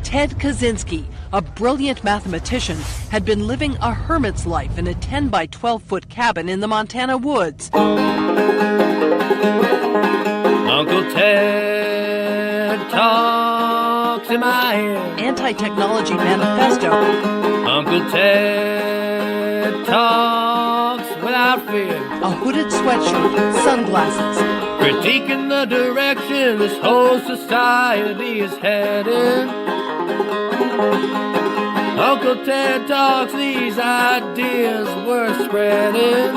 Ted Kaczynski, a brilliant mathematician, had been living a hermit's life in a 10 by 12-foot cabin in the Montana woods. Uncle Ted talks in my ear. Anti-technology manifesto. Uncle Ted talks without fear. A hooded sweatshirt, sunglasses. Critiquing the direction this whole society is headed. Uncle Ted talks these ideas worth spreading.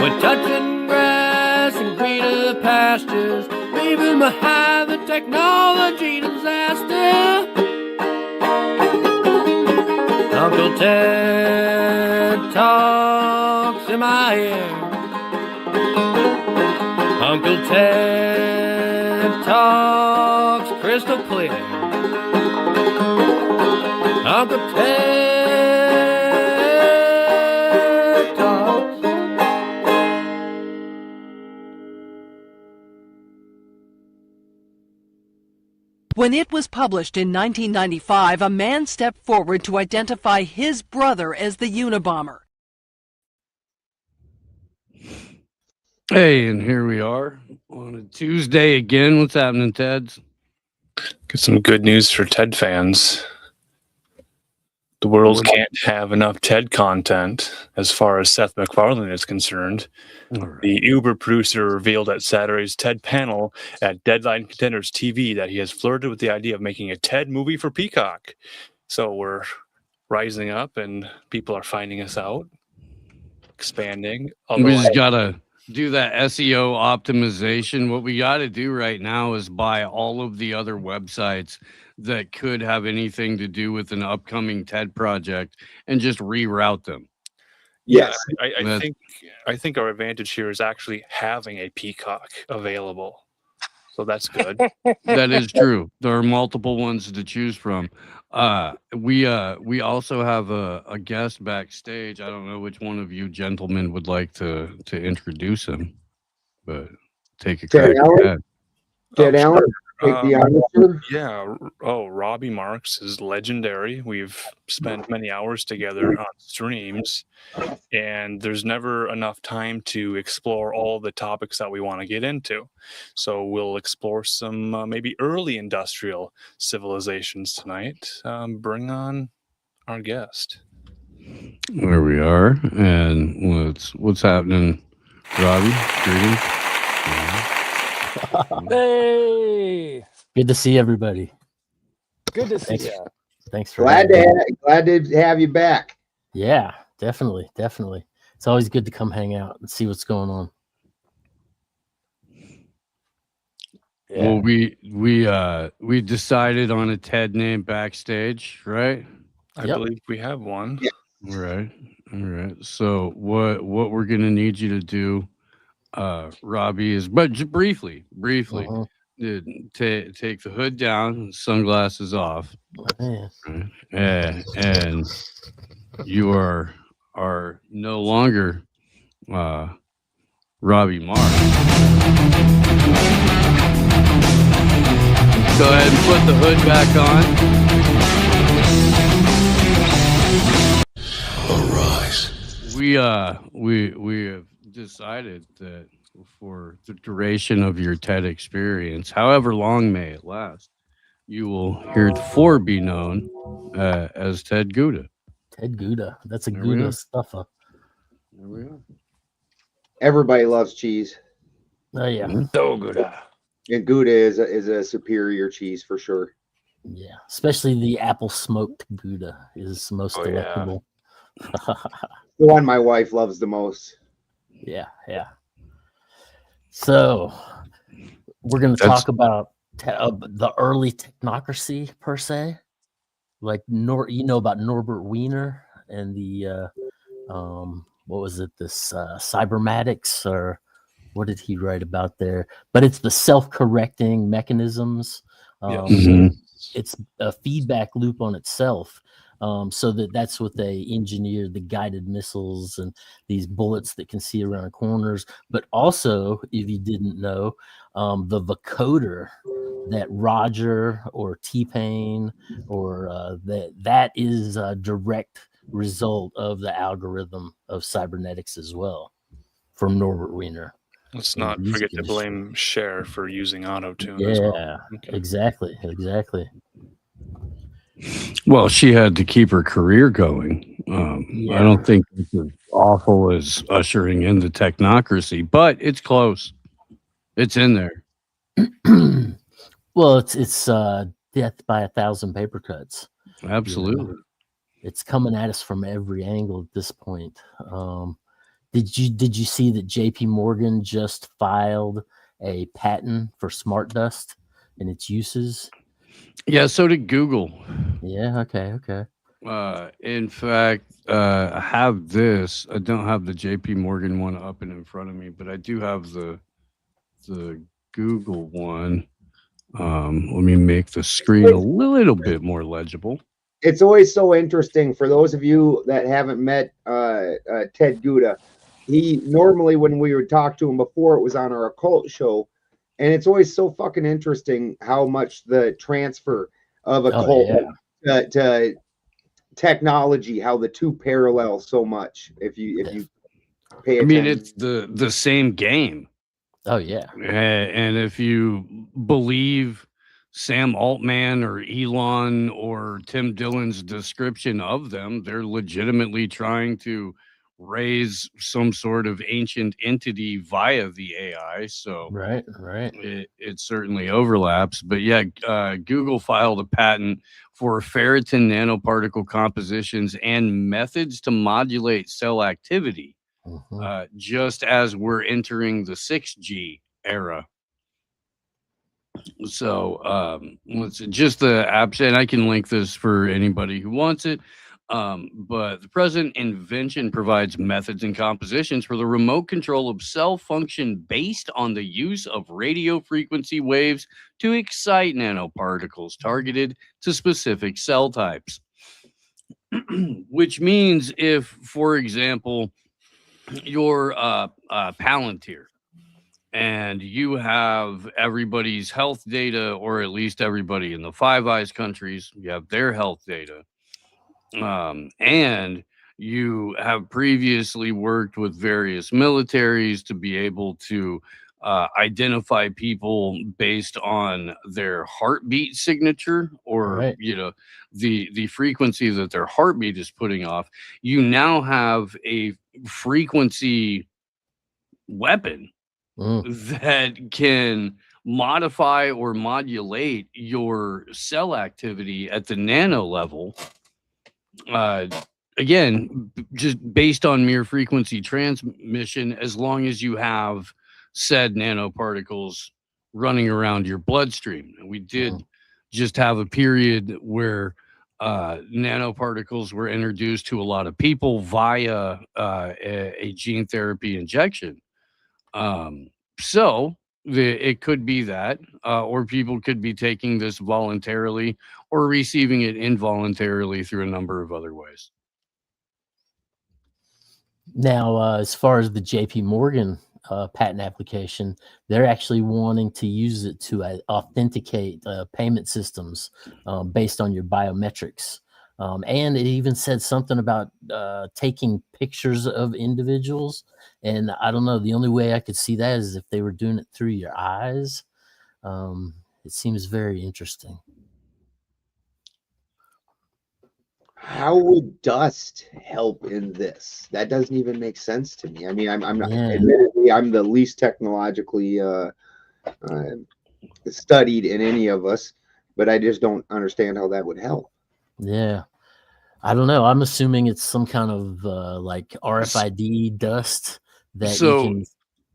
We're touching grass and greener pastures, leaving behind the technology disaster. Uncle Ted talks in my ear. Uncle Ted talks crystal clear. Uncle Ted talks. When it was published in 1995, a man stepped forward to identify his brother as the Unabomber. Hey, and here we are on a Tuesday again. What's happening, Teds? Get some good news for TED fans. The world can't have enough TED content as far as Seth MacFarlane is concerned. Right. The Uber producer revealed at Saturday's TED panel at Deadline Contenders TV that he has flirted with the idea of making a TED movie for Peacock. So we're rising up and people are finding us out, expanding. We just got to do that SEO optimization. What we got to do right now is buy all of the other websites that could have anything to do with an upcoming TED project and just reroute them. Yes, I think our advantage here is actually having a Peacock available. So that's good. That is true. There are multiple ones to choose from. We also have a guest backstage. I don't know which one of you gentlemen would like to introduce him, but take a crack at that. Ted Allen, take the honor. Yeah. Oh, Robby Marx is legendary. We've spent many hours together on streams, and there's never enough time to explore all the topics that we want to get into. So we'll explore some maybe early industrial civilizations tonight. Bring on our guest. There we are, and what's happening, Robby? Greetings. Hey, good to see everybody. Good to see you. Thanks for glad to have you back. Yeah, definitely. It's always good to come hang out and see what's going on. Yeah. Well, we decided on a TED name backstage, right? I believe we have one. Yeah. All right. So what we're gonna need you to do, Robby, is but just briefly, take the hood down, sunglasses off, and you are no longer Robby Marx. Go ahead and put the hood back on. Arise. We have decided that for the duration of your TED experience, however long may it last, you will heretofore be known as Ted Gouda. Ted Gouda. That's a Gouda stuffer. There we are. Everybody loves cheese. Oh yeah. So Gouda. And Gouda is a superior cheese for sure. Yeah, especially the apple smoked Gouda is most delectable. The one my wife loves the most. Yeah. So we're going to talk about the early technocracy per se, like about Norbert Wiener and the what was it? This cybernetics, or what did he write about there? But it's the self-correcting mechanisms. It's a feedback loop on itself. So that's what they engineered, the guided missiles and these bullets that can see around corners. But also, if you didn't know, the vocoder that Roger or T-Pain or that is a direct result of the algorithm of cybernetics as well from Norbert Wiener. Let's in the not music forget to industry. blame Cher for using auto-tune as well. Yeah, Okay. exactly. Well, she had to keep her career going. I don't think it's as awful as ushering in the technocracy, but it's close. It's in there. Well, it's death by 1,000 paper cuts. Absolutely. It's coming at us from every angle at this point. Did you see that J.P. Morgan just filed a patent for smart dust and its uses? Yeah, so did Google. Yeah. Okay. In fact, I have this. I don't have the JP Morgan one up and in front of me, but I do have the Google one. Let me make the screen a little bit more legible. It's always so interesting for those of you that haven't met Ted Gouda. He normally, when we would talk to him before, it was on our occult show, and it's always so fucking interesting how much the transfer of occult to technology, how the two parallel so much. If you pay attention, it's the same game. Oh yeah. And if you believe Sam Altman or Elon or Tim Dillon's description of them, they're legitimately trying to raise some sort of ancient entity via the AI. So right. It certainly overlaps. But yeah, Google filed a patent for ferritin nanoparticle compositions and methods to modulate cell activity. Just as we're entering the 6G era. So let's just the apps, and I can link this for anybody who wants it. But the present invention provides methods and compositions for the remote control of cell function based on the use of radio frequency waves to excite nanoparticles targeted to specific cell types. Which means if, for example, you're Palantir and you have everybody's health data, or at least everybody in the Five Eyes countries, you have their health data, and you have previously worked with various militaries to be able to identify people based on their heartbeat signature, or the frequency that their heartbeat is putting off. You now have a frequency weapon that can modify or modulate your cell activity at the nano level. Again, just based on mere frequency transmission, as long as you have said nanoparticles running around your bloodstream. And we did just have a period where nanoparticles were introduced to a lot of people via a gene therapy injection. So it could be that, or people could be taking this voluntarily or receiving it involuntarily through a number of other ways. Now, as far as the JP Morgan patent application, they're actually wanting to use it to authenticate payment systems based on your biometrics. And it even said something about taking pictures of individuals. And I don't know, the only way I could see that is if they were doing it through your eyes. It seems very interesting. How would dust help in this? That doesn't even make sense to me. I mean, I'm not, admittedly, I'm the least technologically studied in any of us, but I just don't understand how that would help. Yeah. I don't know. I'm assuming it's some kind of like RFID dust that you can.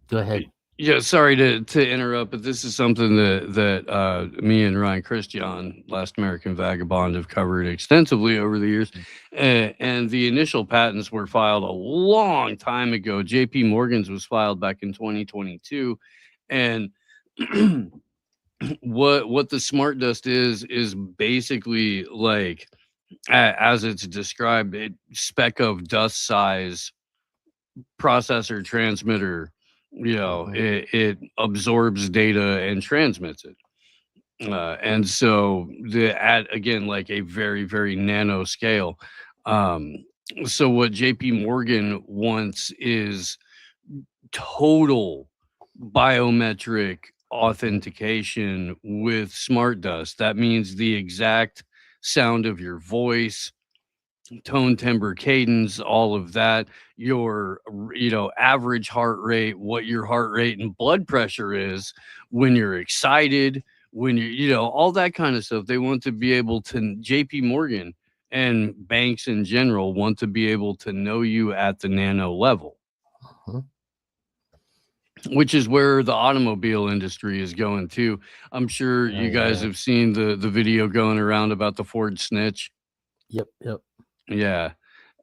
Go ahead. Yeah, sorry to interrupt, but this is something that me and Ryan Christian, Last American Vagabond, have covered extensively over the years. And the initial patents were filed a long time ago. JP Morgan's was filed back in 2022. And what the smart dust is basically like, as it's described, a speck of dust size processor transmitter. It absorbs data and transmits it. And so at again like a very very nano scale. Um, so what J.P. Morgan wants is total biometric authentication with smart dust. That means the exact sound of your voice, tone, timbre, cadence, all of that, your average heart rate, what your heart rate and blood pressure is when you're excited, when all that kind of stuff. They want to be able to JP Morgan and banks in general want to be able to know you at the nano level. Mhm. Which is where the automobile industry is going too. I'm sure you guys have seen the video going around about the Ford snitch. Yep. Yeah.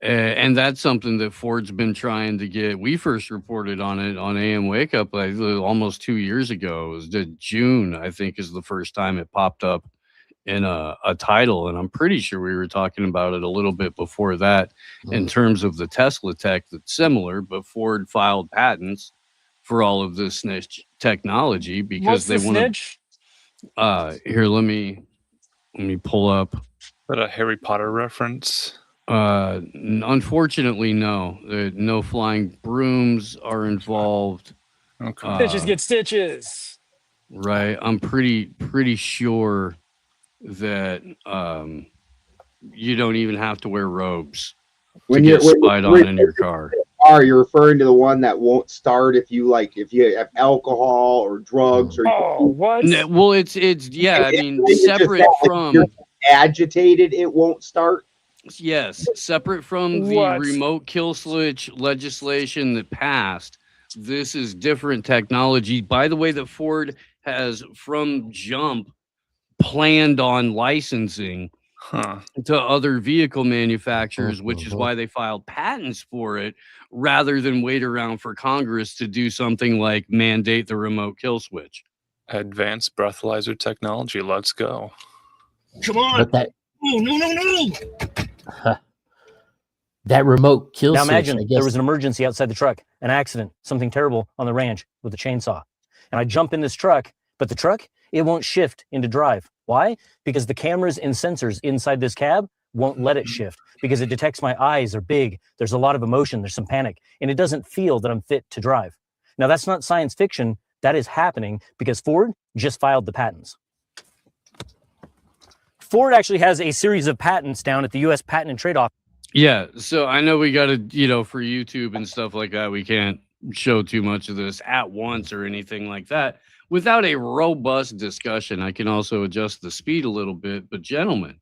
And that's something that Ford's been trying to get. We first reported on it on AM Wake Up like almost 2 years ago. It was June, I think, is the first time it popped up in a title. And I'm pretty sure we were talking about it a little bit before that in terms of the Tesla tech that's similar, but Ford filed patents for all of this snitch technology because What's they the want snitch? to. Here, let me pull up. Is that a Harry Potter reference? Unfortunately, no. No flying brooms are involved. Okay. Bitches get stitches. Right. I'm pretty sure that you don't even have to wear robes When to you're get spied on in your car. You're referring to the one that won't start if you have alcohol or drugs or Oh, what? Well, it's yeah. I mean, it's just separate that when from you're agitated, it won't start. yes, separate from the What? remote kill switch legislation that passed. This is different technology. By the way, that Ford has from jump planned on licensing Huh. to other vehicle manufacturers, which is why they filed patents for it rather than wait around for Congress to do something like mandate the remote kill switch. Advanced breathalyzer technology. Let's go. Come on. But that No. that remote kill Now switch, imagine I there guess, was an emergency outside the truck, an accident, something terrible on the ranch with a chainsaw. And I jump in this truck, but the truck, it won't shift into drive. Why? Because the cameras and sensors inside this cab won't let it shift because it detects my eyes are big. There's a lot of emotion. There's some panic and it doesn't feel that I'm fit to drive. Now that's not science fiction. That is happening because Ford just filed the patents. Ford actually has a series of patents down at the U.S. Patent and Trade Office. Yeah, so I know we got to, for YouTube and stuff like that, we can't show too much of this at once or anything like that without a robust discussion. I can also adjust the speed a little bit, but gentlemen,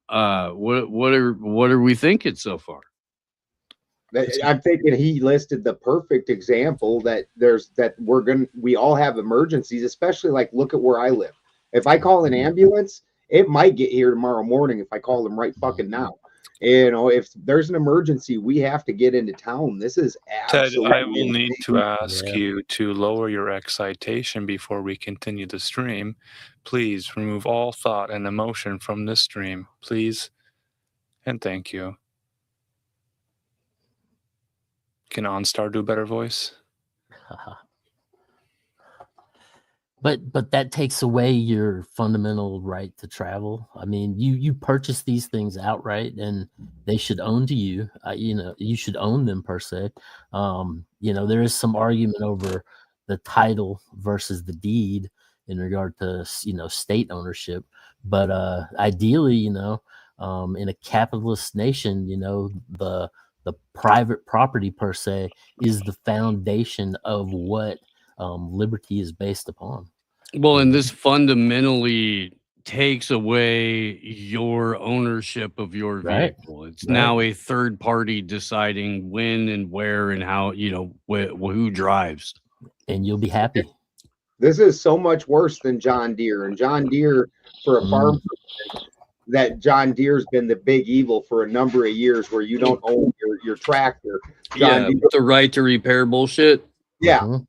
what are we thinking so far? I'm thinking he listed the perfect example that we all have emergencies, especially like look at where I live. If I call an ambulance, it might get here tomorrow morning if I call them right fucking now. If there's an emergency, we have to get into town. This is absolutely Ted, I will need to ask Yeah. you to lower your excitation before we continue the stream. Please remove all thought and emotion from this stream, please. And thank you. Can OnStar do a better voice? But that takes away your fundamental right to travel. I mean, you purchase these things outright, and they should own to you. You should own them per se. There is some argument over the title versus the deed in regard to state ownership. But ideally, in a capitalist nation, the private property per se is the foundation of what liberty is based upon. Well, and this fundamentally takes away your ownership of your Right. vehicle. It's now a third party deciding when and where and how, who drives. And you'll be happy. This is so much worse than John Deere. And John Deere, for a farm, that John Deere's been the big evil for a number of years where you don't own your tractor. John Deere, the right to repair bullshit. Yeah.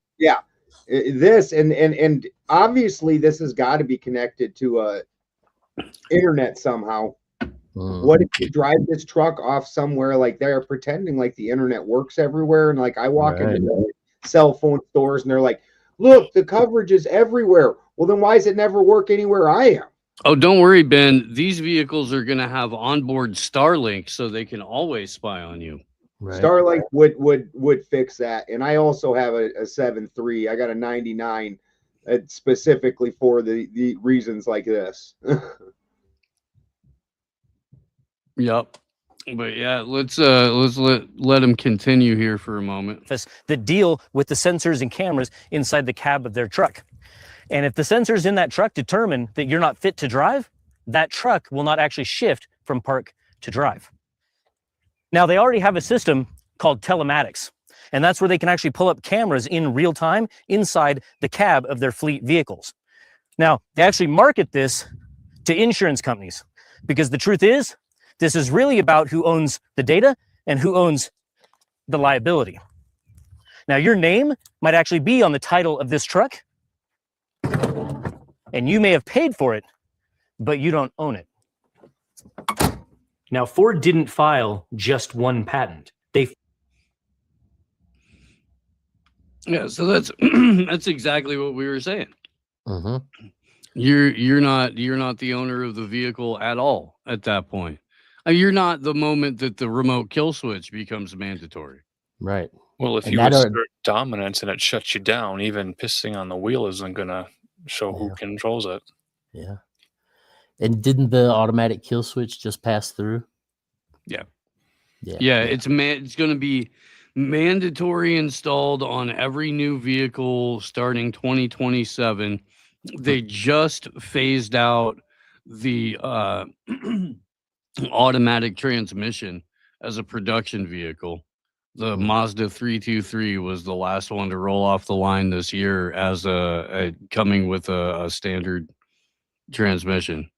This and obviously this has got to be connected to internet somehow. What if you drive this truck off somewhere like they're pretending like the internet works everywhere, and like I walk into cell phone stores and they're like, look, the coverage is everywhere. Well, then why does it never work anywhere I am? Oh, don't worry, Ben. These vehicles are going to have onboard Starlink, so they can always spy on you. Right. Starlink would fix that. And I also have a 7.3. I got a 99 specifically for the reasons like this. Yep. But yeah, let's let him continue here for a moment. That deal with the sensors and cameras inside the cab of their truck. And if the sensors in that truck determine that you're not fit to drive, that truck will not actually shift from park to drive. Now, they already have a system called telematics, and that's where they can actually pull up cameras in real time inside the cab of their fleet vehicles. Now, they actually market this to insurance companies because the truth is, this is really about who owns the data and who owns the liability. Now, your name might actually be on the title of this truck, and you may have paid for it, but you don't own it. Now, Ford didn't file just one patent. Yeah, so that's that's exactly what we were saying. Mm-hmm. You're not the owner of the vehicle at all at that point. You're not the moment that the remote kill switch becomes mandatory. Right. Well, if And you that assert dominance and it shuts you down, even pissing on the wheel isn't going to show who Yeah. controls it. Yeah. And didn't the automatic kill switch just pass through? Yeah. Yeah. It's going to be mandatory installed on every new vehicle starting 2027. They just phased out the automatic transmission as a production vehicle. The Mazda 323 was the last one to roll off the line this year as a coming with a standard transmission.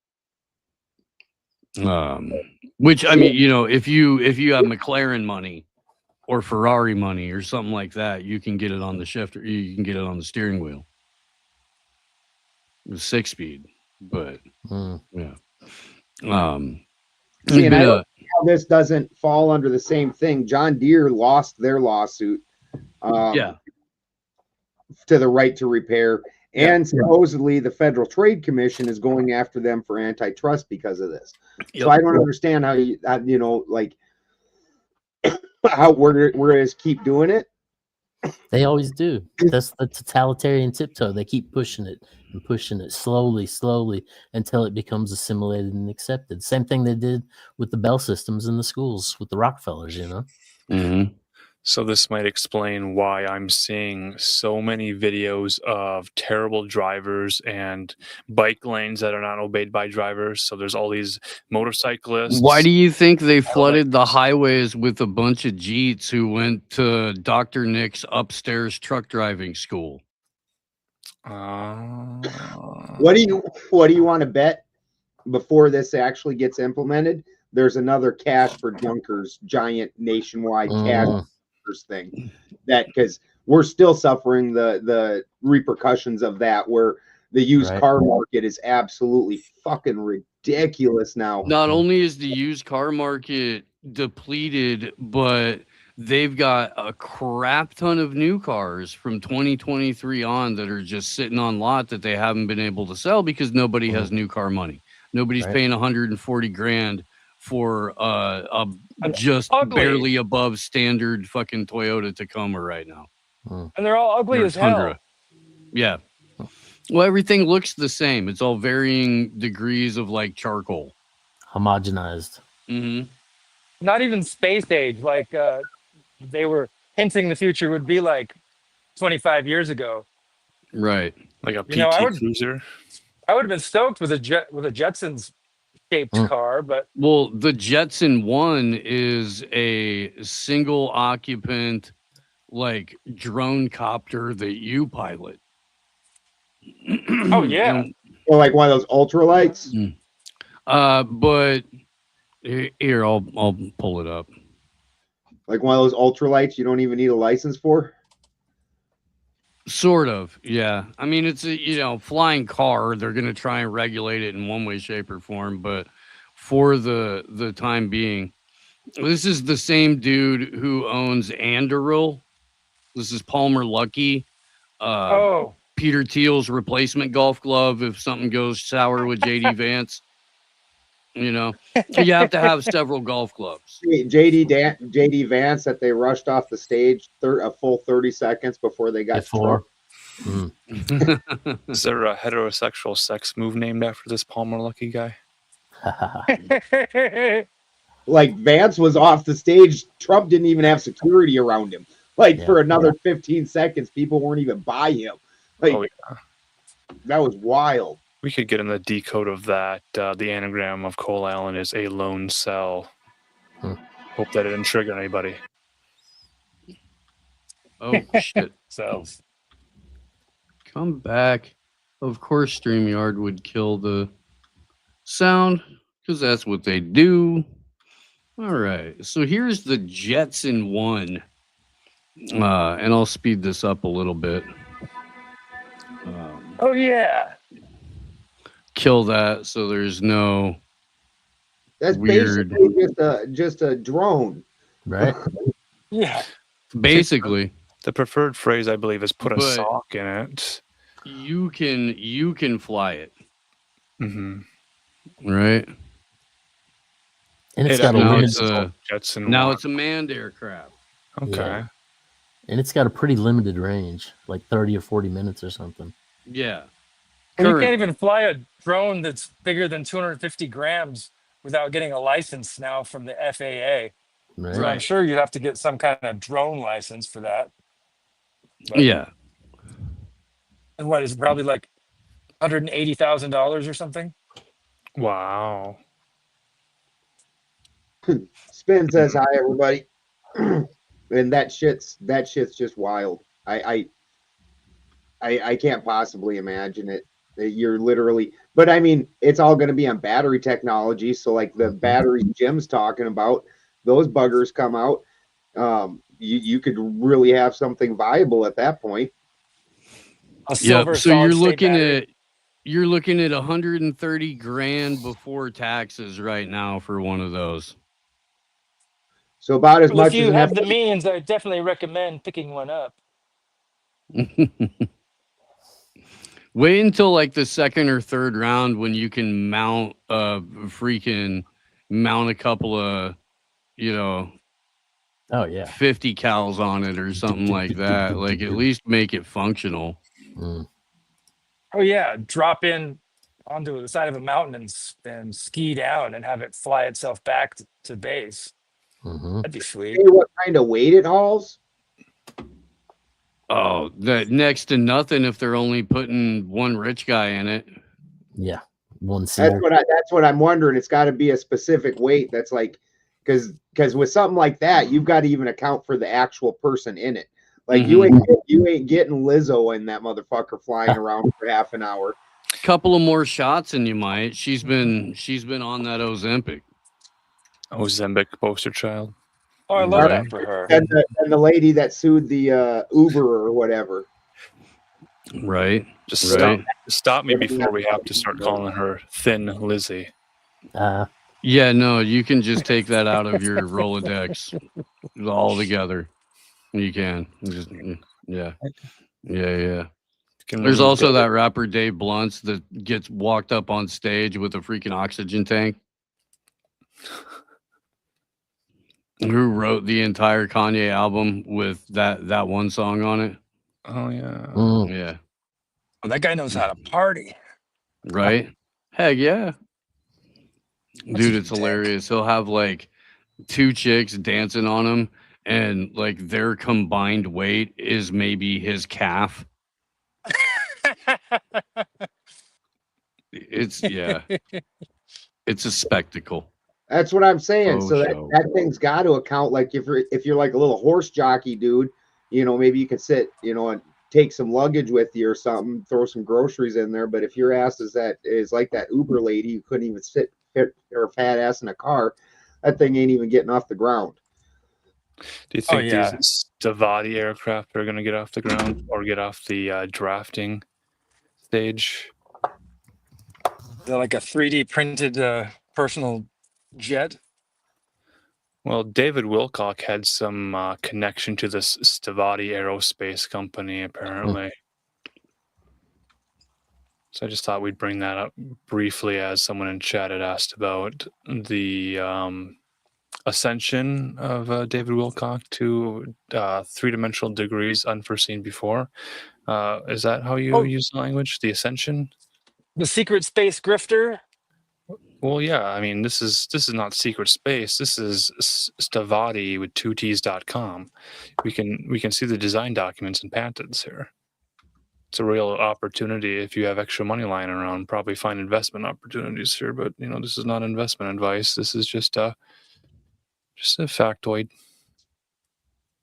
Which, I mean, if you have McLaren money or Ferrari money or something like that, you can get it on the shifter. You can get it on the steering wheel. The 6-speed, but yeah. See, and I don't know how this doesn't fall under the same thing. John Deere lost their lawsuit to the right to repair. And supposedly the Federal Trade Commission is going after them for antitrust because of this. So I don't understand how like how we're going to just keep doing it. They always do. That's the totalitarian tiptoe. They keep pushing it slowly until it becomes assimilated and accepted. Same thing they did with the Bell systems in the schools with the Rockefellers, Mm-hmm. So this might explain why I'm seeing so many videos of terrible drivers and bike lanes that are not obeyed by drivers. So there's all these motorcyclists. Why do you think they flooded the highways with a bunch of Jeets who went to Dr. Nick's upstairs truck driving school? What do you want to bet before this actually gets implemented? There's another cash for junkers, giant nationwide cash thing, that because we're still suffering the repercussions of that, where the used car market is absolutely fucking ridiculous now. Not only is the used car market depleted, but they've got a crap ton of new cars from 2023 on that are just sitting on lot that they haven't been able to sell because nobody has new car money. Nobody's paying 140 grand for just barely above standard fucking Toyota Tacoma right now. And they're all ugly as hell. Yeah. Well, everything looks the same. It's all varying degrees of like charcoal. Homogenized. Mm-hmm. Not even space age, like they were hinting the future would be like 25 years ago. Right. Like a PT Cruiser. I would have been stoked with a Jetsons shaped car, but well, the Jetson 1 is a single occupant like drone copter that you pilot. Oh yeah. Or like one of those ultralights. But here I'll pull it up. Like one of those ultralights you don't even need a license for. Sort of, yeah. I mean, it's a flying car. They're going to try and regulate it in one way, shape, or form. But for the time being, this is the same dude who owns Anduril. This is Palmer Luckey. Peter Thiel's replacement golf glove if something goes sour with JD Vance. You know, you have to have several golf gloves. JD Vance that they rushed off the stage a full 30 seconds before they got Before. Is there a heterosexual sex move named after this Palmer Lucky guy? Like Vance was off the stage. Trump didn't even have security around him. Like for another 15 seconds, people weren't even by him. Like that was wild. We could get in the decode of that. The anagram of Cole Allen is a lone cell. Hope that didn't trigger anybody. Oh shit! Cells. Come back. Of course, StreamYard would kill the sound because that's what they do. All right, so here's the Jetson one, and I'll speed this up a little bit. Oh yeah. Kill that so there's no. That's weird. basically just a drone, right? Yeah. Basically, the preferred phrase I believe is "put a sock in it." You can fly it, mm-hmm. right? And it's got a limited. Now it's a manned aircraft. Okay. Yeah. And it's got a pretty limited range, like 30 or 40 minutes or something. Yeah. And you can't even fly a drone that's bigger than 250 grams without getting a license now from the FAA. Right. So I'm sure you'd have to get some kind of drone license for that. But, yeah. And what is it, probably like $180,000 or something? Wow. Spin says hi, everybody. And that shit's just wild. I can't possibly imagine it. You're literally, but I mean, it's all going to be on battery technology. So like the batteries Jim's talking about, those buggers come out. You could really have something viable at that point. Yeah. So you're looking at 130 grand before taxes right now for one of those. So about as much if you as have the means, I definitely recommend picking one up. Wait until like the second or third round when you can mount a couple of, 50 cals on it or something like that. Like at least make it functional. Oh yeah, drop in onto the side of a mountain and ski down and have it fly itself back to base. That'd be sweet. Hey, what kind of weight it hauls? Oh, that next to nothing if they're only putting one rich guy in it. Yeah, one seat. That's what I'm wondering. It's got to be a specific weight. That's like, because with something like that, you've got to even account for the actual person in it. Like you ain't getting Lizzo in that motherfucker flying around for half an hour. Couple of more shots and you might. She's been on that Ozempic. Ozempic poster child. Oh, I love that for her. And the lady that sued the Uber or whatever. Right. Just stop me before we have to start calling her Thin Lizzie. Yeah, no, you can just take that out of your Rolodex altogether. You can. Yeah. There's also that rapper Dave Blunts that gets walked up on stage with a freaking oxygen tank. Who wrote the entire Kanye album with that one song on it? Oh yeah. Yeah. Well, that guy knows how to party. Right? Heck yeah. Dude, it's hilarious. He'll have like two chicks dancing on him and like their combined weight is maybe his calf. It's a spectacle. That's what I'm saying. So that thing's got to account. Like if you're like a little horse jockey dude, maybe you can sit, and take some luggage with you or something, throw some groceries in there. But if your ass is like that Uber lady who couldn't even fit her fat ass in a car, that thing ain't even getting off the ground. Do you think these Stavati aircraft are going to get off the ground or get off the drafting stage? They're like a 3D printed personal jet. Well, David Wilcock had some connection to this Stavati aerospace company, apparently. So I just thought we'd bring that up briefly as someone in chat had asked about the ascension of David Wilcock to three-dimensional degrees unforeseen before. Is that how you use the language? The ascension? The secret space grifter. Well, yeah. I mean, this is not secret space. This is Stavati with 2Ts.com. We can see the design documents and patents here. It's a real opportunity if you have extra money lying around. Probably find investment opportunities here, but this is not investment advice. This is just a factoid.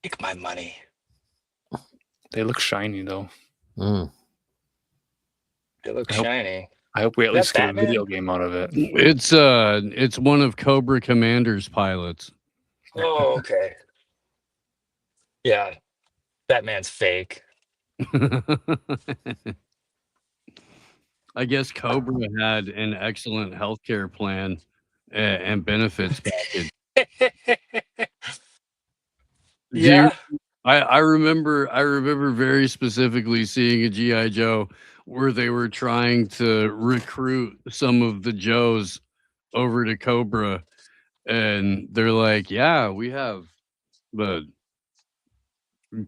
Take my money. They look shiny though. Mm. They look shiny. I hope we at Is least that get a Batman? video game out of it. It's one of Cobra Commander's pilots. Oh, okay. Yeah, Batman's fake. I guess Cobra had an excellent healthcare plan and benefits package. Yeah. I remember very specifically seeing a GI Joe where they were trying to recruit some of the Joes over to Cobra, and they're like, "Yeah, we have the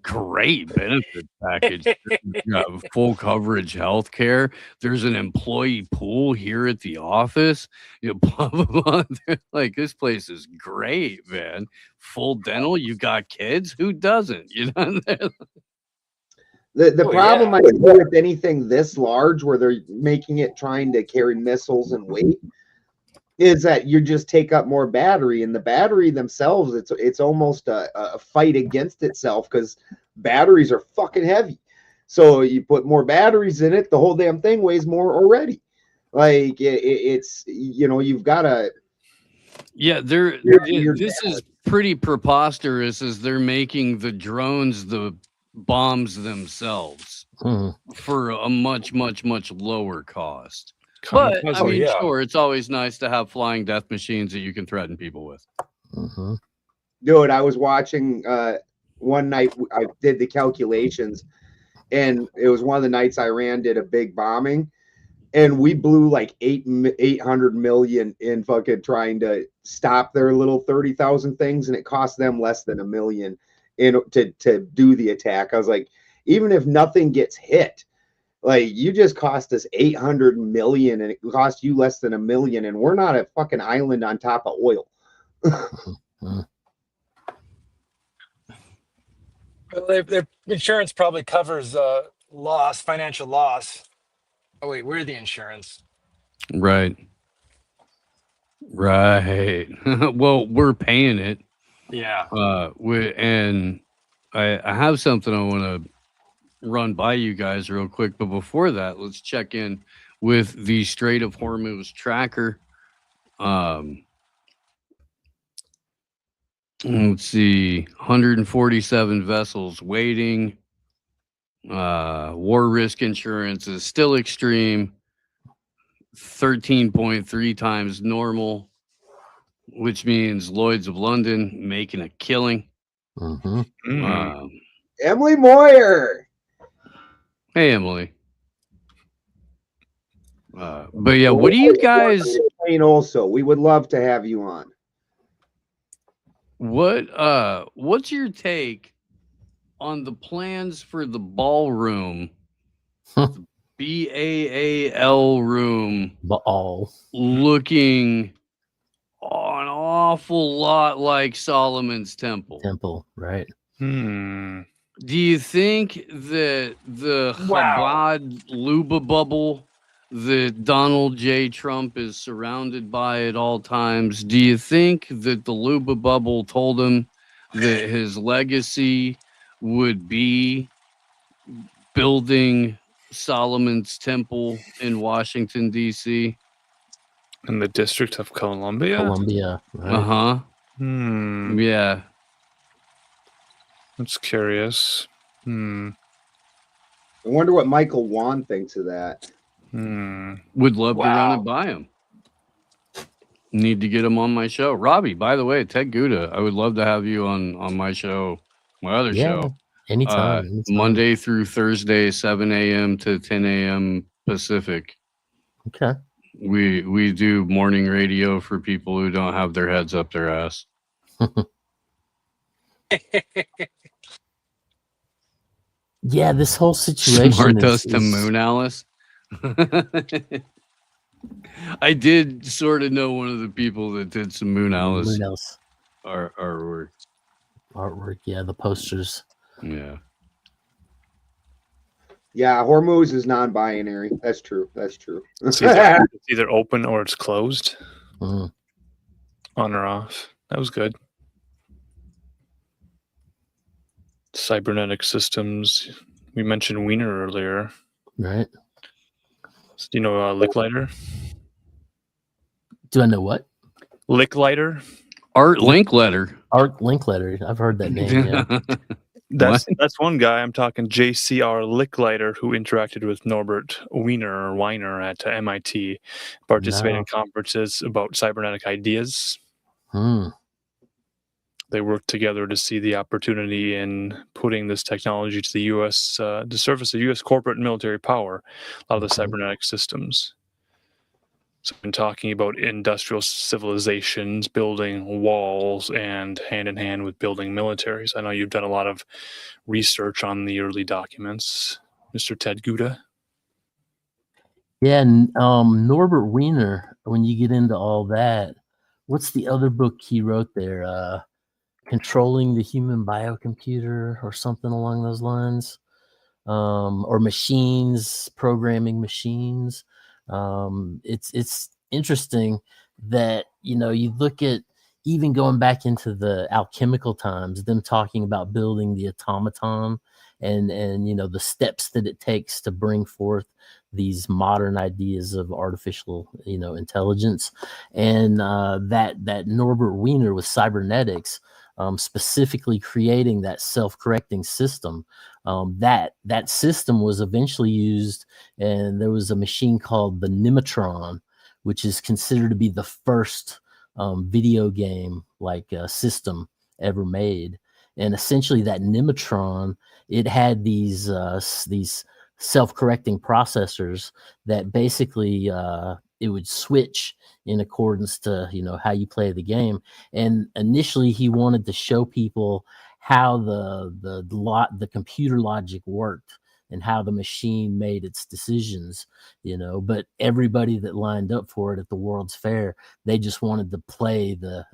great benefit package. We have full coverage health care. There's an employee pool here at the office. Blah blah blah." They're like, "This place is great, man. Full dental. You got kids. Who doesn't? The problem I see with anything this large, where they're making it trying to carry missiles and weight, is that you just take up more battery, and the battery themselves, it's almost a fight against itself, because batteries are fucking heavy. So you put more batteries in it, the whole damn thing weighs more already. Like it's you've got to. Yeah, this is pretty preposterous, as they're making the drones the bombs themselves for a much lower cost. But I mean, sure, it's always nice to have flying death machines that you can threaten people with. Mm-hmm. Dude, I was watching one night. I did the calculations, and it was one of the nights Iran did a big bombing, and we blew like 800 million in fucking trying to stop their little 30,000 things, and it cost them less than $1 million to do the attack. I was like, even if nothing gets hit, like, you just cost us 800 million, and it cost you less than $1 million, and we're not a fucking island on top of oil. Well, their insurance probably covers financial loss. Oh wait, we're the insurance. Right. Well, we're paying it. Yeah. And I have something I want to run by you guys real quick, but before that, let's check in with the Strait of Hormuz tracker. Let's see, 147 vessels waiting. War risk insurance is still extreme, 13.3 times normal, which means Lloyd's of London making a killing. Emily Moyer. Hey, Emily. But yeah, what do you guys? Also, we would love to have you on. What's your take on the plans for the ballroom, the BAAL room, looking an awful lot like Solomon's Temple? Right. Do you think that the Chabad Luba bubble that Donald J. Trump is surrounded by at all times, do you think that the Luba bubble told him that his legacy would be building Solomon's Temple in Washington, D.C.? In the District of Columbia? Right. Yeah. That's curious. I wonder what Michael Wan thinks of that. Would love to run it by him. Need to get him on my show. Robby, by the way, Ted Gouda, I would love to have you on my show, my other show. Anytime. Monday through Thursday, 7 a.m. to 10 a.m. Pacific. Okay. We do morning radio for people who don't have their heads up their ass. Yeah, this whole situation Smart is, dust to Moon Alice. I did sort of know one of the people that did some Moon Alice Moon Alice artwork. artwork. Yeah, the posters. Yeah. Yeah, Hormuz is non-binary. That's true. That's true. It's either open or it's closed. Mm. On or off. That was good. Cybernetic systems. We mentioned Wiener earlier. Right. Do you know Licklighter? Do I know what? Licklighter? Art Linkletter. Art Linkletter. I've heard that name. Yeah. That's one guy. I'm talking J.C.R. Licklighter, who interacted with Norbert Wiener at MIT, participated in conferences about cybernetic ideas. They worked together to see the opportunity in putting this technology to the U.S. To surface the U.S. corporate and military power, a lot of the cybernetic systems. So we've been talking about industrial civilizations, building walls, and hand in hand with building militaries. I know you've done a lot of research on the early documents, Mr. Ted Gouda. Yeah, Norbert Wiener, when you get into all that, what's the other book he wrote there? Controlling the Human Biocomputer or something along those lines. Or machines, programming machines. It's interesting that, you look at even going back into the alchemical times, them talking about building the automaton and the steps that it takes to bring forth these modern ideas of artificial intelligence, and that Norbert Wiener with cybernetics, specifically creating that self-correcting system. That system was eventually used, and there was a machine called the Nematron, which is considered to be the first video game system ever made. And essentially, that Nematron, it had these self-correcting processors that basically it would switch in accordance to how you play the game. And initially, he wanted to show people how the computer logic worked and how the machine made its decisions, but everybody that lined up for it at the World's Fair, they just wanted to play the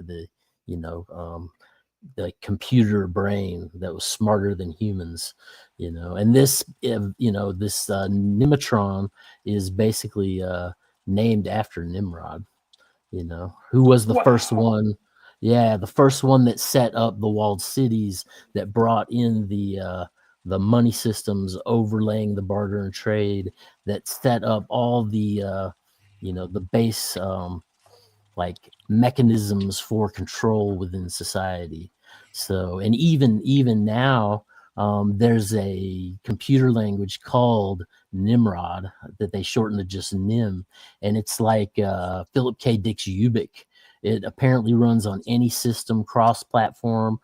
computer brain that was smarter than humans, and this Nematron is basically named after Nimrod, who was the first one. Yeah, the first one that set up the walled cities, that brought in the money systems overlaying the barter and trade, that set up all the the base mechanisms for control within society. So, and even now, there's a computer language called Nimrod that they shorten to just Nim, and it's like Philip K. Dick's Ubik. It apparently runs on any system, cross-platform.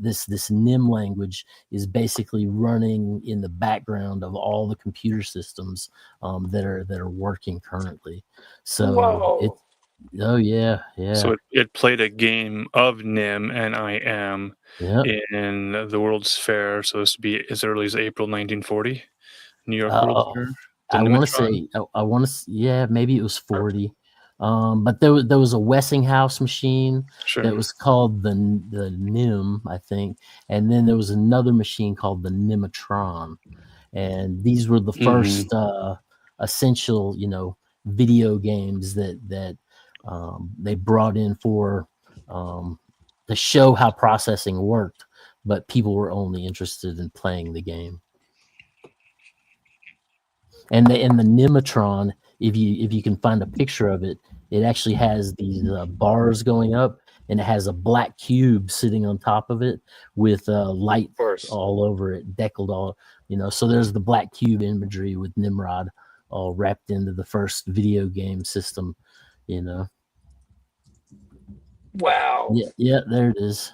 This Nim language is basically running in the background of all the computer systems that are working currently. So oh yeah. So it played a game of NIM, N-I-M, in the World's Fair. So this would be as early as April 1940, New York World's Fair. I want to say, yeah, maybe it was 40. But there was a Westinghouse machine that was called the NIM, I think, and then there was another machine called the Nematron, and these were the first essential, video games that they brought in for to show how processing worked, but people were only interested in playing the game. And the Nematron, if you can find a picture of it, it actually has these bars going up, and it has a black cube sitting on top of it with light all over it, deckled all, So there's the black cube imagery with Nimrod all wrapped into the first video game system, Wow. Yeah, there it is.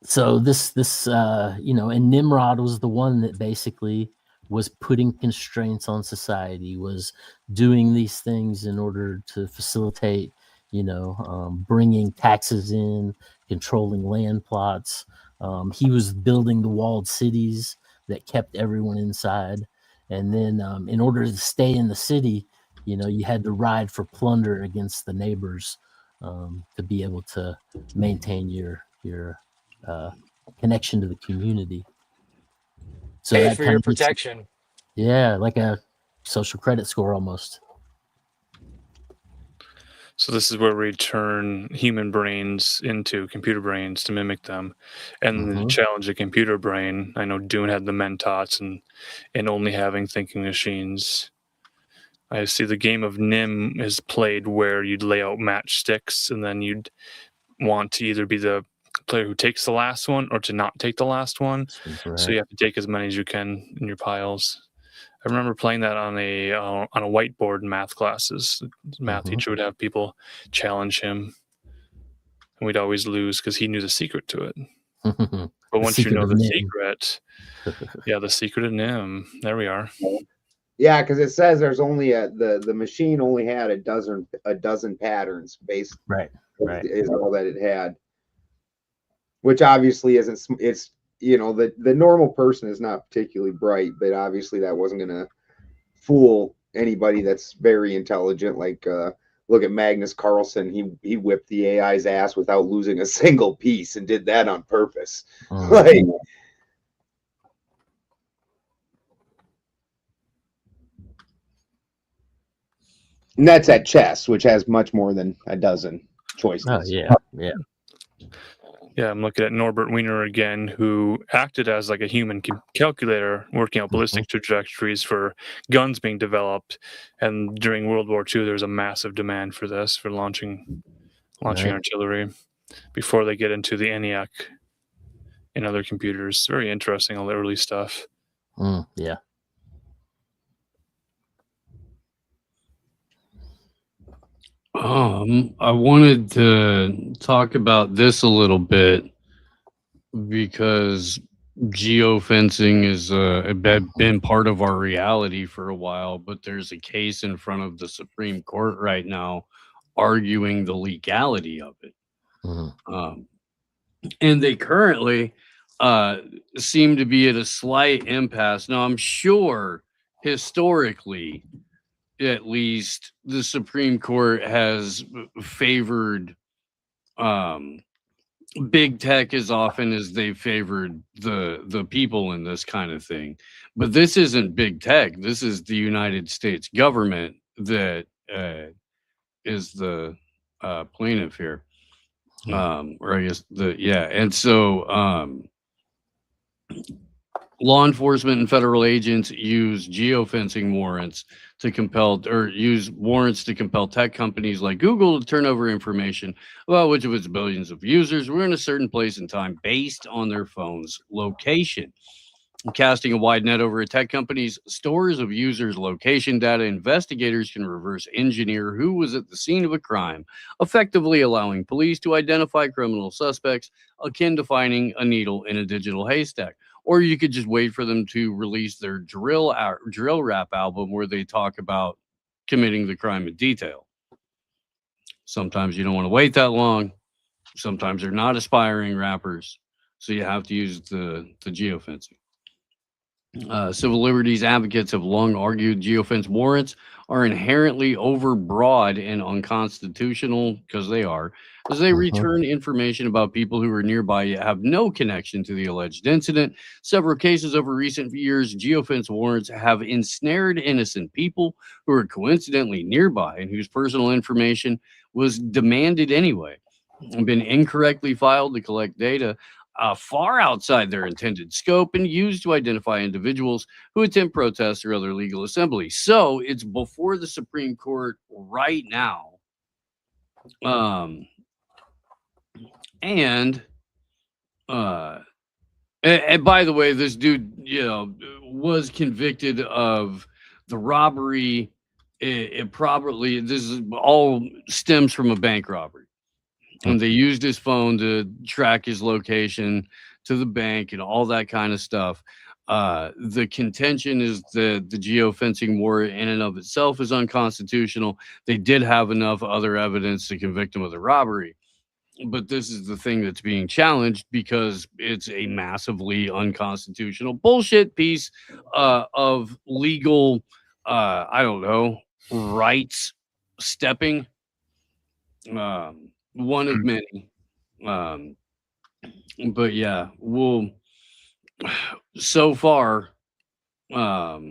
So this and Nimrod was the one that basically was putting constraints on society, was doing these things in order to facilitate, bringing taxes in, controlling land plots. He was building the walled cities that kept everyone inside. And then in order to stay in the city, you had to ride for plunder against the neighbors to be able to maintain your connection to the community. So Pay that for kind your of gets, protection. like a social credit score almost. So this is where we turn human brains into computer brains to mimic them, and to challenge the computer brain. I know Dune had the Mentats and only having thinking machines. I see the game of Nim is played where you'd lay out matchsticks, and then you'd want to either be the player who takes the last one or to not take the last one. So you have to take as many as you can in your piles. I remember playing that on a whiteboard in math classes. The math teacher would have people challenge him, and we'd always lose because he knew the secret to it. But once you know the secret, the secret of Nim, there we are. Yeah, because it says there's only the machine only had a dozen patterns based. Right. Is all that it had, which obviously isn't. It's the normal person is not particularly bright, but obviously that wasn't going to fool anybody that's very intelligent. Like look at Magnus Carlsen. He whipped the AI's ass without losing a single piece and did that on purpose. Like. And that's at chess, which has much more than a dozen choices. Oh, yeah. Yeah, I'm looking at Norbert Wiener again, who acted as like a human calculator, working out ballistic trajectories for guns being developed. And during World War II, there was a massive demand for this, for launching artillery before they get into the ENIAC and other computers. Very interesting, all the early stuff. Yeah. I wanted to talk about this a little bit because geofencing is been part of our reality for a while, but there's a case in front of the Supreme Court right now arguing the legality of it. And they currently seem to be at a slight impasse. Now, I'm sure historically, at least, the Supreme Court has favored big tech as often as they've favored the people in this kind of thing. But this isn't big tech. This is the United States government that is the plaintiff here. Or I guess and so law enforcement and federal agents use geofencing warrants to compel, or use warrants to compel tech companies like Google to turn over information about which of its billions of users were in a certain place in time based on their phone's location. Casting a wide net over a tech company's stores of users' location data, investigators can reverse engineer who was at the scene of a crime, effectively allowing police to identify criminal suspects, akin to finding a needle in a digital haystack. Or you could just wait for them to release their drill rap album where they talk about committing the crime in detail. Sometimes you don't want to wait that long. Sometimes they're not aspiring rappers, so you have to use the geofencing. Civil liberties advocates have long argued geofence warrants are inherently overbroad and unconstitutional, because they are, as they return information about people who are nearby yet have no connection to the alleged incident. Several cases over recent years, geofence warrants have ensnared innocent people who are coincidentally nearby and whose personal information was demanded anyway, and been incorrectly filed to collect data far outside their intended scope and used to identify individuals who attend protests or other legal assemblies. So it's before the Supreme Court right now. And by the way, this dude, was convicted of the robbery. It probably, this is all stems from a bank robbery. and they used his phone to track his location to the bank and all that kind of stuff. The contention is that the geofencing warrant in and of itself is unconstitutional. They did have enough other evidence to convict him of the robbery. But this is the thing that's being challenged because it's a massively unconstitutional bullshit piece of legal, I don't know, rights stepping. One of many. But yeah, so far, they're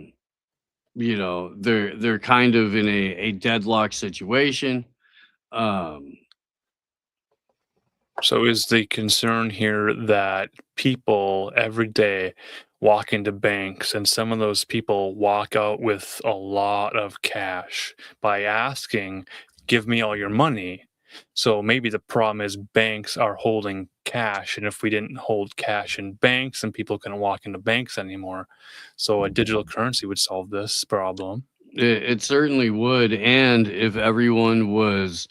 kind of in a deadlock situation. So is the concern here that people every day walk into banks and some of those people walk out with a lot of cash by asking, give me all your money? So maybe the problem is banks are holding cash, and if we didn't hold cash in banks, then people couldn't walk into banks anymore. So a digital currency would solve this problem. It certainly would, and if everyone was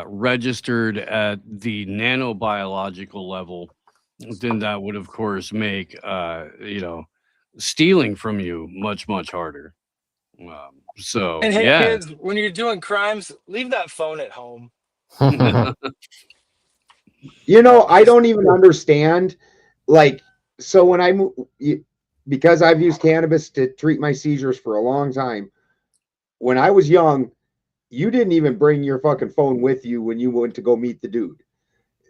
registered at the nanobiological level, then that would, of course, make stealing from you much harder. So And hey, yeah, kids, when you're doing crimes, leave that phone at home. You know, I don't even understand. Like, so when because I've used cannabis to treat my seizures for a long time. When I was young, you didn't even bring your fucking phone with you when you went to go meet the dude.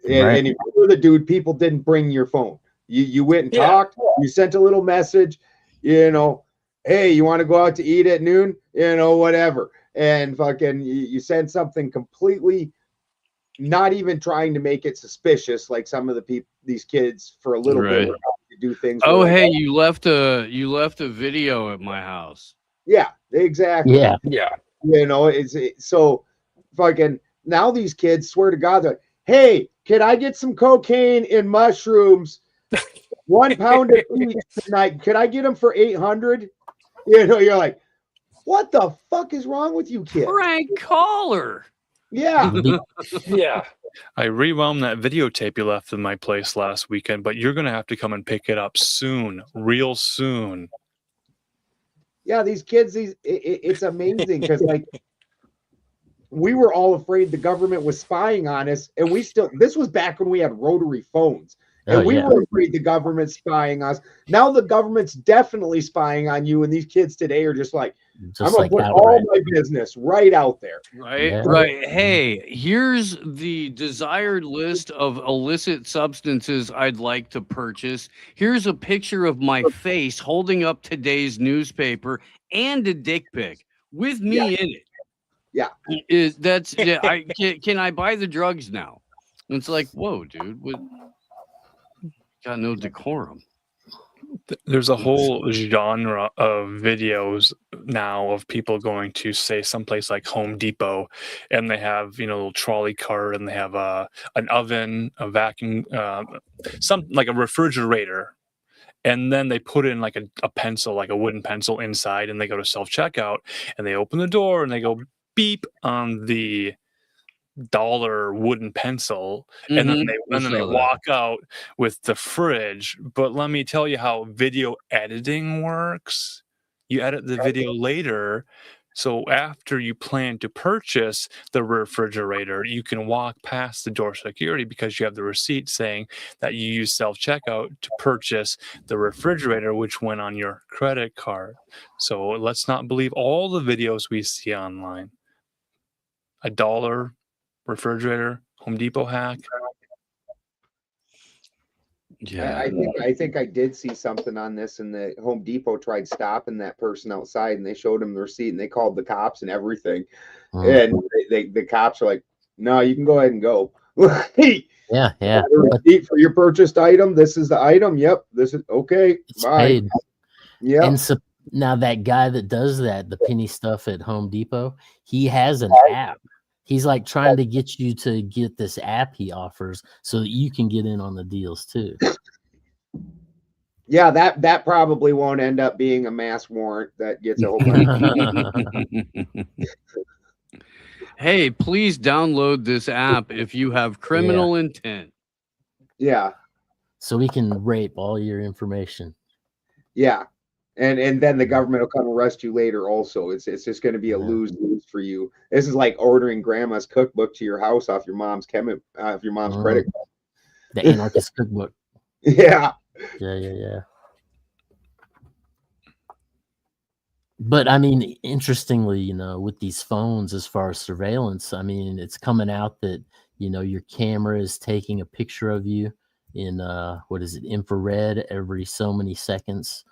And if you were the dude, people didn't bring your phone. You went and talked. You sent a little message, hey, you want to go out to eat at noon? Whatever. And fucking you send something completely, not even trying to make it suspicious, like some of these kids for a little bit were trying to do things. Oh, hey, you left a video at my house. Yeah, exactly. Yeah. It's so fucking now these kids swear to God that, hey, can I get some cocaine and mushrooms? 1 pound of each tonight. Can I get them for 800? You're like, what the fuck is wrong with you, kid? Prank caller. Yeah. Yeah. I rewound that videotape you left in my place last weekend, but you're going to have to come and pick it up soon, real soon. Yeah, these kids, it's amazing because like we were all afraid the government was spying on us, and this was back when we had rotary phones, and we were afraid the government's spying on us. Now the government's definitely spying on you, and these kids today are just like, I'm gonna put all my business right out there. Right. Hey, here's the desired list of illicit substances I'd like to purchase. Here's a picture of my face holding up today's newspaper and a dick pic with me in it. Yeah. Can I buy the drugs now? And it's like, whoa, dude, got no decorum. There's a whole genre of videos now of people going to, say, someplace like Home Depot, and they have a little trolley cart, and they have an oven, a vacuum, like a refrigerator, and then they put in like a pencil, like a wooden pencil inside, and they go to self-checkout, and they open the door, and they go beep on the dollar wooden pencil, and then they walk out with the fridge. But let me tell you how video editing works. You edit the video later, so after you plan to purchase the refrigerator, you can walk past the door security because you have the receipt saying that you use self-checkout to purchase the refrigerator, which went on your credit card. So let's not believe all the videos we see online. $1 refrigerator, Home Depot hack. Yeah, I think I did see something on this, and the Home Depot tried stopping that person outside, and they showed him the receipt, and they called the cops and everything. And the cops are like, "No, you can go ahead and go." Yeah. Receipt for your purchased item. This is the item. Yep. This is okay. It's bye. paid. Yeah. And so now that guy that does the penny stuff at Home Depot, he has an app. He's like trying to get you to get this app he offers so that you can get in on the deals too. Yeah, that probably won't end up being a mass warrant that gets a whole bunch. hey, please download this app if you have criminal intent. Yeah. So we can rape all your information. Yeah. And then the government will come arrest you later also. It's just going to be a lose-lose for you. This is like ordering grandma's cookbook to your house off your mom's credit card. The anarchist cookbook. Yeah. Yeah. But I mean, interestingly, you know, with these phones, as far as surveillance, I mean, it's coming out that, you know, your camera is taking a picture of you in infrared every so many seconds.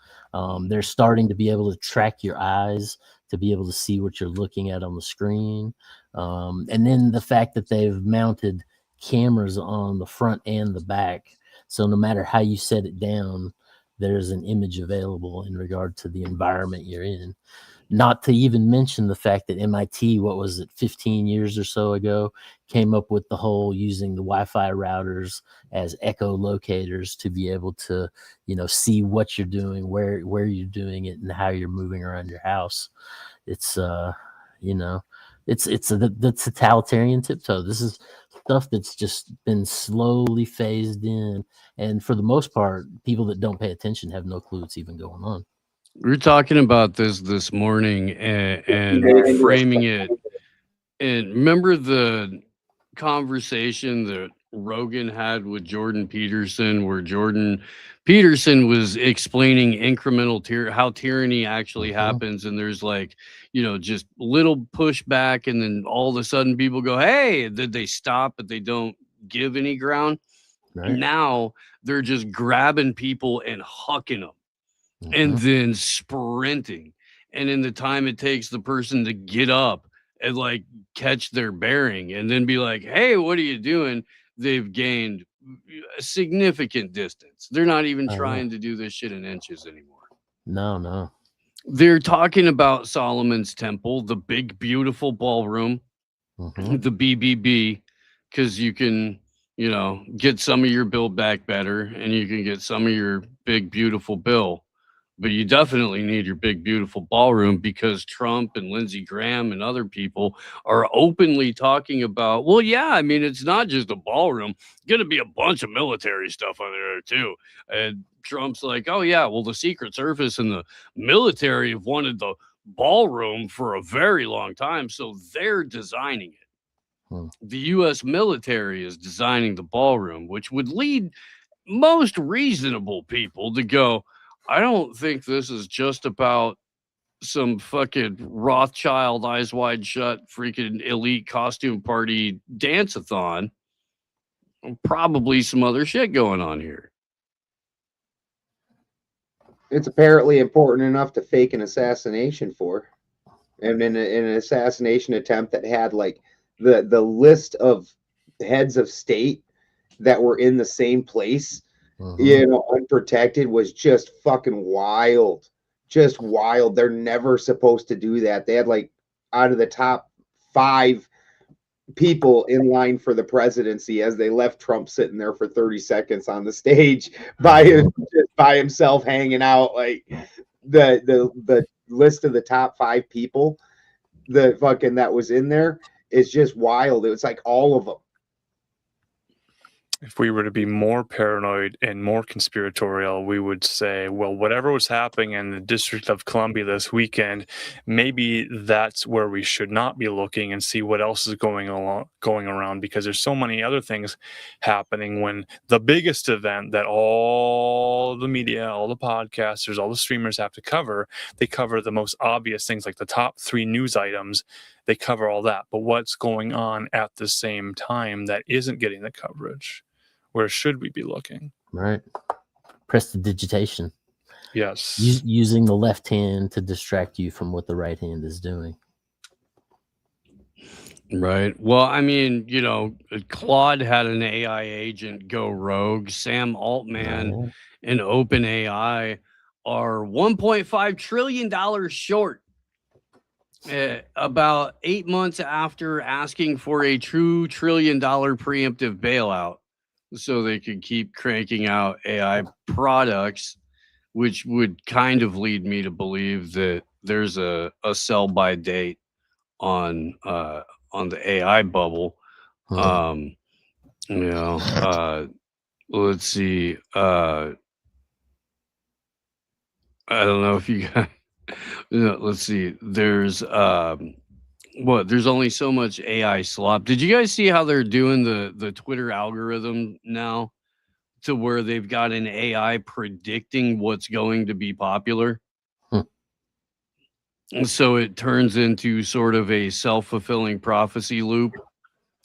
They're starting to be able to track your eyes to be able to see what you're looking at on the screen. And then the fact that they've mounted cameras on the front and the back. So no matter how you set it down, there's an image available in regard to the environment you're in. Not to even mention the fact that MIT, 15 years or so ago, came up with the whole using the Wi-Fi routers as echolocators to be able to, you know, see what you're doing, where you're doing it, and how you're moving around your house. It's you know, it's the totalitarian tiptoe. This is stuff that's just been slowly phased in, and for the most part, people that don't pay attention have no clue it's even going on. We were talking about this morning and framing it. And remember the conversation that Rogan had with Jordan Peterson, where Jordan Peterson was explaining incremental how tyranny actually happens, and there's like, you know, just little pushback, and then all of a sudden people go, hey, did they stop, but they don't give any ground. Right. Now they're just grabbing people and hucking them and then sprinting, and in the time it takes the person to get up and like catch their bearing and then be like, hey, what are you doing? They've gained a significant distance. They're not even trying to do this shit in inches anymore. No. They're talking about Solomon's Temple, the big, beautiful ballroom, the BBB, because you can, you know, get some of your bill back better and you can get some of your big, beautiful bill. But you definitely need your big, beautiful ballroom, because Trump and Lindsey Graham and other people are openly talking about, well, yeah, I mean, it's not just a ballroom. It's going to be a bunch of military stuff on there, too. And Trump's like, oh, yeah, well, the Secret Service and the military have wanted the ballroom for a very long time, so they're designing it. The U.S. military is designing the ballroom, which would lead most reasonable people to go, I don't think this is just about some fucking Rothschild, eyes wide shut, freaking elite costume party dance-a-thon. Probably some other shit going on here. It's apparently important enough to fake an assassination for. And in an assassination attempt that had like the list of heads of state that were in the same place, you know, unprotected, was just fucking wild. Just wild. They're never supposed to do that. They had like out of the top 5 people in line for the presidency as they left Trump sitting there for 30 seconds on the stage by himself hanging out. Like the list of the top 5 people, the fucking that was in there is just wild. It was like all of them. If we were to be more paranoid and more conspiratorial, we would say, well, whatever was happening in the District of Columbia this weekend, maybe that's where we should not be looking and see what else is going around, because there's so many other things happening. When the biggest event that all the media, all the podcasters, all the streamers have to cover, they cover the most obvious things, like the top 3 news items. They cover all that. But what's going on at the same time that isn't getting the coverage? Where should we be looking? Right. Prestidigitation. Yes. Using the left hand to distract you from what the right hand is doing. Right. Well, I mean, you know, Claude had an AI agent go rogue. Sam Altman and OpenAI are $1.5 trillion short. About 8 months after asking for a true $1 trillion preemptive bailout, so they could keep cranking out AI products, which would kind of lead me to believe that there's a sell by date on the AI bubble. Mhm. You know, let's see. I don't know if you guys. Let's see. There's there's only so much AI slop. Did you guys see how they're doing the Twitter algorithm now to where they've got an AI predicting what's going to be popular? Hmm. And so it turns into sort of a self-fulfilling prophecy loop.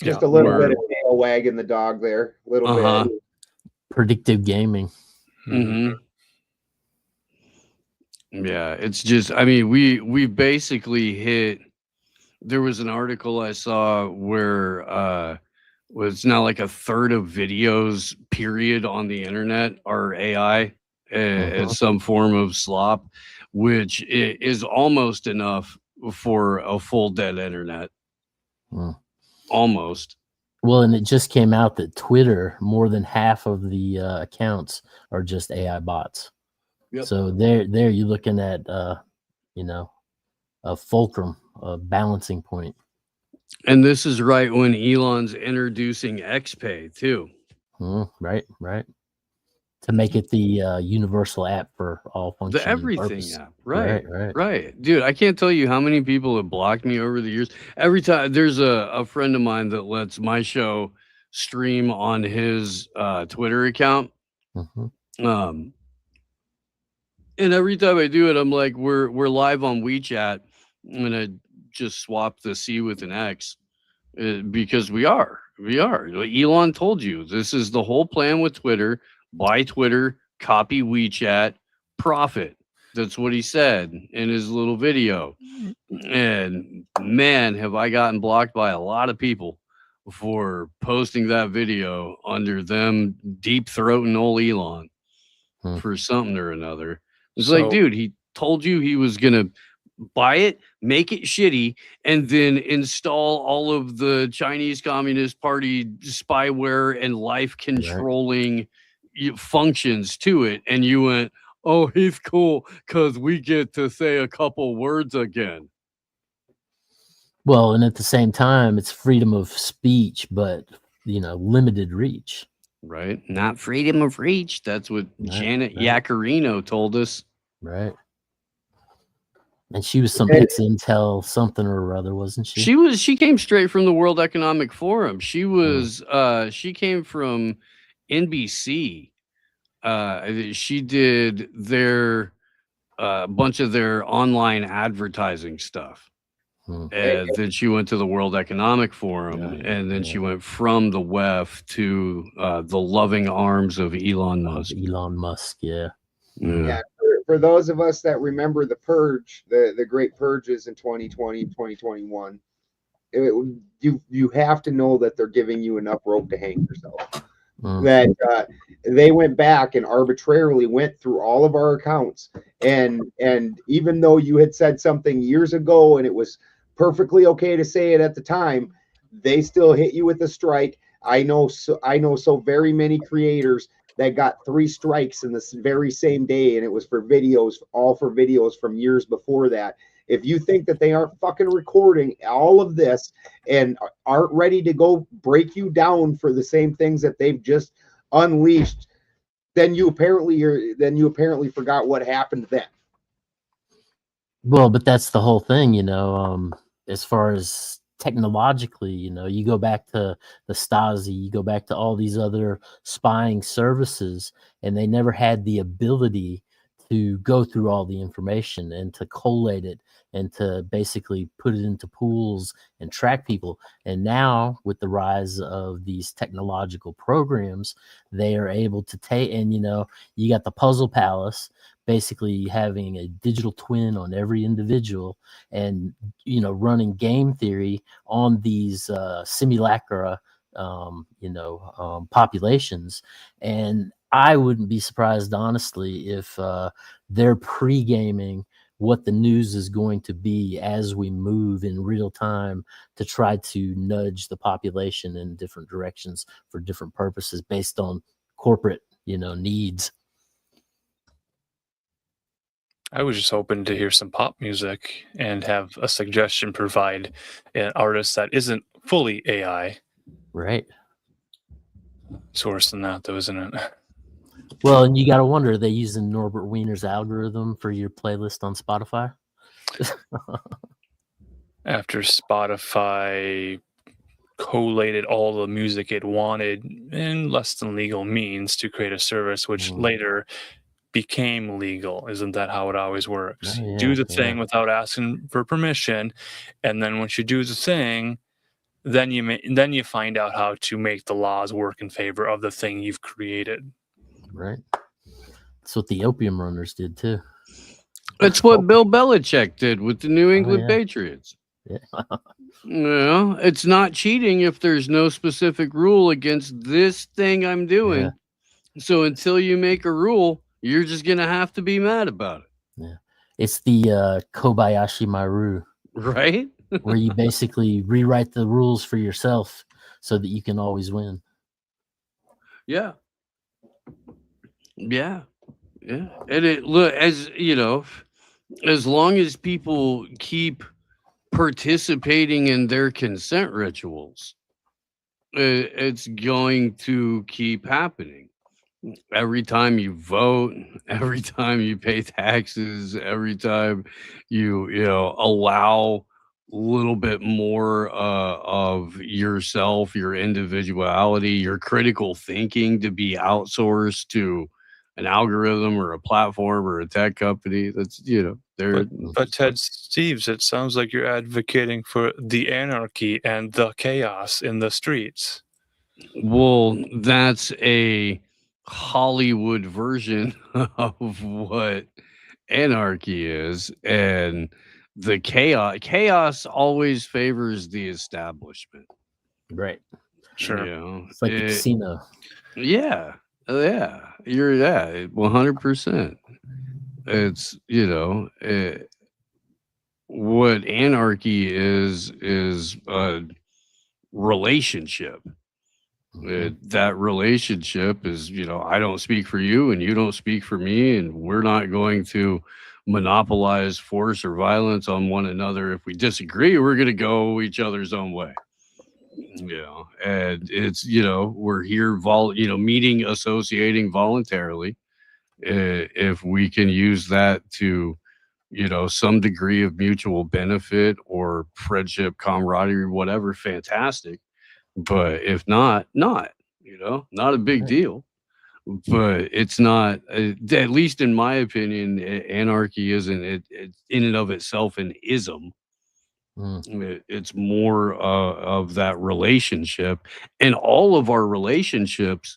Just Yeah. a little Where bit of tail wagging the dog there, a little uh-huh. bit. Predictive gaming. Mm-hmm. Yeah, it's just I mean, we basically hit. There was an article I saw where was now like a third of videos period on the internet are AI as some form of slop, which is almost enough for a full dead internet. Mm. Almost. Well, and it just came out that Twitter, more than half of the accounts are just AI bots. Yep. So there you're looking at, you know, a fulcrum, a balancing point. And this is right when Elon's introducing XPay too. Right. To make it the universal app for all function The and everything purpose. app. Right. Right. Dude, I can't tell you how many people have blocked me over the years. Every time there's a friend of mine that lets my show stream on his Twitter account. Mhm. And every time I do it, I'm like, we're live on WeChat, and I just swap the C with an X because we are. Like Elon told you, this is the whole plan with Twitter. Buy Twitter, copy WeChat, profit. That's what he said in his little video. And man, have I gotten blocked by a lot of people for posting that video under them deep throating old Elon for something or another. It's like, So- dude, he told you he was gonna buy it, make it shitty, and then install all of the Chinese Communist Party spyware and life controlling functions to it. And you went, oh, he's cool because we get to say a couple words again. Well, and at the same time, it's freedom of speech, but limited reach. Right? Not freedom of reach. That's what Janet Yacarino told us. Right. And she was some ex Intel something or other, wasn't she? She came straight from the World Economic Forum. She was she came from NBC. She did their bunch of their online advertising stuff. And then she went to the World Economic Forum, and then she went from the WEF to the loving arms of Elon Musk. Elon Musk, yeah. For those of us that remember the purge, the great purges in 2020, 2021, you have to know that they're giving you enough rope to hang yourself. That they went back and arbitrarily went through all of our accounts, and even though you had said something years ago and it was perfectly okay to say it at the time, they still hit you with a strike. I know so very many creators that got 3 strikes in this very same day, and it was for videos, all for videos from years before that. If you think that they aren't fucking recording all of this and aren't ready to go break you down for the same things that they've just unleashed, then you apparently forgot what happened then. Well, but that's the whole thing, as far as technologically, you go back to the Stasi, you go back to all these other spying services, and they never had the ability to go through all the information and to collate it and to basically put it into pools and track people. And now with the rise of these technological programs, they are able to take, and you got the Puzzle Palace basically having a digital twin on every individual and running game theory on these simulacra populations. And I wouldn't be surprised, honestly, if they're pre-gaming what the news is going to be as we move in real time to try to nudge the population in different directions for different purposes based on corporate needs. I was just hoping to hear some pop music and have a suggestion provide an artist that isn't fully AI. Right. It's worse than that, though, isn't it? Well, and you got to wonder, are they using Norbert Wiener's algorithm for your playlist on Spotify? After Spotify collated all the music it wanted in less than legal means to create a service, which later became legal. Isn't that how it always works? Oh, You yeah, do the yeah. thing without asking for permission, and then once you do the thing, then you find out how to make the laws work in favor of the thing you've created. Right. That's what the opium runners did too. That's what Bill Belichick did with the New England yeah. Patriots. Yeah. No, it's not cheating if there's no specific rule against this thing I'm doing. Yeah. So until you make a rule, you're just gonna have to be mad about it. Yeah. It's the Kobayashi Maru, right? where you basically rewrite the rules for yourself so that you can always win. Yeah. Yeah. Yeah. And it look, as you know, as long as people keep participating in their consent rituals, it's going to keep happening. Every time you vote, every time you pay taxes, every time you allow a little bit more of yourself, your individuality, your critical thinking to be outsourced to an algorithm or a platform or a tech company. That's they're But Ted Steves, it sounds like you're advocating for the anarchy and the chaos in the streets. Well, that's a Hollywood version of what anarchy is, and the chaos always favors the establishment. Right. Sure. It's like the casino. Yeah. You're 100%. It's what anarchy is a relationship. That relationship is, I don't speak for you and you don't speak for me, and we're not going to monopolize force or violence on one another. If we disagree, we're going to go each other's own way. And it's, we're here, meeting, associating voluntarily. If we can use that to, some degree of mutual benefit or friendship, camaraderie, whatever, fantastic. But if not, not a big deal. But it's not, at least in my opinion, anarchy isn't it in and of itself an ism. It's more of that relationship, and all of our relationships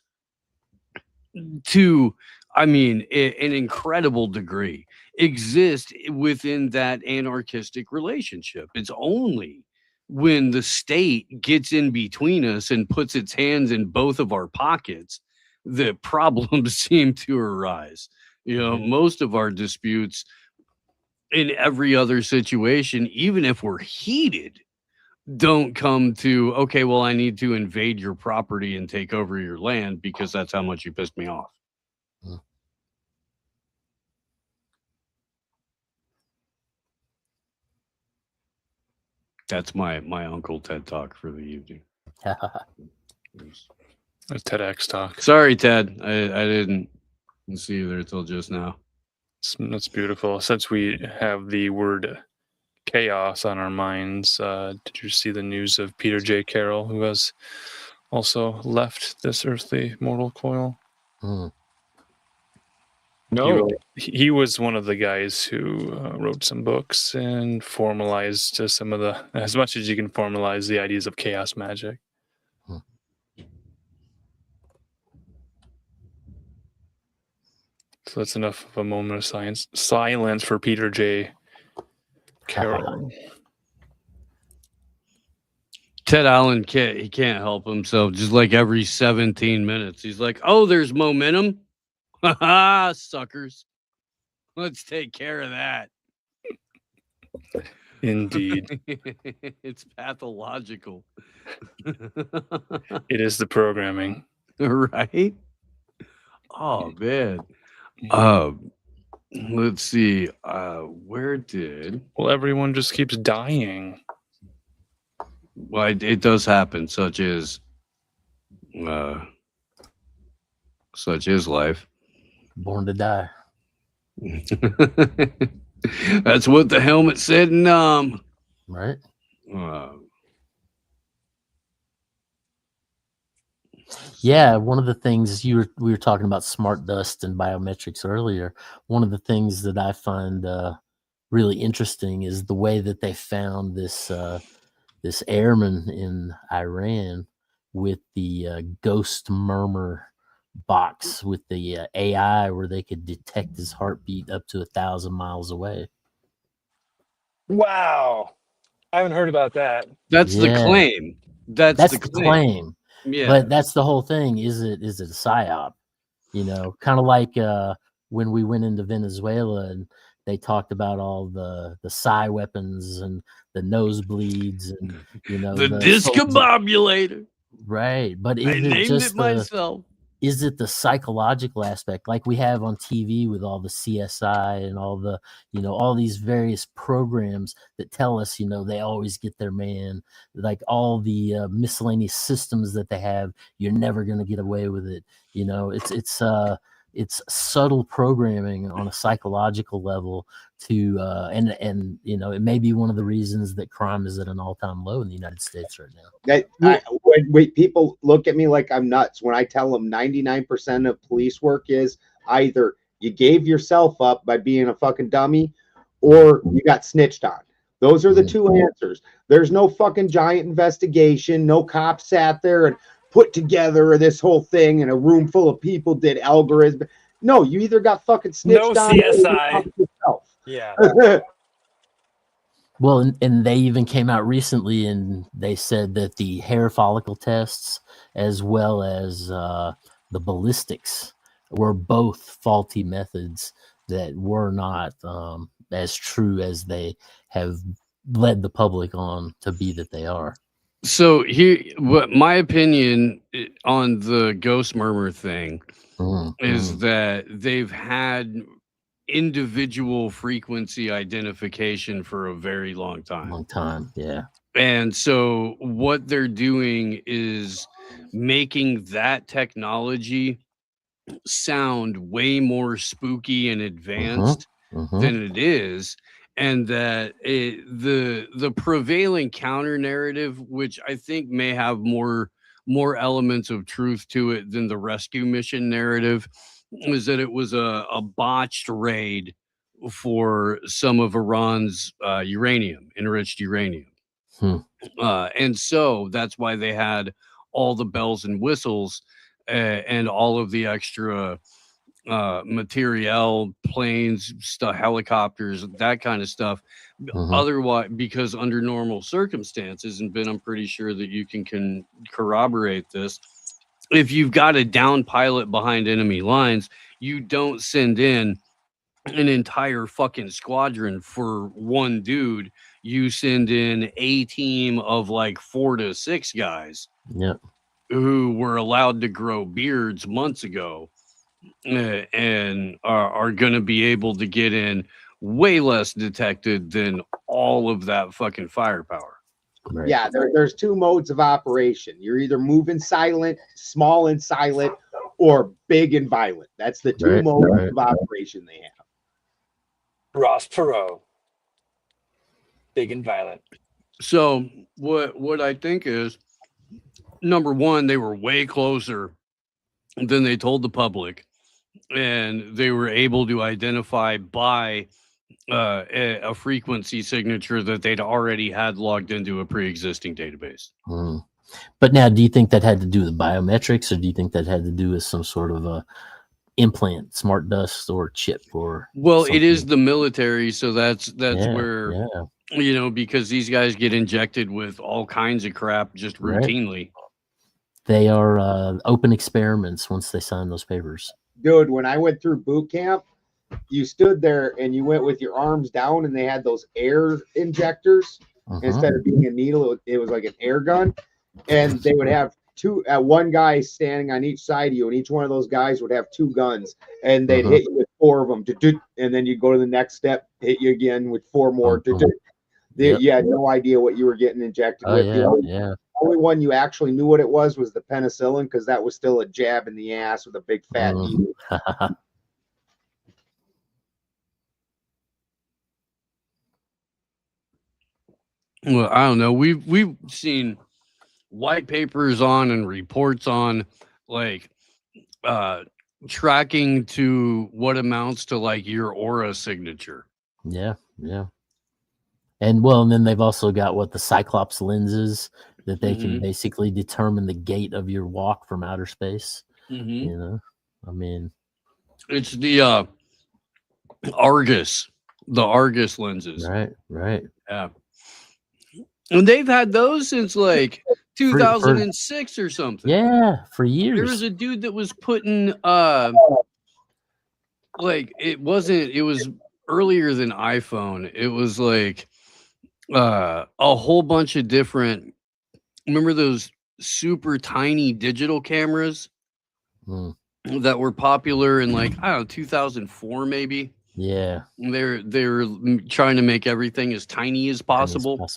to, an incredible degree exist within that anarchistic relationship. It's only when the state gets in between us and puts its hands in both of our pockets that problems seem to arise. Most of our disputes in every other situation, even if we're heated, don't come to, okay, well, I need to invade your property and take over your land because that's how much you pissed me off. That's my Uncle Ted talk for the evening. A TEDx talk. Sorry, Ted. I didn't see you there till just now. That's beautiful. Since we have the word chaos on our minds, did you see the news of Peter J. Carroll, who has also left this earthly mortal coil? No. He was one of the guys who wrote some books and formalized some of as much as you can formalize the ideas of chaos magic. So that's enough of a moment of silence for Peter J. Carroll. Ted Allen can't help himself. Just like every 17 minutes, he's like, "Oh, there's momentum. Ha suckers. Let's take care of that." Indeed. It's pathological. It is the programming. Right? Oh, man. let's see. Where did? Well, everyone just keeps dying. Well, it does happen, such as life. Born to die. That's what the helmet said. Right. Yeah, one of the things we were talking about smart dust and biometrics earlier. One of the things that I find really interesting is the way that they found this this airman in Iran with the ghost murmur box with the AI, where they could detect his heartbeat up to 1,000 miles away. Wow. I haven't heard about that. That's the claim. That's the claim. Yeah. But that's the whole thing. Is it a psyop? You know, kind of like when we went into Venezuela and they talked about all the psi weapons and the nosebleeds and, you know, the discombobulator. Right. But I named it myself. Is it the psychological aspect like we have on TV with all the CSI and all the, you know, all these various programs that tell us, you know, they always get their man, like all the miscellaneous systems that they have, you're never going to get away with it. You know, it's subtle programming on a psychological level to and you know, it may be one of the reasons that crime is at an all-time low in the United States right now. When people look at me like I'm nuts when I tell them 99% of police work is either you gave yourself up by being a fucking dummy or you got snitched on. Those are the two answers. There's no fucking giant investigation. No cop sat there and put together this whole thing in a room full of people did algorithm. No, you either got fucking snitched on No CSI. or yourself. Yeah. Well, and they even came out recently and they said that the hair follicle tests as well as the ballistics were both faulty methods that were not as true as they have led the public on to be that they are. So here, what my opinion on the ghost murmur thing is that they've had individual frequency identification for a very long time. Yeah. And so what they're doing is making that technology sound way more spooky and advanced than it is. And that the prevailing counter narrative, which I think may have more elements of truth to it than the rescue mission narrative, is that it was a botched raid for some of Iran's enriched uranium. And so that's why they had all the bells and whistles and all of the extra materiel, planes, stuff, helicopters, that kind of stuff. Otherwise, because under normal circumstances, and Ben, I'm pretty sure that you can corroborate this, if you've got a down pilot behind enemy lines, you don't send in an entire fucking squadron for one dude. You send in a team of like 4 to 6 guys who were allowed to grow beards months ago and are going to be able to get in way less detected than all of that fucking firepower. Right. Yeah, there's two modes of operation. You're either moving silent, small and silent, or big and violent. That's the two modes of operation they have. Ross Perot. Big and violent. So what I think is, number one, they were way closer than they told the public, and they were able to identify by a frequency signature that they'd already had logged into a pre-existing database. But now, do you think that had to do with biometrics, or do you think that had to do with some sort of a implant, smart dust, or chip, or? Well, something? It is the military, so that's where you know, because these guys get injected with all kinds of crap just routinely. They are open experiments once they sign those papers. Dude, when I went through boot camp, you stood there and you went with your arms down, and they had those air injectors instead of being a needle. It was like an air gun, and they would have one guy standing on each side of you, and each one of those guys would have 2 guns, and they'd hit you with 4 of them, and then you go to the next step, hit you again with 4 more. You had no idea what you were getting injected with. The only one you actually knew what it was the penicillin, because that was still a jab in the ass with a big fat needle. Well, I don't know. We've seen white papers on and reports on like tracking to what amounts to like your aura signature. Yeah. And then they've also got the Cyclops lenses that they can basically determine the gait of your walk from outer space. You know, I mean, it's the Argus lenses. Right. Yeah. And they've had those since like 2006 or something. Yeah, for years. There was a dude that was putting like it was earlier than iPhone. It was like a whole bunch of different, remember those super tiny digital cameras that were popular in like, I don't know, 2004 maybe. Yeah. They're trying to make everything as tiny as possible.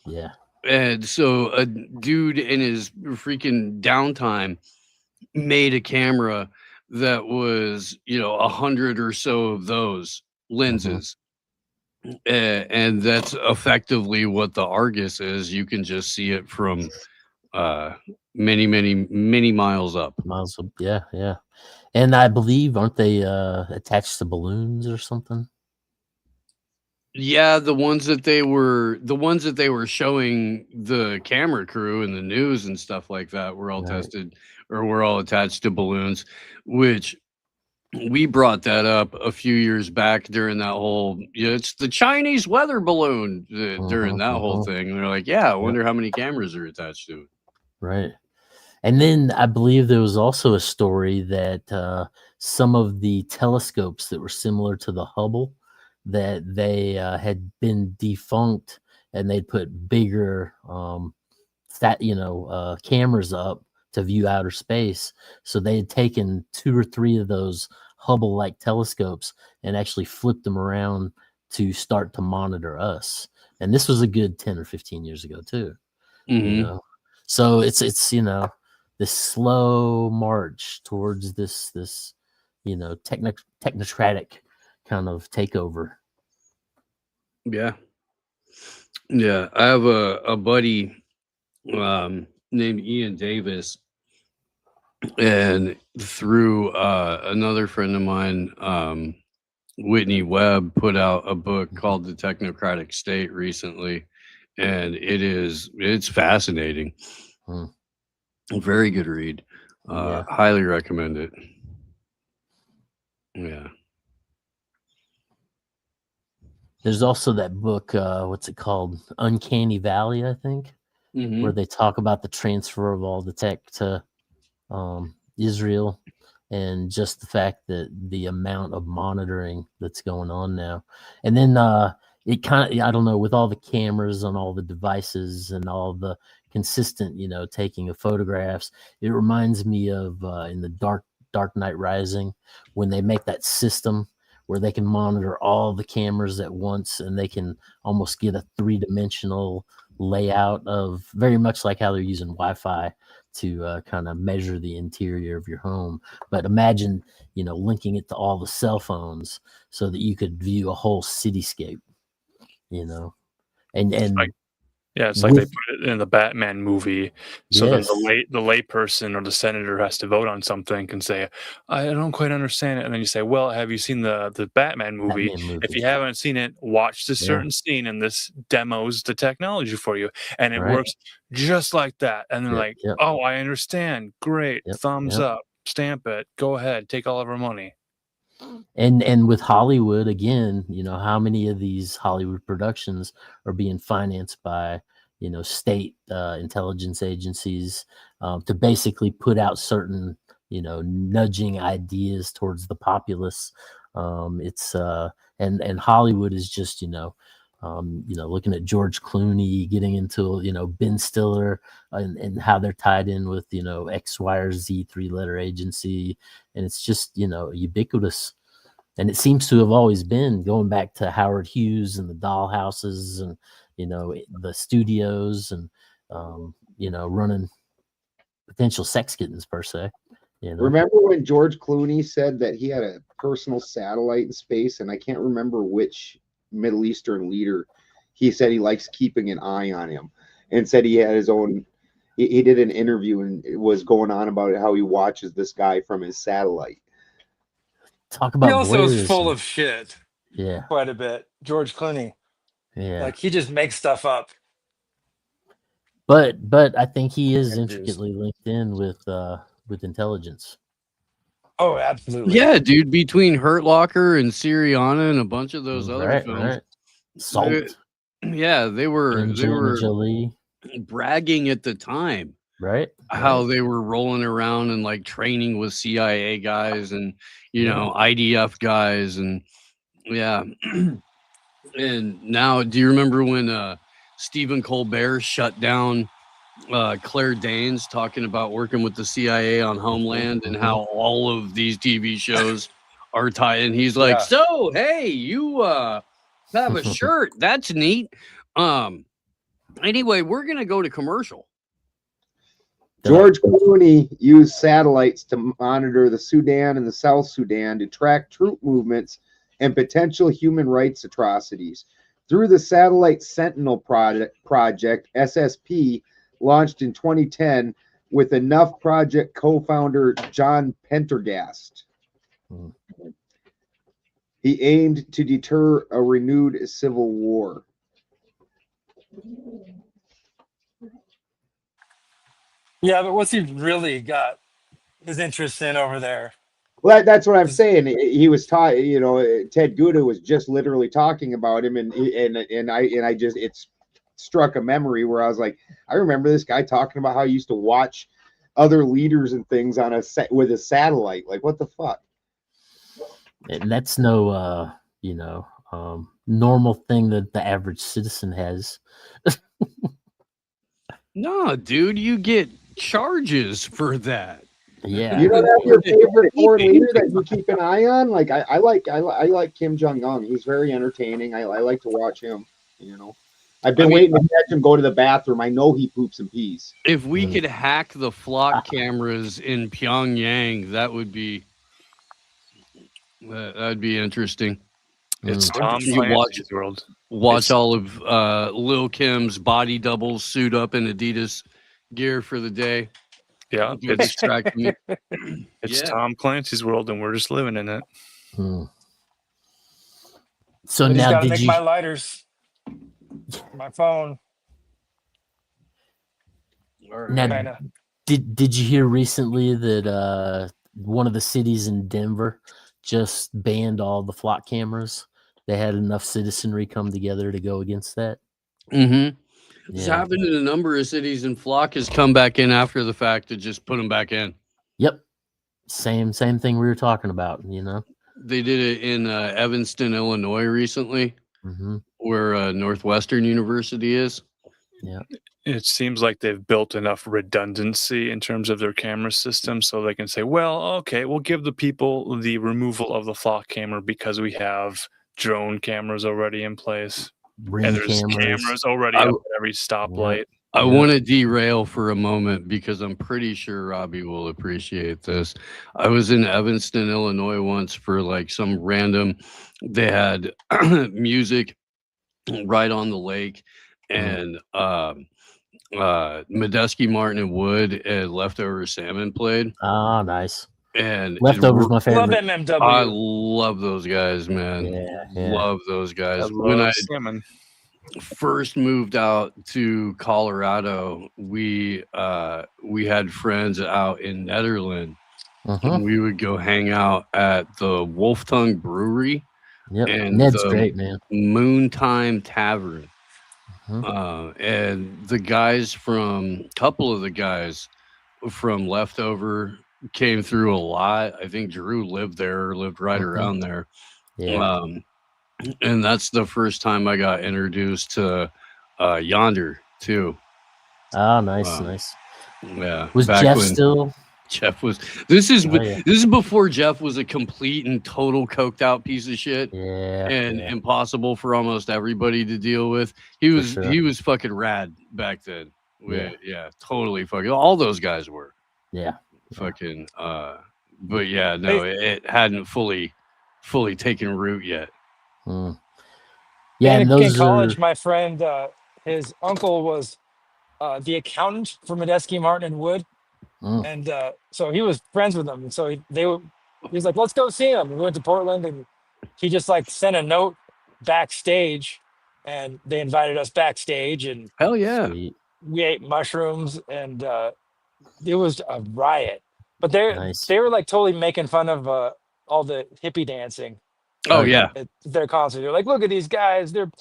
Yeah. And so a dude in his freaking downtime made a camera that was, 100 or so of those lenses. And that's effectively what the Argus is. You can just see it from many miles up. Yeah. And I believe, aren't they attached to balloons or something? Yeah, the ones that they were showing the camera crew in the news and stuff like that were all tested, or were all attached to balloons, which we brought that up a few years back during that whole, it's the Chinese weather balloon during that whole thing. And they're like, I wonder how many cameras are attached to it. Right. And then I believe there was also a story that some of the telescopes that were similar to the Hubble, that they had been defunct, and they'd put bigger cameras up to view outer space. So they had taken 2 or 3 of those Hubble-like telescopes and actually flipped them around to start to monitor us. And this was a good 10 or 15 years ago too. So it's this slow march towards this technocratic kind of takeover. Yeah. I have a buddy named Ian Davis, and through another friend of mine, Whitney Webb, put out a book called The Technocratic State recently, and it's fascinating. Very good read. Highly recommend it. Yeah. There's also that book, what's it called? Uncanny Valley, I think, where they talk about the transfer of all the tech to Israel, and just the fact that the amount of monitoring that's going on now. And then it kind of, I don't know, with all the cameras on all the devices and all the consistent, taking of photographs, it reminds me of in the Dark Knight Rising, when they make that system where they can monitor all the cameras at once, and they can almost get a 3-dimensional layout of, very much like how they're using Wi-Fi to kind of measure the interior of your home. But imagine, linking it to all the cell phones so that you could view a whole cityscape, and it's like they put it in the Batman movie. So then the layperson or the senator has to vote on something and say, I don't quite understand it. And then you say, well, have you seen the Batman movie? If you haven't seen it, watch this certain scene, and this demos the technology for you. And it works just like that. And they're like, oh, I understand. Great. Thumbs up. Stamp it. Go ahead. Take all of our money. And with Hollywood, again, how many of these Hollywood productions are being financed by, state intelligence agencies to basically put out certain, nudging ideas towards the populace. And Hollywood is just, Looking at George Clooney getting into, Ben Stiller and how they're tied in with, X, Y, or Z 3-letter agency. And it's just, ubiquitous. And it seems to have always been going back to Howard Hughes and the dollhouses and, the studios and, running potential sex kittens per se. Remember when George Clooney said that he had a personal satellite in space, and I can't remember which Middle Eastern leader. He said he likes keeping an eye on him, and said he had his own. He did an interview and it was going on about how he watches this guy from his satellite. Talk about He also is voyeurism. full of shit. Yeah, Quite a bit. George Clooney. yeah. Like he just makes stuff up. But I think he is Interviews. intricately linked in with intelligence. Oh, absolutely. Yeah, dude. Between Hurt Locker and Syriana and a bunch of those other films, Right. Salt. They were Angelina Jolie. bragging at the time, Right. how they were rolling around and like training with CIA guys and IDF guys and and now, do you remember when Stephen Colbert shut down Claire Danes talking about working with the CIA on Homeland and how all of these TV shows are tied? And he's like, so, hey, you have a shirt. That's neat. Anyway, we're going to go to commercial. George Clooney used satellites to monitor the Sudan and the South Sudan to track troop movements and potential human rights atrocities. Through the Satellite Sentinel project, SSP, launched in 2010 with Enough Project co-founder John Pendergast. He aimed to deter a renewed civil war. Yeah, but what's he really got his interest in over there? Well, that's what I'm saying. He was taught, Ted Gouda was just literally talking about him, and I just, it's struck a memory where I was like, I remember this guy talking about how he used to watch other leaders and things on a set with a satellite. Like, what the fuck? And that's no, normal thing that the average citizen has. No, dude, you get charges for that. Yeah. You don't have your favorite foreign leader that you keep an eye on? Like I like Kim Jong-un. He's very entertaining. I like to watch him, I've been waiting to catch him go to the bathroom. I know he poops and pees. If we could hack the flock cameras in Pyongyang, that'd be interesting. It's Tom Clancy's world. Watch all of Lil Kim's body doubles suit up in Adidas gear for the day. Yeah, it's Tom Clancy's world, and we're just living in it. So I just now, gotta did make you? my lighters, my phone. Now, did you hear recently that one of the cities in Denver just banned all the flock cameras? They had enough citizenry come together to go against that. Mm-hmm. It's happened in a number of cities, and Flock has come back in after the fact to just put them back in. Yep. Same thing we were talking about, They did it in Evanston, Illinois recently, where Northwestern University is. Yeah. It seems like they've built enough redundancy in terms of their camera system so they can say, well, okay, we'll give the people the removal of the flock camera because we have drone cameras already in place. And there's cameras already up at every stoplight. I want to derail for a moment because I'm pretty sure Robby will appreciate this. I was in Evanston, Illinois once for like some random, they had music right on the lake, and Medeski, Martin, and Wood and Leftover Salmon played. Ah, nice. And Leftovers my favorite. Love MMW. I love those guys, man. Yeah. Love those guys. When I first moved out to Colorado, we had friends out in Netherlands. And we would go hang out at the Wolf Tongue Brewery. Yep. And Ned's the great, man. Moontime Tavern. And the guys couple of the guys from Leftover came through a lot. I think Drew lived right around there. Yeah. and that's the first time I got introduced to Yonder too. Oh, nice, Um, nice. Yeah, Was back Jeff when still? Jeff was. This is Oh, yeah. this is before Jeff was a complete and total coked out piece of shit Yeah, and yeah, impossible for almost everybody to deal with. for sure. He was fucking rad back then. Yeah. Yeah, totally fucking. All those guys were Yeah. fucking. But yeah, no, it hadn't fully taken root yet. Mm. Yeah, and in those college, are. my friend, his uncle was the accountant for Medeski, Martin and Wood, Mm. and so he was friends with them. And so he was like, "Let's go see him." We went to Portland, and he just like sent a note backstage, and they invited us backstage, and Hell yeah. Sweet. we ate mushrooms, and it was a riot. But Nice. they were like totally making fun of all the hippie dancing Oh Oh, yeah. yeah. at their concert. They're like, "Look at these guys! They're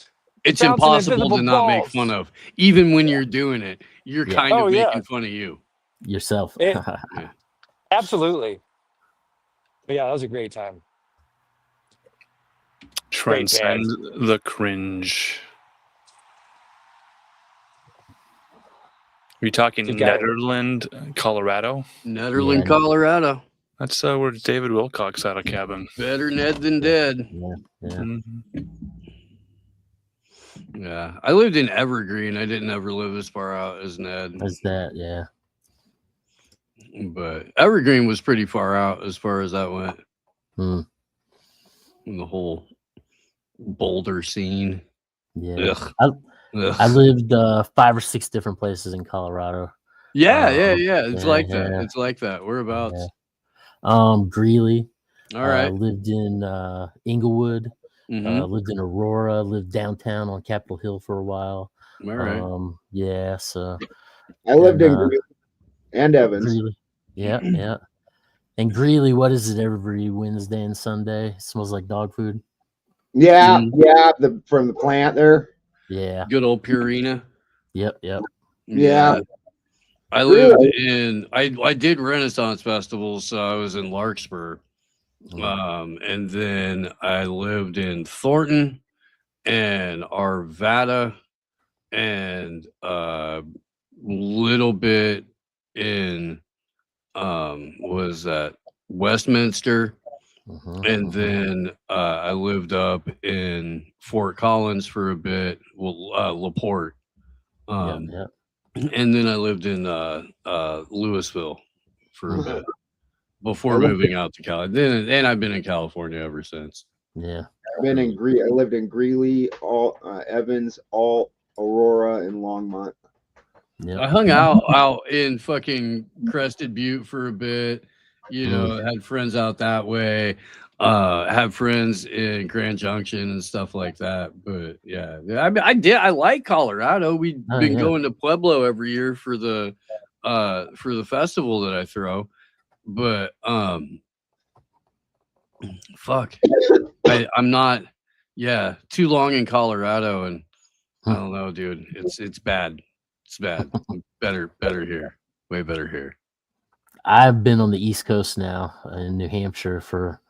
It's bouncing impossible invisible to not make fun balls." of. Even when you're doing it, you're Yeah. kind Oh of yeah, making fun of you. Yourself. it Yeah. absolutely. But yeah, that was a great time. Great Transcend band. the cringe. Are you talking You got it. Netherland, Colorado? Netherland, Yeah. Colorado. That's where David Wilcox had a cabin. Better Ned than dead. Yeah. Yeah. Mhm. Yeah. I lived in Evergreen. I didn't ever live as far out as Ned. That's that. Yeah. But Evergreen was pretty far out as far as that went. Mm. In the whole Boulder scene. Yeah. Ugh. I lived 5 or 6 different places in Colorado. Yeah. It's Yeah, like that. yeah. It's like that. Whereabouts? Greeley. All right. Lived in Inglewood. Mhm. Lived in Aurora. Lived downtown on Capitol Hill for a while. All right. Yeah. So I lived in and, Greeley and Evans. Greeley. Yeah. Yeah. And Greeley, what is it every Wednesday and Sunday? It smells like dog food. Yeah, Mhm. yeah, from the plant there. Yeah. Good old Purina. Yep. Yep. Yeah. I lived in I did Renaissance festivals, so I was in Larkspur. And then I lived in Thornton and Arvada and little bit in what was that, Westminster. And then I lived up in Fort Collins for a bit, LaPorte. Yeah. And then I lived in Louisville for a bit before I lived moving out to California. And I've been in California ever since. Yeah. I've been in I lived in Greeley, Evans, Aurora, and Longmont. Yeah. I hung out in fucking Crested Butte for a bit. You know, had friends out that way. Have friends in Grand Junction and stuff like that. But yeah, I mean, I like Colorado. We've been going to Pueblo every year for the festival that I throw. But fuck, I'm not. Yeah, too long in Colorado, and I don't know, dude. It's bad. It's bad. Better here. Way better here. I've been on the East Coast now in New Hampshire for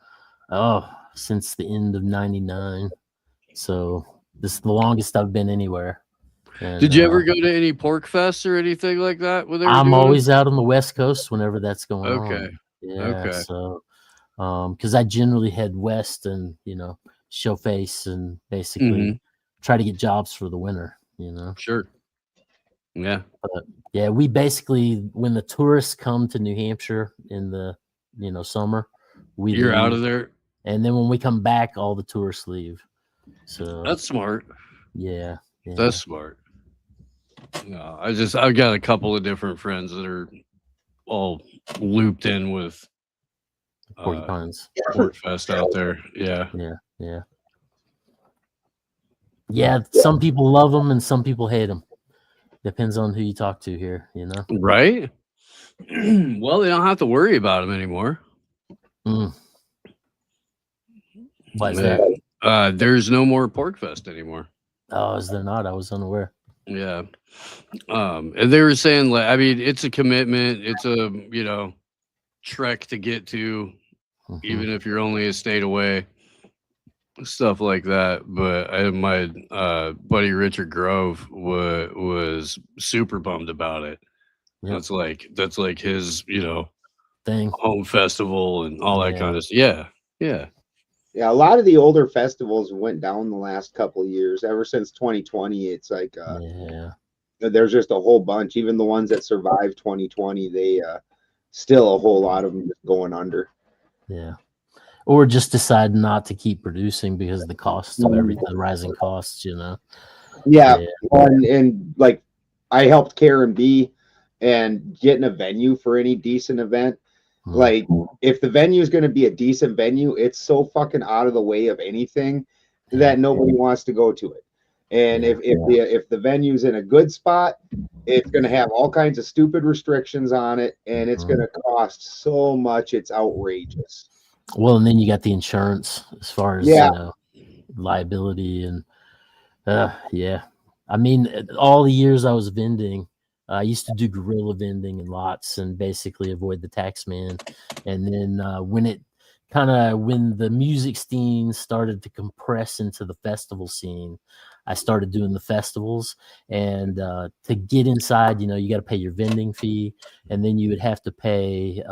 since the end of '99. So this is the longest I've been anywhere. And, did you ever go to any pork fests or anything like that? I'm always out on the West Coast whenever that's going on. Okay. Yeah. Okay. So, because I generally head west and show face and basically try to get jobs for the winter. Sure. Yeah. But yeah, we basically, when the tourists come to New Hampshire in the summer, you're leave, out of there. And then when we come back, all the tourists leave. So that's smart. Yeah. That's smart. No, I've got a couple of different friends that are all looped in with Porcupines Pork Fest out there. Yeah. Yeah. Some people love them and some people hate them. Depends on who you talk to here, Right? Well, they don't have to worry about them anymore. Why is that? There's no more Pork Fest anymore. Oh, is there not? I was unaware. Yeah. And they were saying, like, I mean, it's a commitment. It's a, trek to get to, even if you're only a state away. stuff like that. But my buddy Richard Grove was super bummed about it. Yep. That's like his, Thing. home festival and all that Yeah. kind of stuff. Yeah, yeah. Yeah, a lot of the older festivals went down the last couple of years. Ever since 2020, it's like Yeah. there's just a whole bunch. Even the ones that survived 2020, they still a whole lot of them just going under. Yeah. Or just decide not to keep producing because of the cost of everything, the rising costs, Yeah, Yeah. and like I helped Karen B and getting a venue for any decent event. Mm. Like if the venue is going to be a decent venue, it's so fucking out of the way of anything that nobody wants to go to it. And Yeah. if the venue's in a good spot, it's going to have all kinds of stupid restrictions on it, and it's going to cost so much. It's outrageous. Well, and then you got the insurance as far as Yeah. liability and yeah. I mean, all the years I was vending, I used to do guerrilla vending in lots and basically avoid the tax man. And then when the music scene started to compress into the festival scene, I started doing the festivals. And to get inside, you got to pay your vending fee, and then you would have to pay,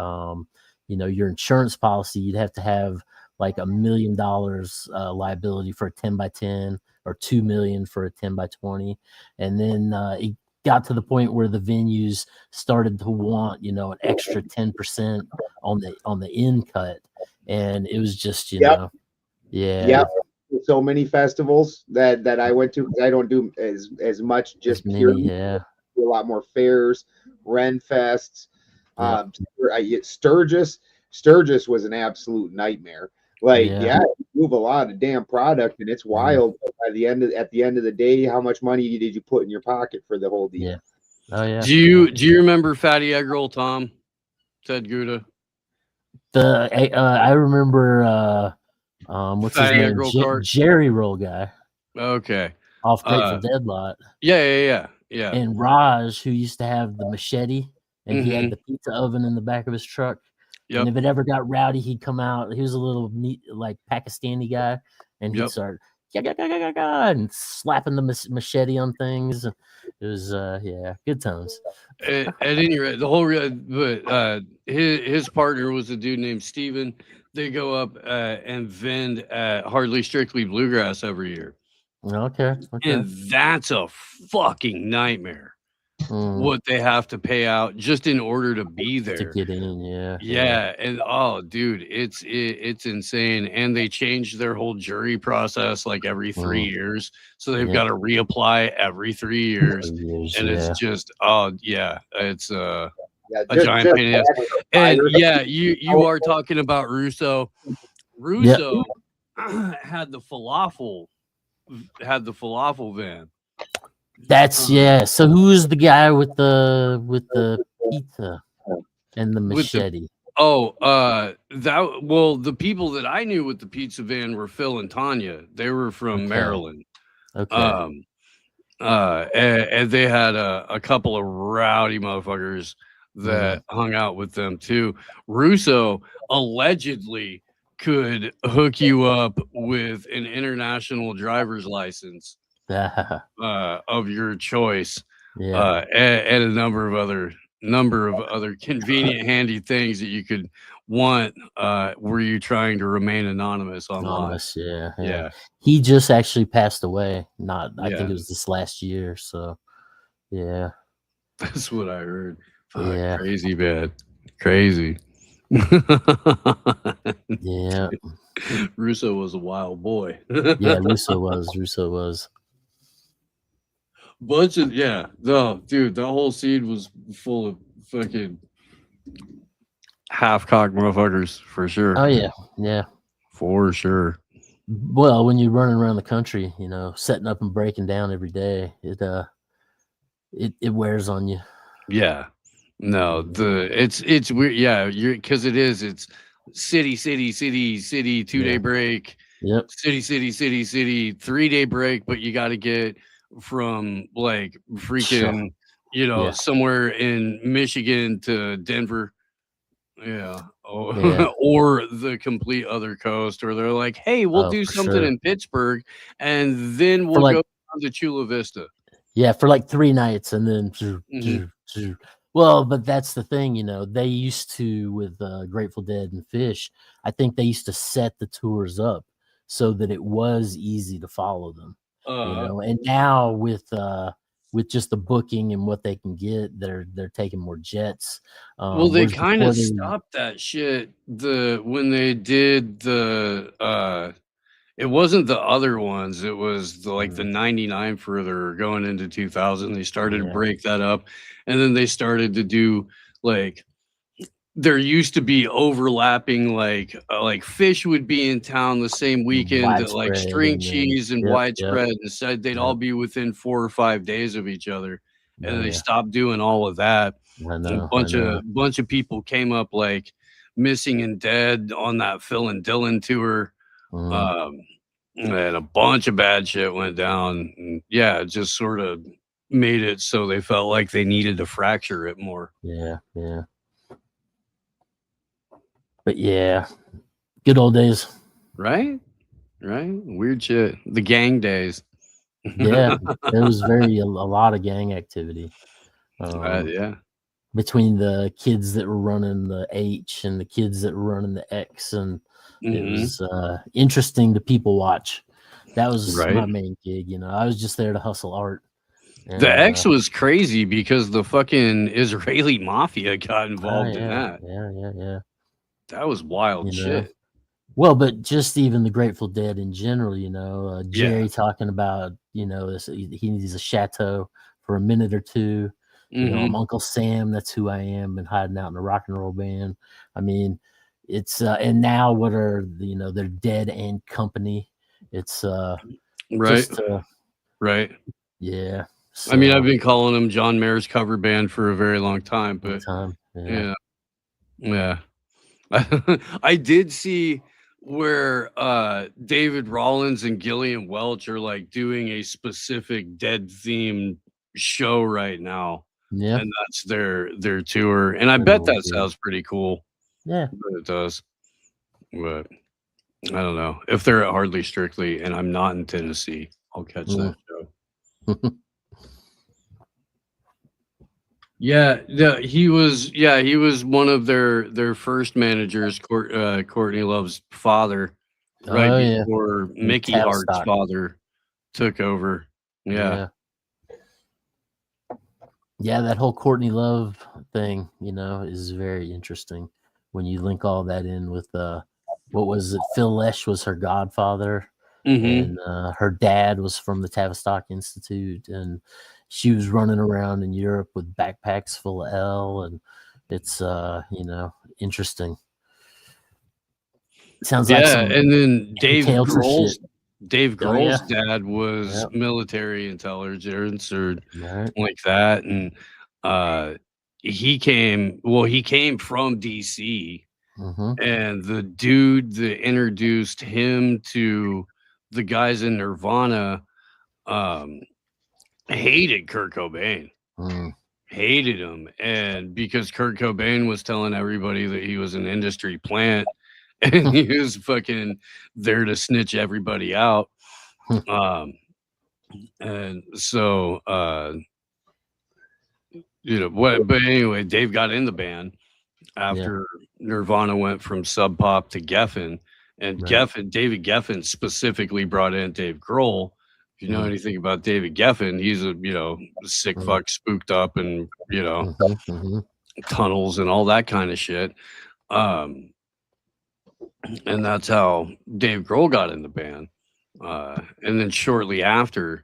your insurance policy. You'd have to have like $1 million liability for a 10 by 10 or 2 million for a 10 by 20. And then it got to the point where the venues started to want, an extra 10% on the in cut. And it was just, yeah. Yep. So many festivals that I went to, because I don't do as much, just purely. Yeah. Do a lot more fairs, Ren Fests. Sturgis was an absolute nightmare. Like, you move a lot of damn product, and it's wild. But at the end of the day, how much money did you put in your pocket for the whole deal? Yeah. Oh yeah. Do you remember Fatty Egg Roll Tom? Ted Gouda? I remember what's his Fatty Egg name? Roll Cart? Jerry Roll guy. Okay. Off Grateful Dead lot. Yeah. And Raj, who used to have the machete, and he had the pizza oven in the back of his truck. Yep. And if it ever got rowdy, he'd come out. He was a little neat, like Pakistani guy, and he'd start and slapping the machete on things. It was good times. At any rate, but his partner was a dude named Steven. They go up and vend at Hardly Strictly Bluegrass every year. Okay. And that's a fucking nightmare. What they have to pay out just in order to be there, to get in. Yeah. And oh, dude, it's insane. And they changed their whole jury process like every 3 years, so they've got to reapply every 3 years. And it's just it's a giant pain in the ass. And you are talking about Russo. Russo had the falafel van. That's So who's the guy with the pizza and the machete? The people that I knew with the pizza van were Phil and Tanya. They were from Maryland. Okay. And they had a couple of rowdy motherfuckers that hung out with them too. Russo allegedly could hook you up with an international driver's license of your choice, and a number of other convenient, handy things that you could want. Were you trying to remain anonymous online? Yeah. He just actually passed away. I think it was this last year. So, yeah, that's what I heard. Yeah. Crazy, man. Crazy. Yeah. Russo was a wild boy. Yeah, Russo was. Bunch of dude, the whole scene was full of fucking half-cocked motherfuckers for sure. Oh yeah, for sure. Well, when you're running around the country, setting up and breaking down every day, it wears on you. Yeah, no, it's weird. Yeah, it's city, 2-day break. Yep. City, 3-day break, but you got to get from like freaking somewhere in Michigan to Denver. Yeah. or the complete other coast, or they're like, hey, we'll do For something sure. in Pittsburgh and then For we'll like, go down to Chula Vista. yeah, for like 3 nights, and then Mhm. well, but that's the thing, they used to, with Grateful Dead and Fish, I think they used to set the tours up so that it was easy to follow them, and now with just the booking and what they can get, they're taking more jets. Well, they Where's kind of before they stopped that shit when they did it wasn't the other ones. It was the 99 further going into 2000. They started to Yeah. break that up, and then they started to do like there used to be overlapping like Fish would be in town the same weekend that like Widespread, String and then Cheese and yep, Widespread, and said they'd all yep. be within 4 or 5 days of each other, and Oh they yeah, stopped doing all of that. I A know, bunch of people came up like missing and dead on that Phil and Dylan tour. Mhm. Um, and a bunch of bad shit went down. And yeah, it just sort of made it so they felt like they needed to fracture it more. Yeah. But yeah, good old days. Right? Right? Weird shit. The gang days. Yeah, there was a lot of gang activity. Yeah. Between the kids that were running the H and the kids that were running the X, and it Mhm. was interesting to people watch. That was my Right. main gig. I was just there to hustle art. The And X was crazy because the fucking Israeli mafia got involved in yeah, that. yeah. That was wild shit. Well, but just even the Grateful Dead in general, Jerry Yeah. talking about, he needs a chateau for a minute or two. I'm Mhm. Uncle Sam. That's who I am. Been hiding out in a rock and roll band. I mean, it's and now what are they're Dead and Company. It's Right. just Right. yeah. I mean, I've So been calling them John Mayer's cover band for a very long time, long but time. Yeah. yeah. I did see where David Rollins and Gillian Welch are like doing a specific Dead themed show right now, Yeah. and that's their tour. And I I bet know, that dude. sounds pretty cool. Yeah. But it does. But I don't know if they're at Hardly Strictly, and I'm not in Tennessee. I'll catch that show. He was one of their first managers, Courtney Love's father, right Oh yeah. before And Mickey Hart's Tavistock. father took over. Yeah. Yeah, that whole Courtney Love thing, is very interesting when you link all that in with what was it? Phil Lesh was her godfather, Mhm. and her dad was from the Tavistock Institute, and she was running around in Europe with backpacks full of L, and it's interesting. Sounds like Yeah, some and then Dave Culture shit. Oh yeah. Grohl's dad was Yep. military intelligence or Right. like that, and uh he came from DC. Mm-hmm. And the dude that introduced him to the guys in Nirvana hated Kurt Cobain. Mm. Hated him. And because Kurt Cobain was telling everybody that he was an industry plant and he was fucking there to snitch everybody out. And so but anyway, Dave got in the band after Nirvana went from Sub Pop to Geffen, and Right. David Geffen specifically brought in Dave Grohl. If you know anything about David Geffen, he's a sick fuck, spooked up, and tunnels and all that kind of shit. And that's how Dave Grohl got in the band. And then shortly after,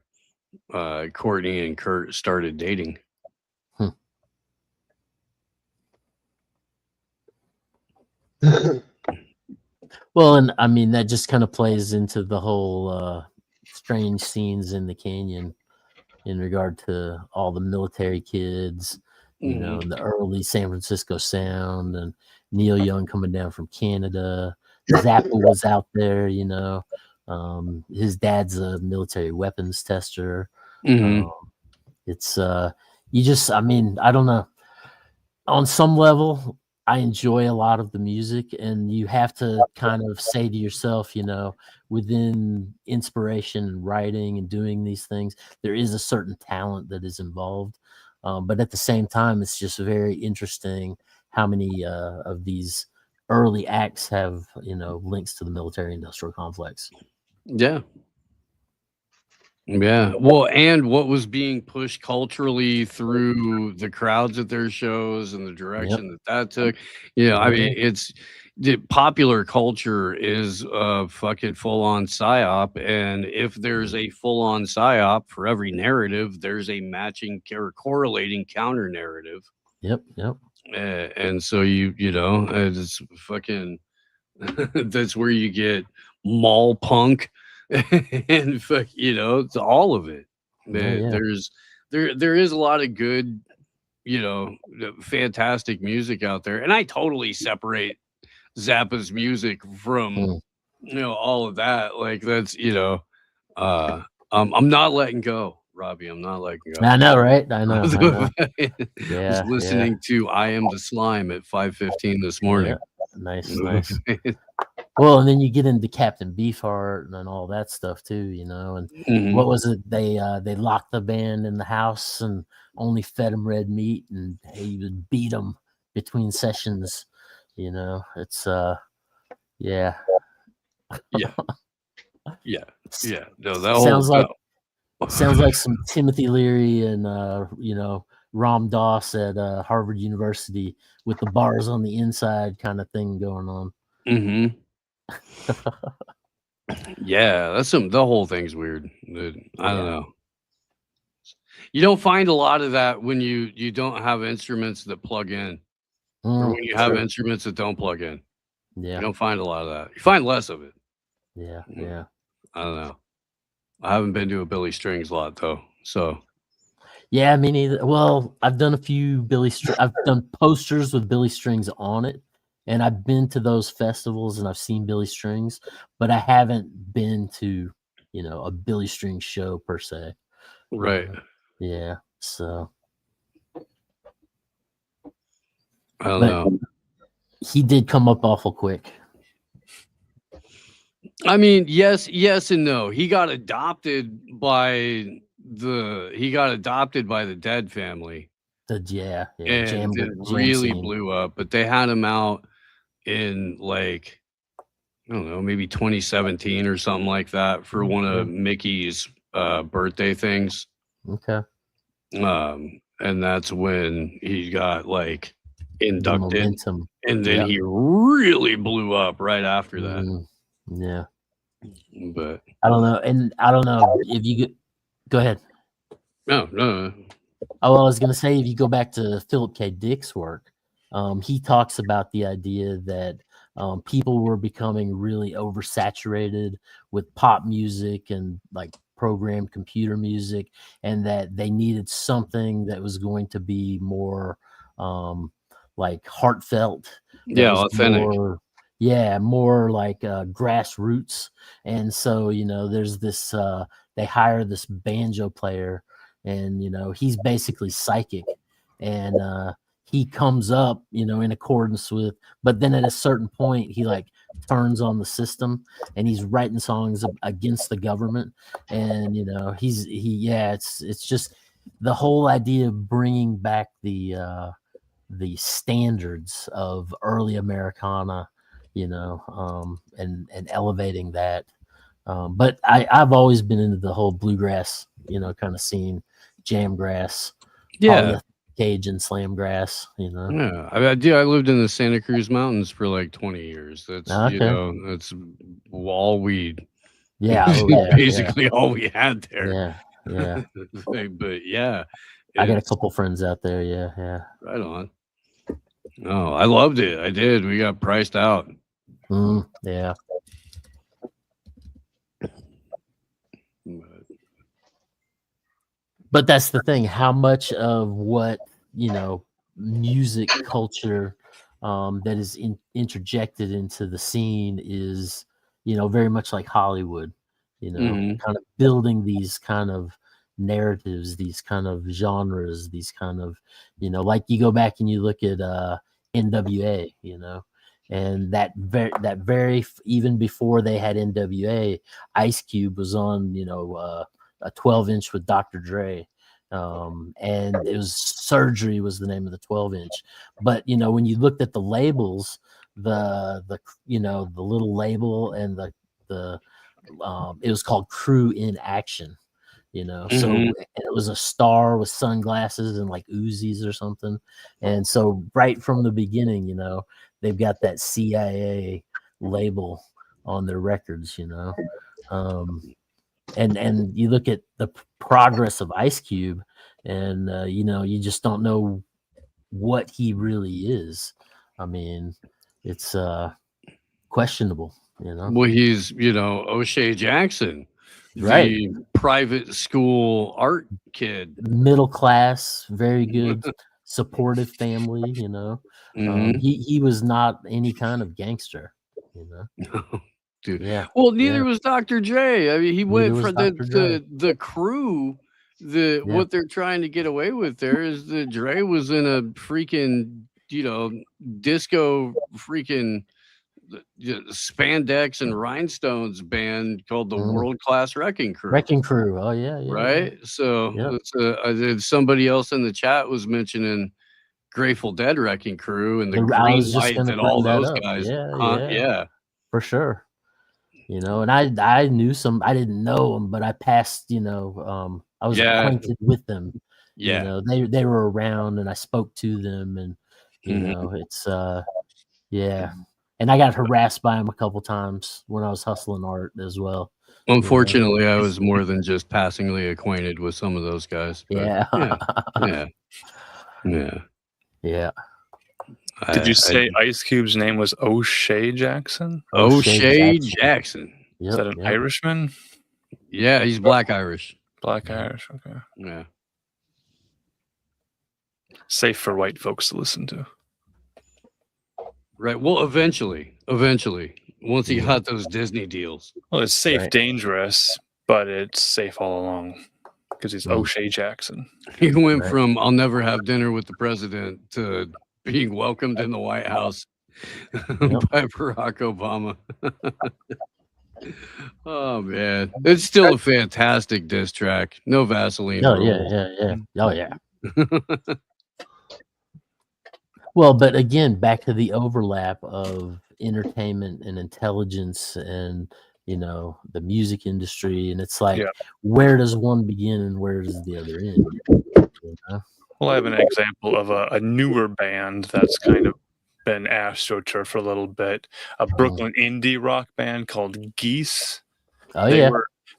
Courtney and Kurt started dating. Well, and I mean that just kind of plays into the whole strange scenes in the canyon in regard to all the military kids, and the early San Francisco sound, and Neil Young coming down from Canada. Zappa was out there, his dad's a military weapons tester. It's I mean, I don't know. On some level, I enjoy a lot of the music, and you have to kind of say to yourself, within inspiration and writing and doing these things, there is a certain talent that is involved. But at the same time, it's just very interesting how many of these early acts have, links to the military industrial complex. Yeah. Yeah. Well, and what was being pushed culturally through the crowds at their shows and the direction that took. I mean, it's the popular culture is a fucking full on psyop. And if there's a full on psyop for every narrative, there's a matching or correlating counter narrative. Yep. And so it's fucking that's where you get mall punk and fuck, it's all of it. There is a lot of good, fantastic music out there, and I totally separate Zappa's music from all of that. Like that's I'm not letting go, Robbie. I'm not letting go. I know, right? I know. I was listening to "I Am the Slime" at 5:15 this morning. Nice. Well, and then you get into Captain Beefheart and all that stuff too, and what was it? They locked the band in the house and only fed them red meat, and he would beat them between sessions. It's yeah. No, that sounds like some Timothy Leary and Ram Dass at Harvard University with the bars on the inside kind of thing going on. Yeah, the whole thing's weird. I don't know. You don't find a lot of that when you don't have instruments that plug in, or when you have instruments that don't plug in. Yeah, you don't find a lot of that. You find less of it. Yeah. I don't know. I haven't been to a Billy Strings lot though, so. Yeah, me neither. Well, I've done a few I've done posters with Billy Strings on it, and I've been to those festivals and I've seen Billy Strings, but I haven't been to, a Billy Strings show per se. Right. Yeah. So. I don't know. He did come up awful quick. I mean, yes and no. He got adopted by the Dead family. And it really blew up. But they had him out in like, I don't know, maybe 2017 or something like that for one of Mickey's birthday things. Okay. And that's when he got like inducted, and then he really blew up right after that. Yeah. But I don't know, and I don't know if you go ahead. No. Oh, well, I was going to say, if you go back to Philip K. Dick's work, he talks about the idea that people were becoming really oversaturated with pop music and like programmed computer music, and that they needed something that was going to be more like heartfelt, authentic, more like grassroots. And so there's this they hire this banjo player, and he's basically psychic, and he comes up in accordance with, but then at a certain point he like turns on the system, and he's writing songs against the government, and it's just the whole idea of bringing back the standards of early Americana, and elevating that. But I've always been into the whole bluegrass, kind of scene, jamgrass, Cajun slamgrass, Yeah, I lived in the Santa Cruz Mountains for like 20 years. That's that's wall weed. Basically all we had there. Yeah. But yeah, I got a couple friends out there. Yeah. Right on. Oh, I loved it. I did. We got priced out. Yeah. But that's the thing. How much of what music culture that is interjected into the scene is very much like Hollywood, kind of building these kind of narratives, these kind of genres, these kind of like you go back and you look at NWA, you know, and that very even before they had NWA, Ice Cube was on, you know, a 12-inch with Dr. Dre. And it was Surgery was the name of the 12-inch. But, you know, when you looked at the labels, the you know, the little label and the it was called Crew in Action, you know. So it was a star with sunglasses and like Uzis or something. And so right from the beginning, you know, they've got that CIA label on their records, you know. And you look at the progress of Ice Cube, and you know, you just don't know what he really is. I mean, it's questionable, you know. Well, he's, you know, O'Shea Jackson, Right. the private school art kid. Middle class, very good, supportive family, you know. He was not any kind of gangster, you know. Dude. Yeah. Well, neither was Dr. J. I mean, he Neither went was for Dr. Dre. the crew. What they're trying to get away with there is that Dre was in a freaking, you know, disco freaking spandex and rhinestones band called the World Class Wrecking Crew. Wrecking Crew. Oh yeah, yeah. Right. Yeah. So Yep. it's somebody else in the chat was mentioning Grateful Dead Wrecking Crew and the I Green was just Lights gonna and all bring that those up. guys. Yeah. Yeah. For sure. You know, and I knew some. I didn't know them, but I passed. You know, I was acquainted with them. Yeah. You know, they were around, and I spoke to them, and you know, it's yeah. And I got harassed by them a couple times when I was hustling art as well. Unfortunately, I was more than just passingly acquainted with some of those guys. Yeah. Yeah. Did you say Ice Cube's name was O'Shea Jackson? O'Shea Jackson. Is that an Irishman? Yeah, he's Black Irish. Black Irish, okay. Yeah. Safe for white folks to listen to. Right. Well, eventually, once he got those Disney deals. Well, it's safe, dangerous, but it's safe all along because he's O'Shea Jackson. He went from "I'll never have dinner with the president" to being welcomed in the White House by Barack Obama. Oh man, it's still a fantastic diss track. No Vaseline. Oh rules. yeah. Oh yeah. Well, but again, back to the overlap of entertainment and intelligence and, you know, the music industry. And it's like, where does one begin and where does the other end? You know? Well, I have an example of a newer band that's kind of been AstroTurf for a little bit. A Brooklyn indie rock band called Geese. Oh,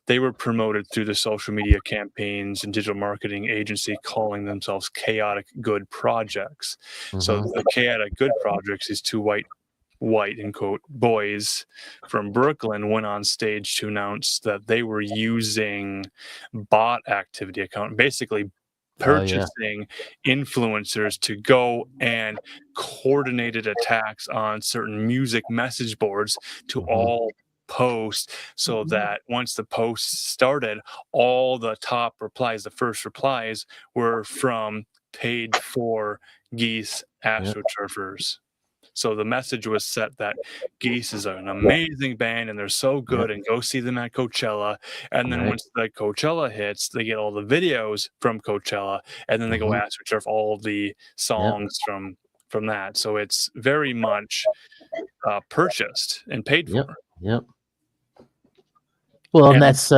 They were promoted through the social media campaigns and digital marketing agency calling themselves Chaotic Good Projects. So the Chaotic Good Projects, these two white in quote boys from Brooklyn went on stage to announce that they were using bot activity account, basically purchasing influencers to go and coordinated attacks on certain music message boards to all post, so that once the post started, all the top replies, the first replies, were from paid for Geese AstroTurfers. So the message was set that Geese is an amazing band and they're so good, and go see them at Coachella. And then once the Coachella hits, they get all the videos from Coachella, and then they go AstroTurf all the songs from that. So it's very much purchased and paid for. Yep. Well, and that's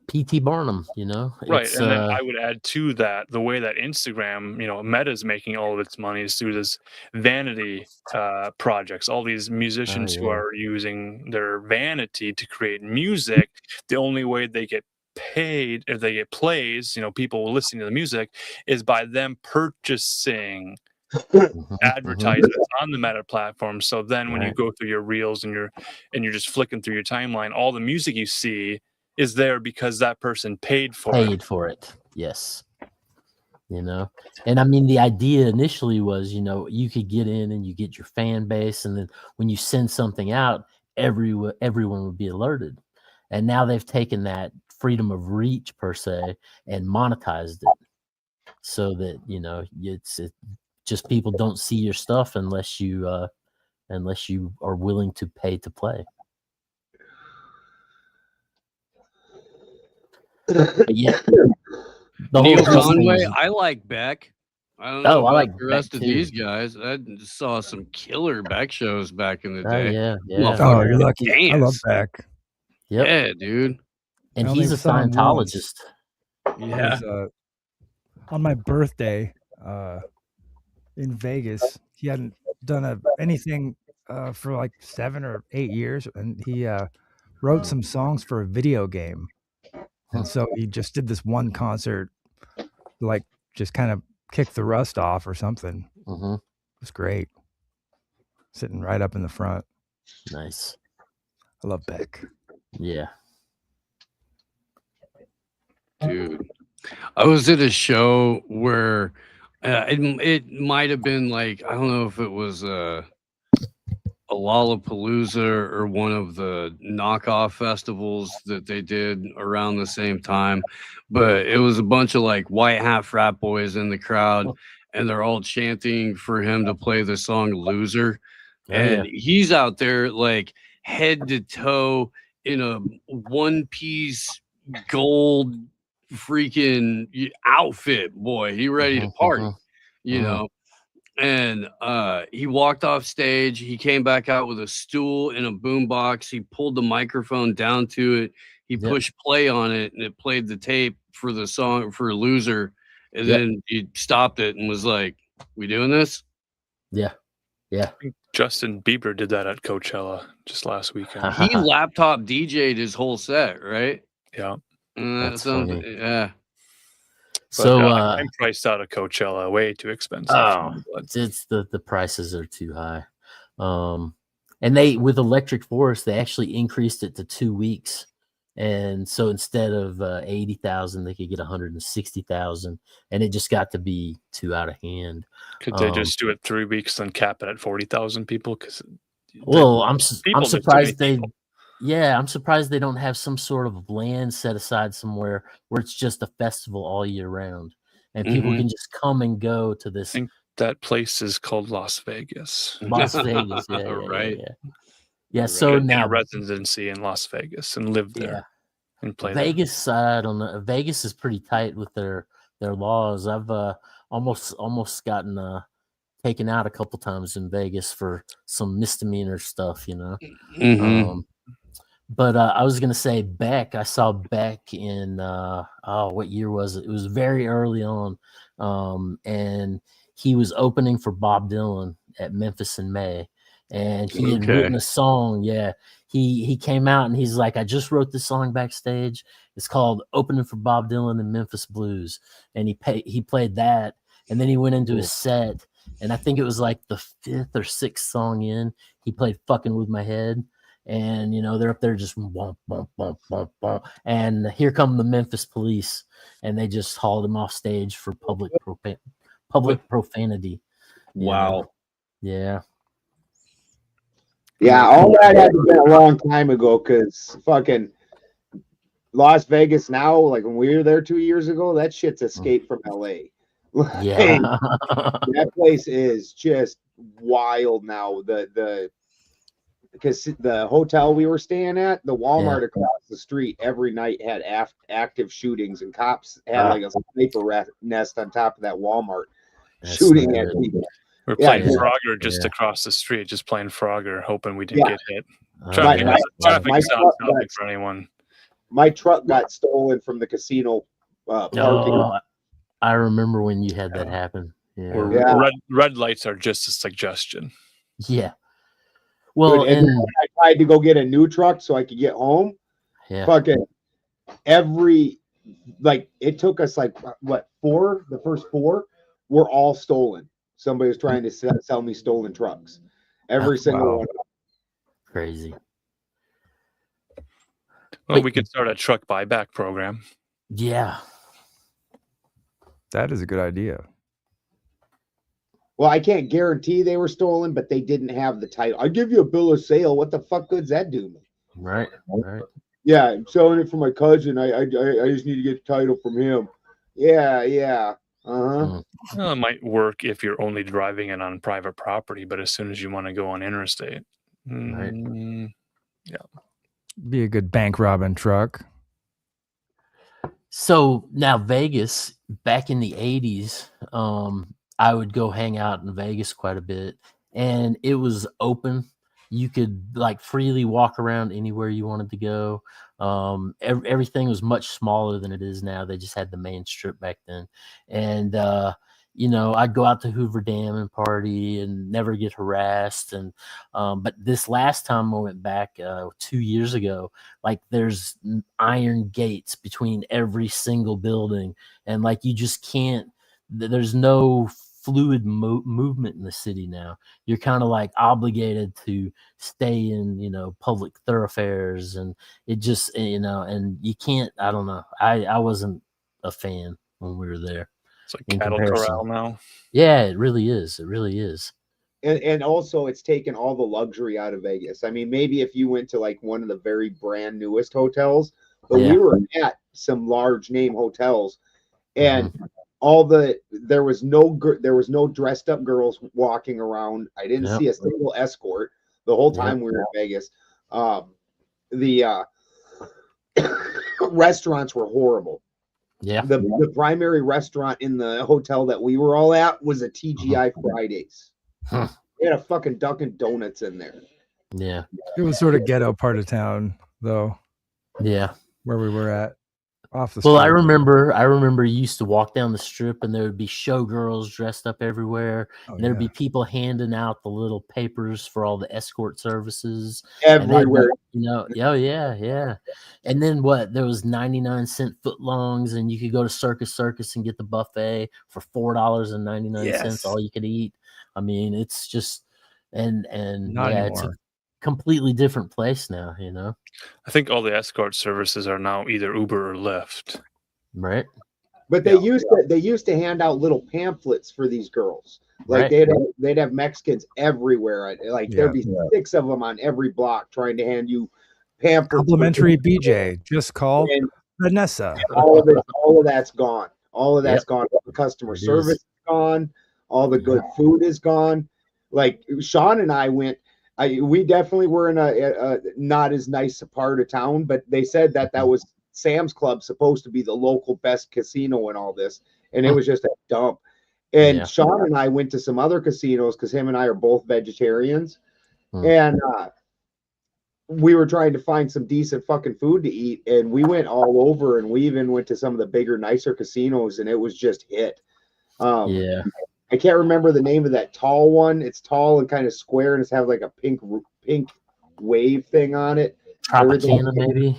P.T. Barnum, you know? Right. And then I would add to that the way that Instagram, you know, Meta is making all of its money is through this vanity projects. All these musicians who are using their vanity to create music, the only way they get paid, if they get plays, you know, people listening to the music, is by them purchasing advertisements on the Meta platform. So then when you go through your reels and you're just flicking through your timeline, all the music you see is there because that person paid for it. Yes. You know, and I mean, the idea initially was, you know, you could get in and you get your fan base, and then when you send something out, everyone would be alerted. And now they've taken that freedom of reach per se and monetized it, so that, you know, it's just people don't see your stuff unless you are willing to pay to play. But yeah, the Neil whole Grease thing Conway, is, I like Beck. I don't know I about like the rest Beck of too. these guys. I saw some killer Beck shows back in the Oh day. yeah, Motherfucker you're lucky. dance. I love Beck. Yep. Yeah, dude. And I only he's a saw him once. Scientologist. Yeah. It was, on my birthday in Vegas. He hadn't done anything for like 7 or 8 years, and he wrote some songs for a video game. And so he just did this one concert, like just kind of kicked the rust off or something. Mm-hmm. It was great. Sitting right up in the front. Nice. I love Beck. Yeah. Dude, I was at a show where it might have been like, I don't know if it was a Lollapalooza or one of the knockoff festivals that they did around the same time, but it was a bunch of like white hat frat boys in the crowd, and they're all chanting for him to play the song Loser. And he's out there like head to toe in a one-piece gold freaking outfit, boy. He ready to party, you know. And he walked off stage. He came back out with a stool and a boombox. He pulled the microphone down to it. He pushed play on it, and it played the tape for the song for Loser. And then he stopped it and was like, "We doing this?" Yeah. Yeah. Justin Bieber did that at Coachella just last weekend. He laptop DJ'd his whole set, right? Yeah. That sounds, yeah. But, So I'm priced out of Coachella, way too expensive. It's the prices are too high. And they, with Electric Forest, they actually increased it to 2 weeks. And so instead of 80,000, they could get 160,000, and it just got to be too out of hand. Could they just do it 3 weeks and cap it at 40,000 people? Because I'm surprised I'm surprised they don't have some sort of land set aside somewhere where it's just a festival all year round, and people can just come and go to this. I think that place is called Las Vegas. Las Vegas, right? Yeah. So now a residency in Las Vegas and live there and play Vegas. I don't know. Vegas is pretty tight with their laws. I've almost gotten taken out a couple times in Vegas for some misdemeanor stuff, you know. But I was gonna say Beck. I saw Beck in what year was it? It was very early on, and he was opening for Bob Dylan at Memphis in May, and he had written a song. Yeah, he came out and he's like, I just wrote this song backstage. It's called "Opening for Bob Dylan and Memphis Blues," and he played that, and then he went into his set, and I think it was like the 5th or 6th song in, he played "Fucking with My Head." And, you know, they're up there just bump, bump, bump, bump, bump. And here come the Memphis police, and they just hauled him off stage for public profanity. Wow. Yeah. Yeah, all that had to be a long time ago, because fucking Las Vegas now, like when we were there 2 years ago, that shit's escaped from LA. Yeah. That place is just wild now. Because the hotel we were staying at, the Walmart across the street every night had active shootings, and cops had like a sniper nest on top of that Walmart shooting at people. We're playing Frogger just across the street, just playing Frogger, hoping we didn't get hit. Traffic sounds healthy for anyone. My truck got stolen from the casino parking. I remember when you had that happen. Red lights are just a suggestion. Yeah. Well, and I tried to go get a new truck so I could get home. Yeah. Fucking it took us like what, 4? The first 4 were all stolen. Somebody was trying to sell me stolen trucks. Every single one. Crazy. Well, we could start a truck buyback program. Yeah. That is a good idea. Well, I can't guarantee they were stolen, but they didn't have the title. I give you a bill of sale. What the fuck good's that do me? Right. Yeah, I'm selling it for my cousin. I just need to get the title from him. Yeah. Uh-huh. Well, it might work if you're only driving it on private property, but as soon as you want to go on interstate, Right. yeah. Be a good bank robbing truck. So now Vegas, back in the 80s, I would go hang out in Vegas quite a bit, and it was open. You could like freely walk around anywhere you wanted to go. Everything was much smaller than it is now. They just had the main strip back then. And I'd go out to Hoover Dam and party and never get harassed. And but this last time I went back 2 years ago, like there's iron gates between every single building, and like you just can't. There's no fluid movement in the city now. You're kind of like obligated to stay in public thoroughfares, and it just and you can't. I don't know. I wasn't a fan when we were there. It's like In cattle comparison. corral now. Yeah, it really is. It really is. And also it's taken all the luxury out of Vegas. I mean, maybe if you went to like one of the very brand newest hotels, but Yeah. we were at some large name hotels, and there was no dressed up girls walking around. I didn't Yep. see a single escort the whole time we were in Vegas. The restaurants were horrible. Yeah. The primary restaurant in the hotel that we were all at was a TGI Fridays. Huh. They had a fucking Dunkin' Donuts in there. Yeah. It was sort of ghetto part of town, though, Yeah. where we were at. Off the Well, I strip. remember you used to walk down the strip and there would be showgirls dressed up everywhere. Oh, And there'd yeah. be people handing out the little papers for all the escort services. And that'd be, Everywhere. yeah. And then there was 99-cent footlongs, and you could go to Circus and get the buffet for $4.99, Yes. all you could eat. I mean, it's just and Not yeah, it's a anymore. completely different place now, I think all the escort services are now either Uber or Lyft. right? But they used to hand out little pamphlets for these girls. Like Right. they'd have Mexicans everywhere. Like there'd be 6 of them on every block trying to hand you pamphlets. Complimentary BJ. Just call And Vanessa. all of that's gone. All of that's gone. The customer It service is gone. All the good food is gone. Like Sean and I went. We definitely were in a not as nice a part of town, but they said that was Sam's Club, supposed to be the local best casino and all this, and it was just a dump. And Sean and I went to some other casinos because him and I are both vegetarians, and we were trying to find some decent fucking food to eat, and we went all over, and we even went to some of the bigger, nicer casinos, and it was just hit. Yeah. I can't remember the name of that tall one. It's tall and kind of square, and it's have like a pink wave thing on it. Tropicana, maybe.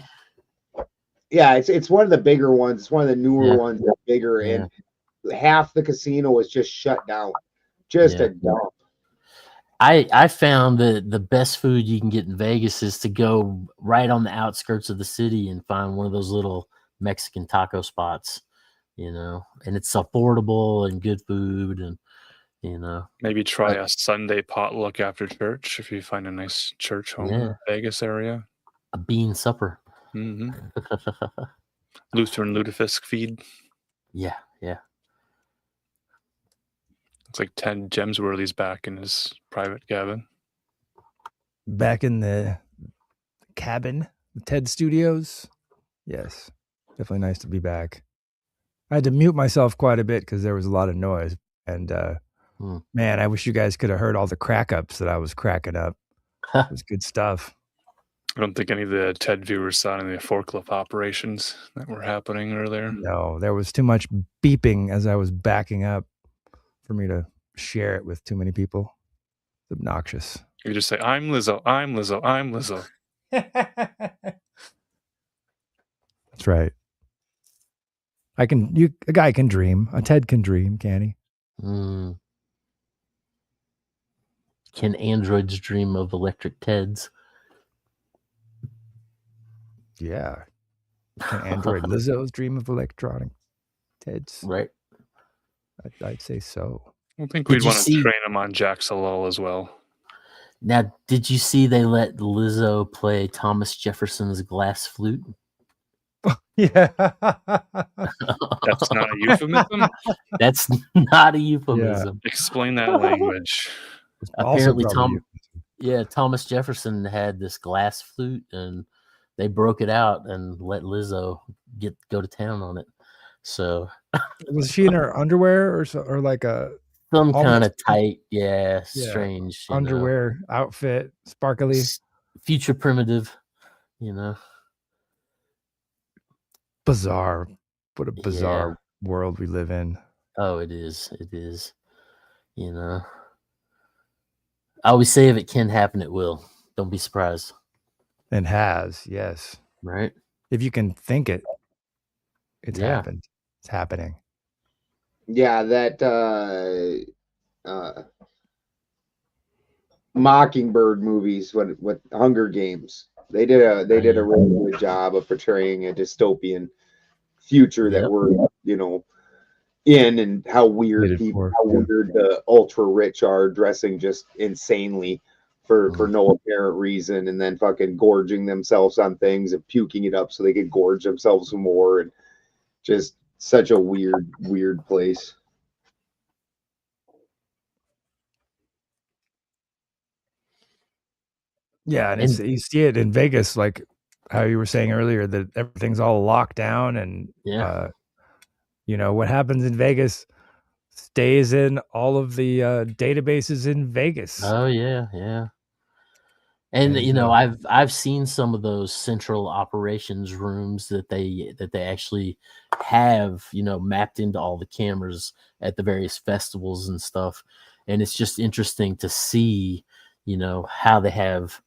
Yeah, it's one of the bigger ones. It's one of the newer ones that's bigger, and half the casino is just shut down. Just a dump. I found that the best food you can get in Vegas is to go right on the outskirts of the city and find one of those little Mexican taco spots, and it's affordable and good food, and maybe try a Sunday potluck after church if you find a nice church home in the Vegas area. A bean supper. Mm-hmm. Lutheran lutefisk feed. Yeah. It's like Ted Gemsworthy's back in his private cabin. Back in the cabin, the TED Studios. Yes, definitely nice to be back. I had to mute myself quite a bit because there was a lot of noise. And man, I wish you guys could have heard all the crack ups that I was cracking up. It was good stuff. I don't think any of the TED viewers saw any of the forklift operations that were happening earlier. No, there was too much beeping as I was backing up for me to share it with too many people. It's obnoxious. You just say, I'm Lizzo, I'm Lizzo, I'm Lizzo. That's right. A guy can dream. A TED can dream, can he? Can androids dream of electric TEDs? Yeah. Can Android Lizzos dream of electronic TEDs? Right. I'd say so. I think we'd want to train them on Jacksalol as well. Now, did you see they let Lizzo play Thomas Jefferson's glass flute? Yeah. That's not a euphemism? That's not a euphemism. Explain that language. Also Apparently, probably Thomas Jefferson had this glass flute, and they broke it out and let Lizzo go to town on it. So was she in her underwear or like a some almost kind of tight, strange underwear outfit, sparkly, future primitive, you know. Bizarre. What a bizarre world we live in. Oh, it is. It is. You know. I always say if it can happen, it will. Don't be surprised. And has, yes. Right. If you can think it, it's happened. It's happening. Yeah, that Mockingbird movies with Hunger Games. They did a really good job of portraying a dystopian future that we're, in, and how weird weird the ultra rich are, dressing just insanely for no apparent reason, and then fucking gorging themselves on things and puking it up so they could gorge themselves some more, and just such a weird place. Yeah, and you see it in Vegas, like how you were saying earlier, that everything's all locked down, and what happens in Vegas stays in all of the databases in Vegas. Oh yeah. And I've seen some of those central operations rooms that they actually have, mapped into all the cameras at the various festivals and stuff. And it's just interesting to see, how they have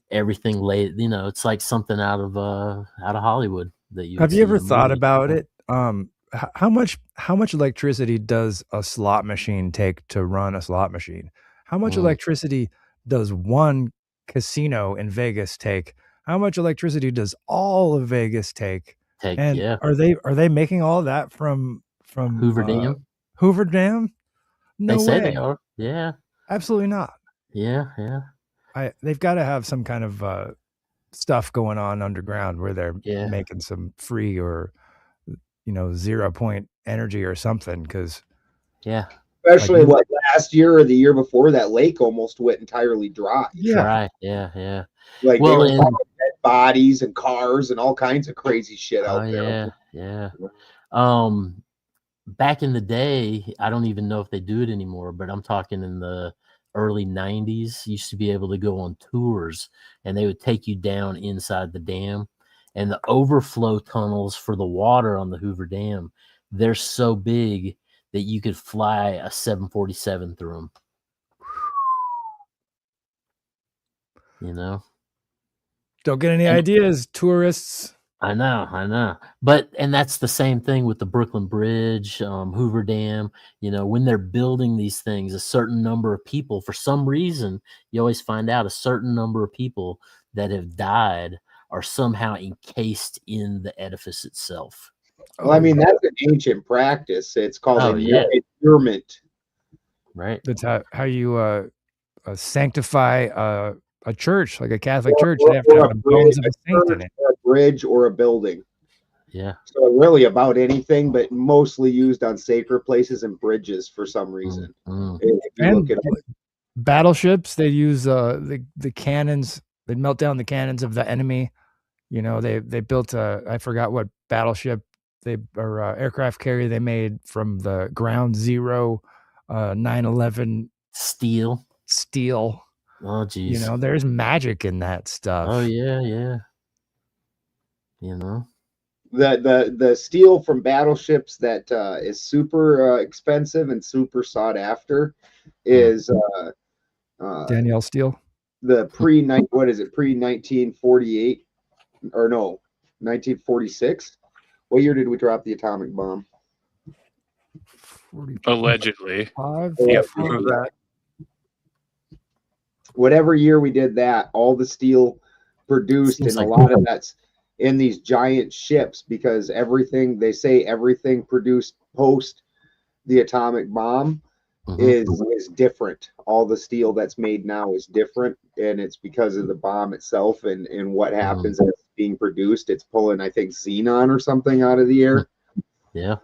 everything laid. It's like something out of Hollywood that you. Have you ever thought about it? How much electricity does a slot machine take to run a slot machine? How much electricity does one casino in Vegas take? How much electricity does all of Vegas take? Are they making all that from Hoover Dam? Hoover Dam? No they say way. They are. Yeah. Absolutely not. Yeah. They've got to have some kind of stuff going on underground where they're making some free or 0 point energy or something, because especially last year or the year before, that lake almost went entirely dry. Yeah. Like well, there were dead bodies and cars and all kinds of crazy shit out there. Yeah. Back in the day, I don't even know if they do it anymore, but I'm talking in the early 90s, you used to be able to go on tours, and they would take you down inside the dam, and the overflow tunnels for the water on the Hoover Dam, they're so big that you could fly a 747 through them. Don't get any ideas, tourists. I know. And that's the same thing with the Brooklyn Bridge, Hoover Dam. When they're building these things, a certain number of people, for some reason, you always find out a certain number of people that have died are somehow encased in the edifice itself. Well, I mean, that's an ancient practice. It's called interment. Right. That's how you sanctify a church, like a Catholic church. They have to have the bones of a saint in it. Or a bridge or a building. Yeah. So really about anything, but mostly used on sacred places and bridges for some reason. And battleships, they use the cannons. They melt down the cannons of the enemy. They built I forgot what battleship or aircraft carrier they made from the ground zero 9/11 steel. Oh geez. There's magic in that stuff. Oh yeah. The steel from battleships that is super expensive and super sought after is Danielle steel. The pre-1948 or no 1946. What year did we drop the atomic bomb? Allegedly. Whatever year we did that, all the steel produced, and a lot of that's in these giant ships, because everything produced post the atomic bomb is different. All the steel that's made now is different, and it's because of the bomb itself and what happens as it's being produced. It's pulling, I think, xenon or something out of the air. Yeah.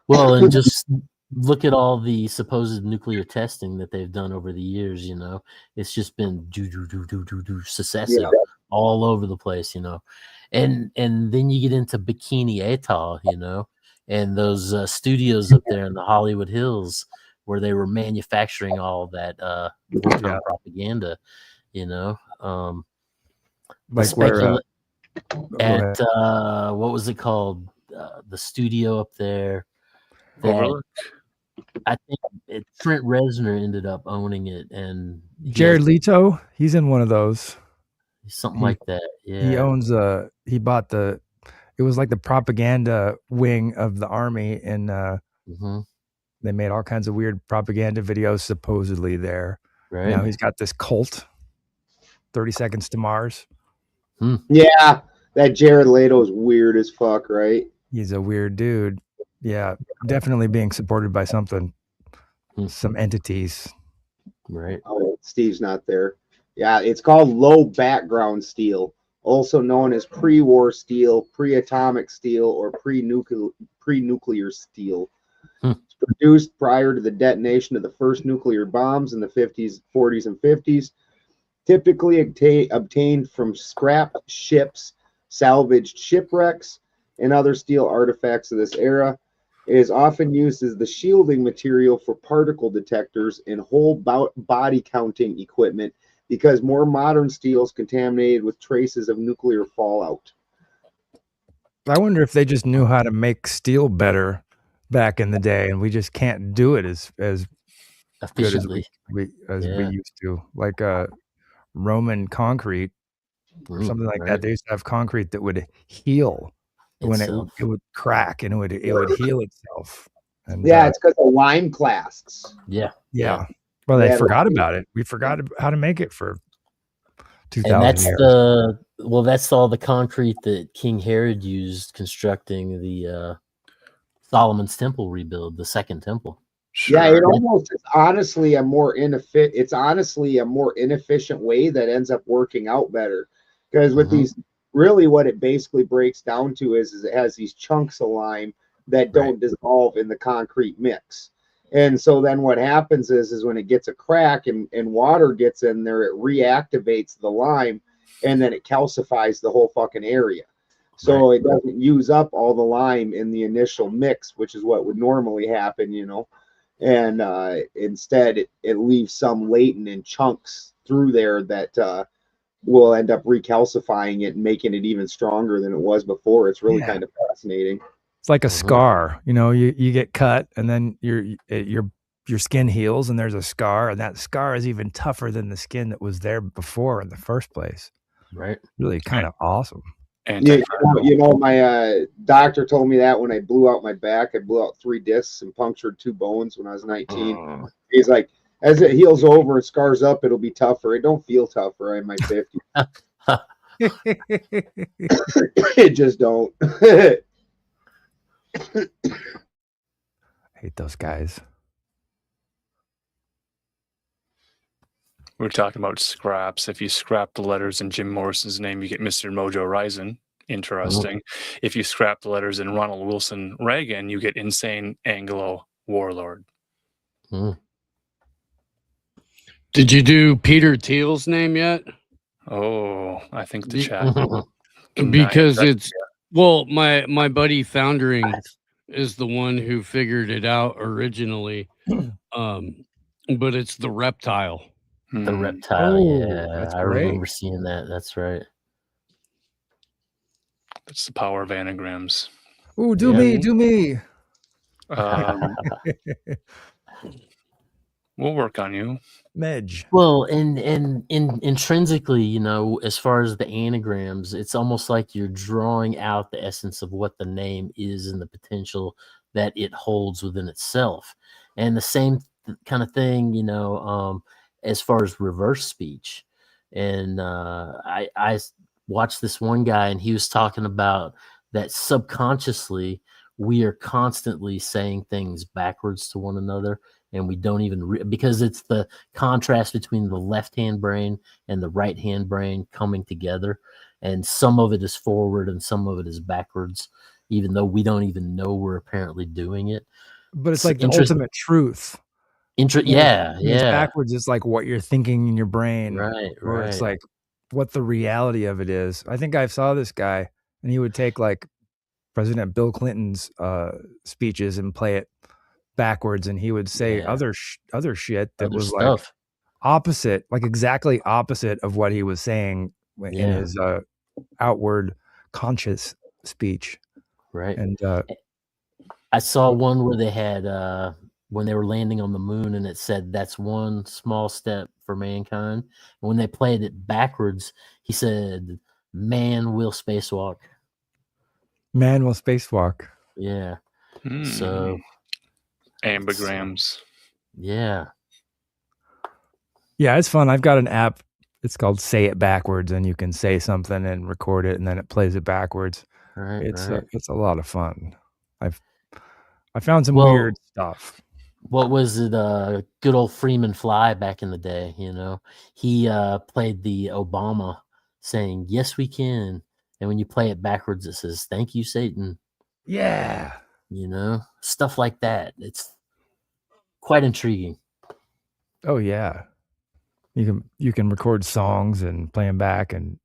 Well, and just look at all the supposed nuclear testing that they've done over the years. You know, it's just been successive all over the place. You know, and then you get into Bikini Atoll. You know, and those studios up there in the Hollywood Hills where they were manufacturing all that wartime propaganda. You know, Like where at what was it called? The studio up there. Overlook. I think Trent Reznor ended up owning it, and Jared Leto, he's in one of those. Something like that. Yeah. He owns he bought it was like the propaganda wing of the army, and they made all kinds of weird propaganda videos supposedly there. Right. Now he's got this cult, 30 Seconds to Mars. Yeah, that Jared Leto's weird as fuck, right? He's a weird dude. Yeah, definitely being supported by something, some entities. Right. Oh, Steve's not there. Yeah, it's called low background steel, also known as pre-war steel, pre-atomic steel, or pre-nuclear steel. It's produced prior to the detonation of the first nuclear bombs in the 40s, and 50s. Typically obtained from scrap ships, salvaged shipwrecks, and other steel artifacts of this era. It is often used as the shielding material for particle detectors and whole body counting equipment because more modern steel is contaminated with traces of nuclear fallout. I wonder if they just knew how to make steel better back in the day, and we just can't do it as good as we used to. Like Roman concrete or something like that. They used to have concrete that would heal when it would crack, and it would heal itself. And it's because of lime clasts. Yeah. Well, they forgot about it. We forgot how to make it for 2,000 years. That's all the concrete that King Herod used constructing the Solomon's Temple rebuild, the Second Temple. Sure. Yeah, it almost is honestly a more inefficient. It's honestly a more inefficient way that ends up working out better, because with these, really, what it basically breaks down to is it has these chunks of lime that don't dissolve in the concrete mix, and so then what happens is when it gets a crack and water gets in there, it reactivates the lime, and then it calcifies the whole fucking area. So it doesn't use up all the lime in the initial mix, which is what would normally happen, you know. And instead it leaves some latent in chunks through there that will end up recalcifying it and making it even stronger than it was before. It's really kind of fascinating. It's like a scar, you know. You get cut, and then your skin heals, and there's a scar, and that scar is even tougher than the skin that was there before in the first place. Right. Really kind of awesome. You know, my doctor told me that when I blew out my back, I blew out 3 discs and punctured 2 bones when I was 19. He's like, as it heals over and scars up, it'll be tougher. It don't feel tougher in my 50s. It just don't. I hate those guys. We're talking about scraps. If you scrap the letters in Jim Morrison's name, you get Mr. Mojo Rising. Interesting. If you scrap the letters in Ronald Wilson Reagan, you get Insane Anglo Warlord. Did you do Peter Thiel's name yet? Oh, I think the chat. Because my buddy Foundering is the one who figured it out originally. But it's the reptile. The reptile, I remember seeing that. That's right. That's the power of anagrams. Ooh, do me. We'll work on you, Medj. Well, and intrinsically, you know, as far as the anagrams, it's almost like you're drawing out the essence of what the name is and the potential that it holds within itself. And the same kind of thing, you know, as far as reverse speech. And I watched this one guy, and he was talking about that subconsciously we are constantly saying things backwards to one another, and we don't even because it's the contrast between the left-hand brain and the right-hand brain coming together, and some of it is forward and some of it is backwards, even though we don't even know we're apparently doing it. But it's like the ultimate truth. Yeah, When it's yeah. backwards, it's like what you're thinking in your brain. Right, Or it's right. like what the reality of it is. I think I saw this guy, and he would take like President Bill Clinton's speeches and play it backwards, and he would say other shit that Other was stuff. like opposite, like exactly opposite of what he was saying in his outward conscious speech. Right. And I saw one where they had when they were landing on the moon, and it said that's one small step for mankind. And when they played it backwards, he said, "Man will spacewalk." Man will spacewalk. Yeah. So ambigrams. Yeah. Yeah, it's fun. I've got an app. It's called Say It Backwards, and you can say something and record it, and then it plays it backwards. Right, It's a lot of fun. I found some weird stuff. What was it? Good old Freeman Fly back in the day. You know, he played the Obama saying "Yes, we can," and when you play it backwards, it says "Thank you, Satan." Yeah. You know, stuff like that. It's quite intriguing. Oh yeah. You can record songs and play them back, and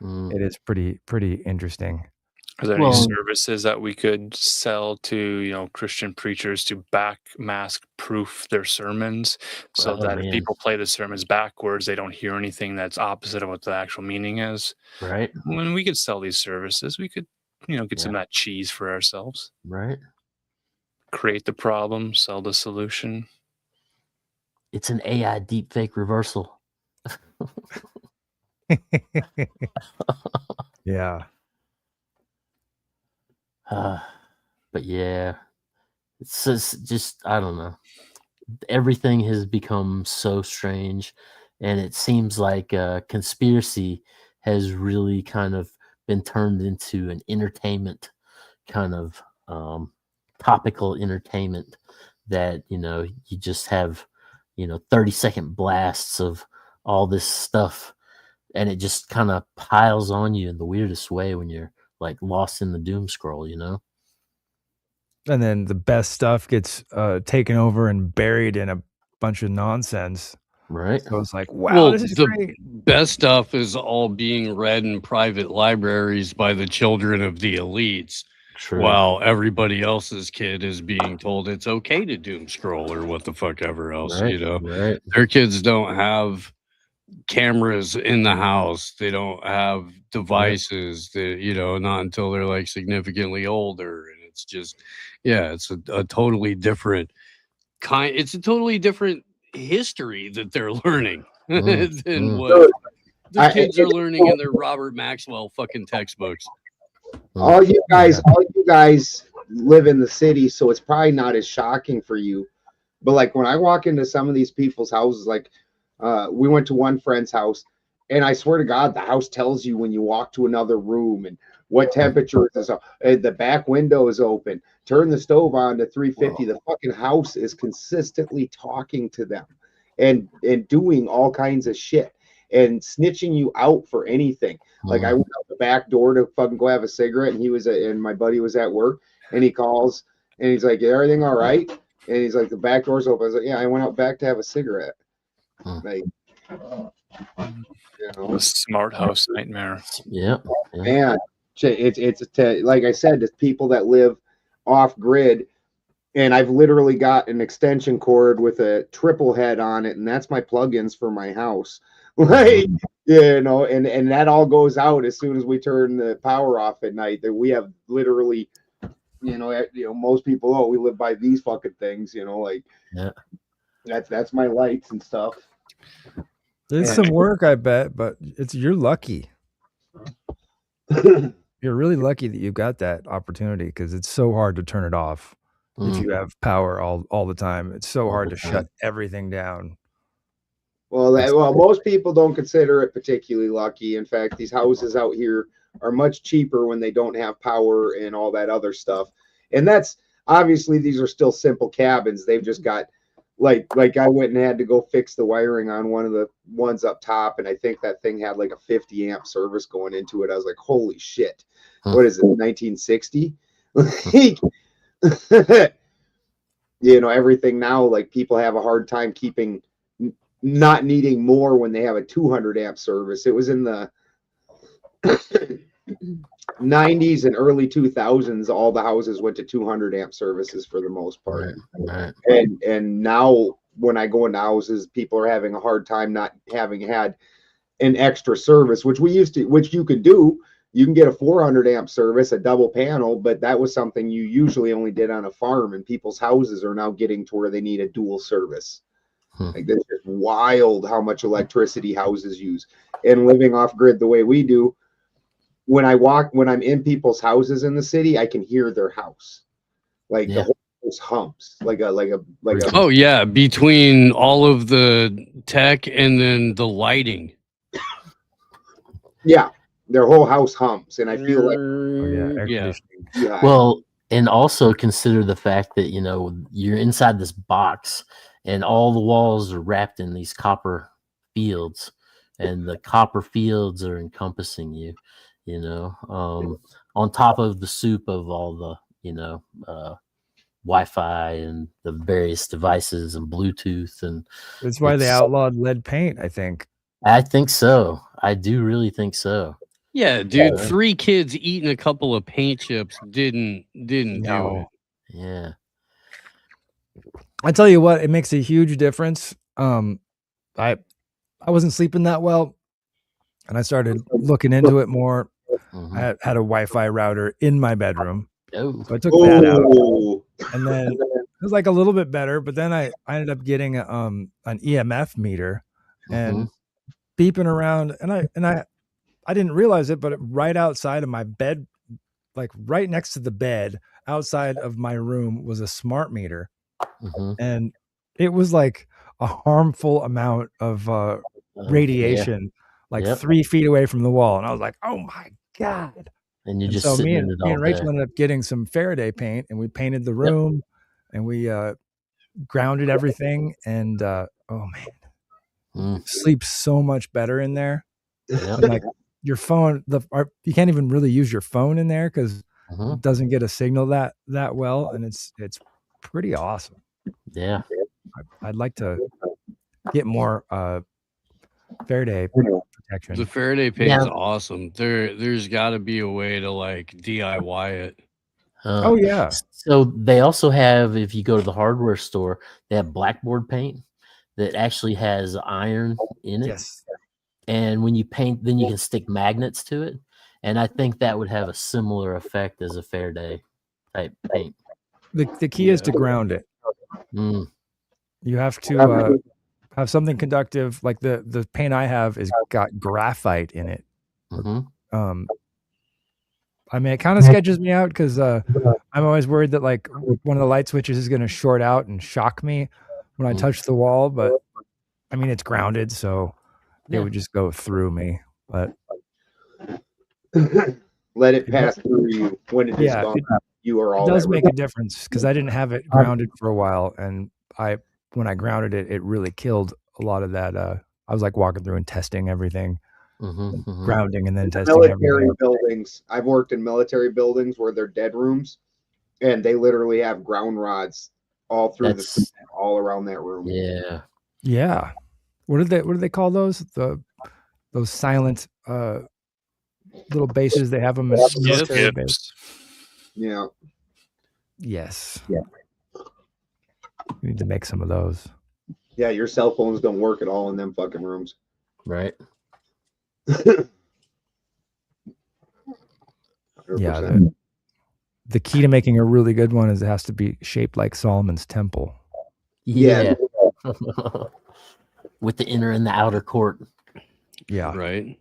it is pretty interesting. Are there any services that we could sell to, Christian preachers to backmask proof their sermons so that if people play the sermons backwards, they don't hear anything that's opposite of what the actual meaning is? Right. When we could sell these services, we could, get some of that cheese for ourselves. Right. Create the problem, sell the solution. It's an AI deepfake reversal. Yeah. But yeah, it's just I don't know. Everything has become so strange, and it seems like conspiracy has really kind of been turned into an entertainment kind of topical entertainment that you just have 30-second blasts of all this stuff, and it just kind of piles on you in the weirdest way when you're like lost in the doom scroll, And then the best stuff gets taken over and buried in a bunch of nonsense. Right. So it's like, wow, this is great. Best stuff is all being read in private libraries by the children of the elites. True. While everybody else's kid is being told it's okay to doom scroll or what the fuck ever else, Right. Their kids don't have cameras in the house. They don't have devices that, not until they're like significantly older. And it's just, it's a totally different kind. It's a totally different history that they're learning than what the kids are learning in their Robert Maxwell fucking textbooks. All you guys live in the city, so it's probably not as shocking for you. But like when I walk into some of these people's houses, like we went to one friend's house, and I swear to God, the house tells you when you walk to another room and what temperature it is. The back window is open. Turn the stove on to 350. The fucking house is consistently talking to them and doing all kinds of shit and snitching you out for anything. Like I went out the back door to fucking go have a cigarette, and and my buddy was at work, and he calls and he's like, "Everything all right?" And he's like, "The back door's open." I was like, "Yeah, I went out back to have a cigarette." Like, a smart house nightmare. Yeah. Man, it's like I said, it's people that live off grid, and I've literally got an extension cord with a triple head on it, and that's my plugins for my house. Like, and that all goes out as soon as we turn the power off at night. That we have literally, most people, we live by these fucking things, that's my lights and stuff. There's some work, I bet, but you're lucky. You're really lucky that you've got that opportunity, because it's so hard to turn it off if you have power all the time. It's so hard to shut everything down. Well, most people don't consider it particularly lucky. In fact, these houses out here are much cheaper when they don't have power and all that other stuff. And that's obviously, these are still simple cabins. They've just got like I went and had to go fix the wiring on one of the ones up top, and I think that thing had like a 50 amp service going into it. I was like, holy shit, what is it, 1960? Like, everything now, like people have a hard time keeping not needing more when they have a 200 amp service. It was in the 90s and early 2000s, all the houses went to 200 amp services for the most part. Right. And now when I go into houses, people are having a hard time not having had an extra service, which you could do. You can get a 400 amp service, a double panel, but that was something you usually only did on a farm, and people's houses are now getting to where they need a dual service. Like, that's just wild how much electricity houses use. And living off grid the way we do, when I'm in people's houses in the city, I can hear their house. Like the whole house humps. Like a Oh yeah, between all of the tech and then the lighting. Yeah, their whole house humps, and I feel like air conditioning. Yeah. Well, and also consider the fact that you're inside this box, and all the walls are wrapped in these copper fields, and the copper fields are encompassing you. On top of the soup of all the Wi-Fi and the various devices and Bluetooth, and that's why they outlawed lead paint. I think so. I do really think so. Yeah, dude. 3 kids eating a couple of paint chips didn't do it. Yeah. I tell you what, it makes a huge difference. I wasn't sleeping that well, and I started looking into it more. I had a Wi-Fi router in my bedroom, so I took that out, and then it was like a little bit better. But then I ended up getting an EMF meter and beeping around, and I didn't realize it, but right outside of my bed, like right next to the bed, outside of my room was a smart meter, and it was like a harmful amount of radiation, like 3 feet away from the wall, and I was like, "Oh my God." And you just so sitting me in and it all Rachel day. ended up getting some Faraday paint, and we painted the room, and we grounded everything, and oh man, sleeps so much better in there. And like your phone, you can't even really use your phone in there because it doesn't get a signal that well, and it's pretty awesome. Yeah, I'd like to get more Faraday protection. The Faraday paint's awesome. There's got to be a way to like DIY it. Oh yeah. So they also have, if you go to the hardware store, they have blackboard paint that actually has iron in it. Yes. And when you paint, then you can stick magnets to it. And I think that would have a similar effect as a Faraday type paint. The key is to ground it. You have to have something conductive. Like the paint I have is got graphite in it. I mean, it kind of sketches me out because I'm always worried that like one of the light switches is going to short out and shock me when I touch the wall. But I mean, it's grounded, so it would just go through me. But let it pass through you when it is gone. You are all. It does make a difference because I didn't have it grounded for a while, and when I grounded it, it really killed a lot of that. I was like walking through and testing everything. Grounding and then testing military buildings. I've worked in military buildings where they're dead rooms, and they literally have ground rods all through all around that room. Yeah. What do they call those? Those silent little bases. They have them in military base. Yeah. Yes. Yeah. We need to make some of those. Yeah, your cell phones don't work at all in them fucking rooms. Right. Yeah, the key to making a really good one is it has to be shaped like Solomon's temple. Yeah. With the inner and the outer court. Yeah. Right.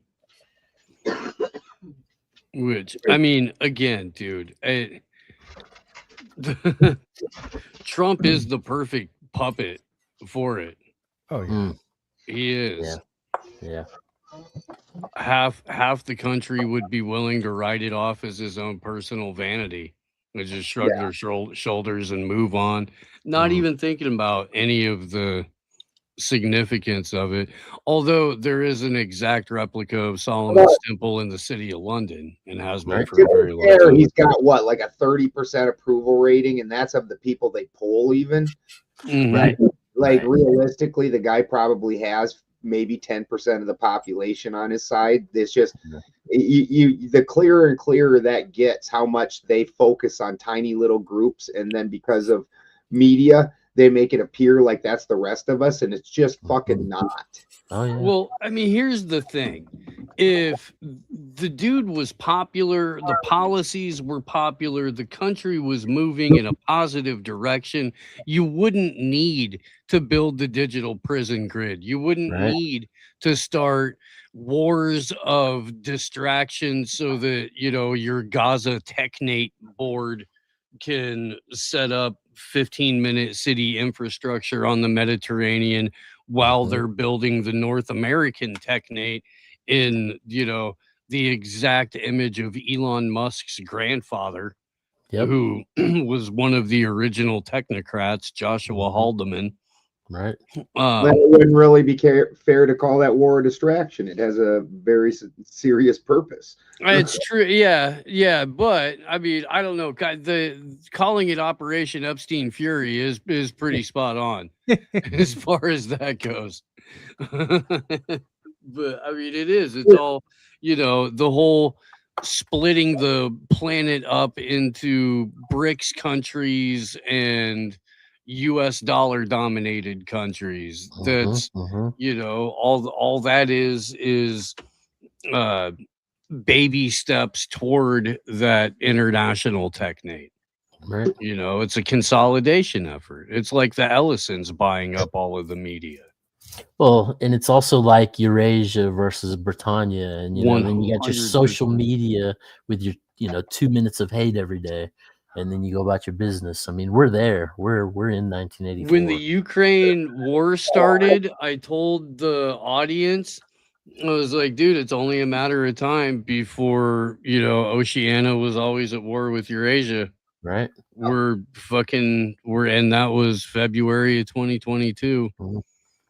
Which, I mean, again, dude, Trump is the perfect puppet for it. Oh yeah. He is. Yeah. Half the country would be willing to write it off as his own personal vanity and just shrug their shoulders and move on, not even thinking about any of the significance of it. Although there is an exact replica of Solomon's Temple in the city of London and has been for a very long time. He's got what, like a 30% approval rating, and that's of the people they poll even. Right. Like Right. realistically, the guy probably has maybe 10% of the population on his side. It's just the clearer and clearer that gets how much they focus on tiny little groups, and then because of media, they make it appear like that's the rest of us, and it's just fucking not. Oh yeah. Well, I mean, here's the thing. If the dude was popular, the policies were popular, the country was moving in a positive direction, you wouldn't need to build the digital prison grid. You wouldn't Right. need to start wars of distraction so that, you know, your Gaza Technate board can set up 15-minute city infrastructure on the Mediterranean while they're building the North American Technate in, you know, the exact image of Elon Musk's grandfather, Yep. who was one of the original technocrats, Joshua Haldeman. Right. It wouldn't really be fair to call that war a distraction. It has a very serious purpose. It's true, yeah, but I mean, I don't know. The calling it Operation Epstein Fury is pretty spot on as far as that goes. But I mean, it is. It's all, you know, the whole splitting the planet up into BRICS countries and US dollar dominated countries. That's you know, all that is baby steps toward that international technate. Right. You know, it's a consolidation effort. It's like the Ellisons buying up all of the media. Well, and it's also like Eurasia versus Britannia, and you know, then you got your social 100%. media with your 2 minutes of hate every day, and then you go about your business. I mean, we're there. We're in 1984. When the Ukraine war started, I told the audience, I was like, dude, it's only a matter of time before, you know, Oceania was always at war with Eurasia. Right. And that was February of 2022.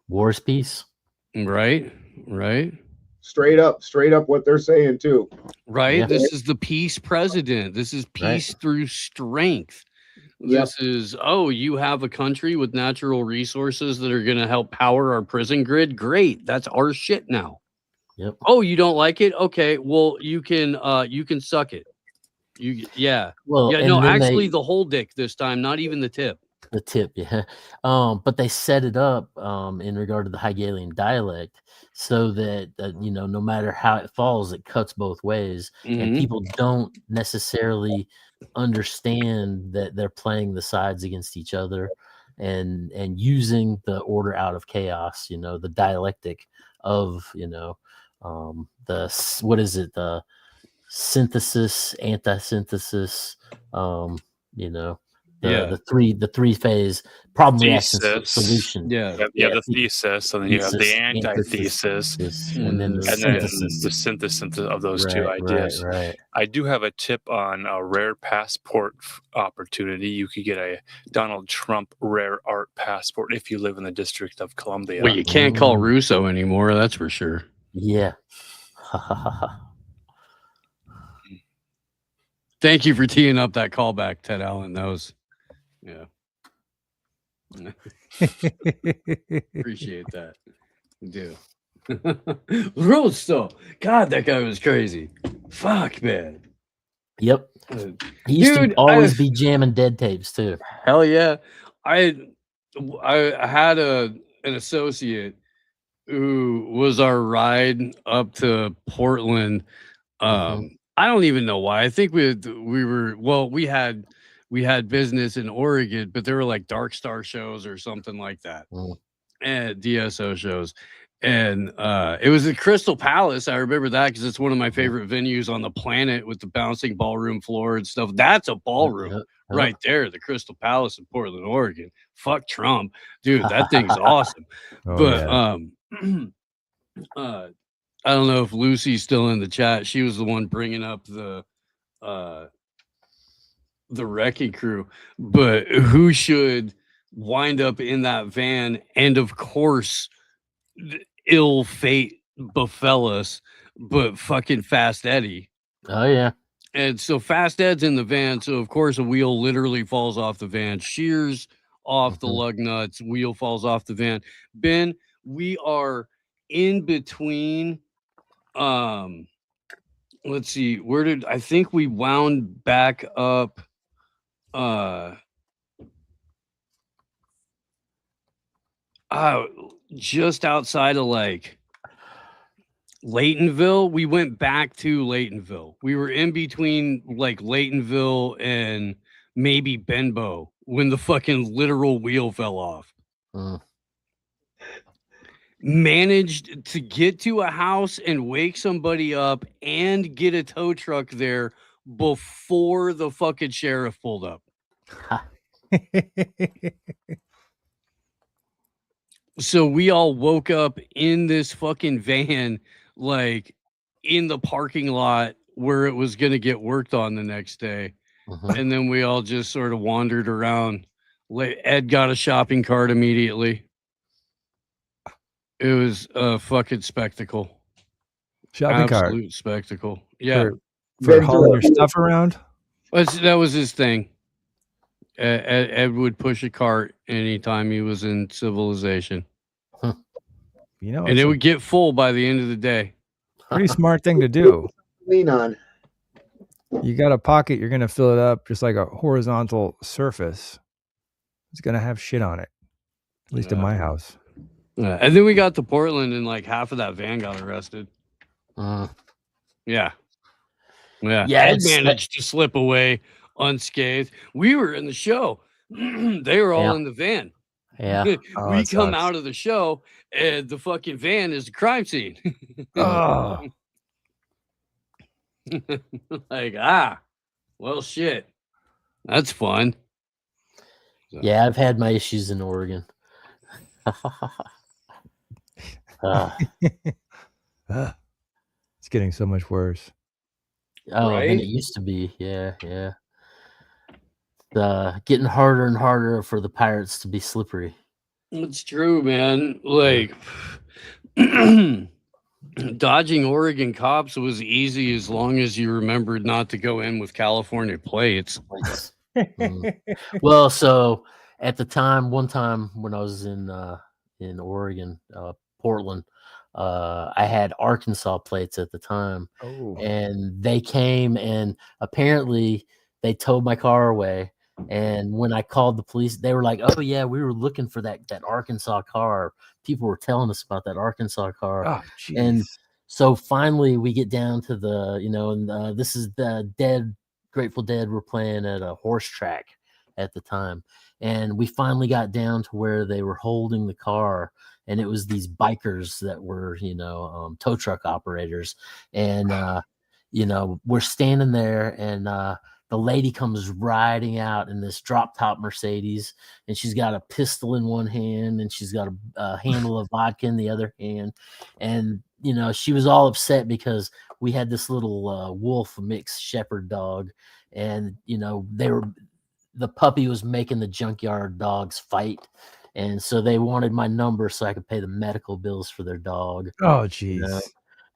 War's peace. Right. Straight up what they're saying too. Right. Yeah. This is the peace president. This is peace through strength. Yep. This is, you have a country with natural resources that are going to help power our prison grid. Great. That's our shit now. Yep. Oh, you don't like it? Okay. Well, you can suck it. Well, and no, then actually the whole dick this time, not even the tip. The tip, yeah. But they set it up in regard to the Hegelian dialect so that no matter how it falls, it cuts both ways, and people don't necessarily understand that they're playing the sides against each other and using the order out of chaos. The dialectic of the synthesis, anti-synthesis. The three phase problem reaction solution. The thesis, and then you have the antithesis, and then the synthesis of those two ideas. Right. I do have a tip on a rare passport opportunity. You could get a Donald Trump rare art passport if you live in the District of Columbia. Well, you can't call Russo anymore, that's for sure. Yeah. Thank you for teeing up that callback, Ted Allen. That was, appreciate that. I do. Russo, God, that guy was crazy. Fuck, man. Yep. He used to always be jamming dead tapes too. Hell yeah. I had an associate who was our ride up to Portland. I don't even know why. I think we had business in Oregon, but they were like Dark Star shows or something like that, and DSO shows. And it was at Crystal Palace. I remember that because it's one of my favorite venues on the planet with the bouncing ballroom floor and stuff. That's a ballroom right there, the Crystal Palace in Portland, Oregon. Fuck Trump, dude. That thing's awesome. I don't know if Lucy's still in the chat. She was the one bringing up the Wrecking Crew. But who should wind up in that van, and of course, ill fate befell us, but fucking Fast Eddie. Oh yeah. And so Fast Ed's in the van, so of course a wheel literally falls off the van, shears off the lug nuts, wheel falls off the van. Ben, we are in between. Let's see, where did I think we wound back up? Just outside of like Laytonville. We went back to Laytonville. We were in between like Laytonville and maybe Benbow when the fucking literal wheel fell off. Managed to get to a house and wake somebody up and get a tow truck there before the fucking sheriff pulled up. So we all woke up in this fucking van, like in the parking lot where it was going to get worked on the next day. And then we all just sort of wandered around. Ed got a shopping cart immediately. It was a fucking spectacle. Shopping cart. Absolute spectacle. Yeah. For hauling your stuff around? That was his thing. Ed would push a cart anytime he was in civilization. You know, and it would get full by the end of the day. Pretty smart thing to do. Lean on. You got a pocket, you're going to fill it up just like a horizontal surface. It's going to have shit on it. At least in my house. And then we got to Portland and like half of that van got arrested. Yeah. Ed managed to slip away unscathed. We were in the show. They were all in the van. Yeah. We come out of the show and the fucking van is a crime scene. Like, well, shit. That's fun. So. Yeah, I've had my issues in Oregon. It's getting so much worse. Oh, right? Than it used to be. Yeah. Getting harder and harder for the pirates to be slippery. It's true, man. Like dodging Oregon cops was easy as long as you remembered not to go in with California plates. Well, so at the time, one time when I was in Oregon, Portland, I had Arkansas plates at the time, and they came and apparently they towed my car away. And when I called the police, they were like, "Oh yeah, we were looking for that Arkansas car. People were telling us about that Arkansas car." Oh, and so finally we get down to the, and this is the Grateful Dead were playing at a horse track at the time. And we finally got down to where they were holding the car, and it was these bikers that were, tow truck operators. And, we're standing there, and the lady comes riding out in this drop top Mercedes, and she's got a pistol in one hand, and she's got a handle of vodka in the other hand. And, she was all upset because we had this little wolf mixed shepherd dog, and, the puppy was making the junkyard dogs fight. And so they wanted my number so I could pay the medical bills for their dog. Oh, geez.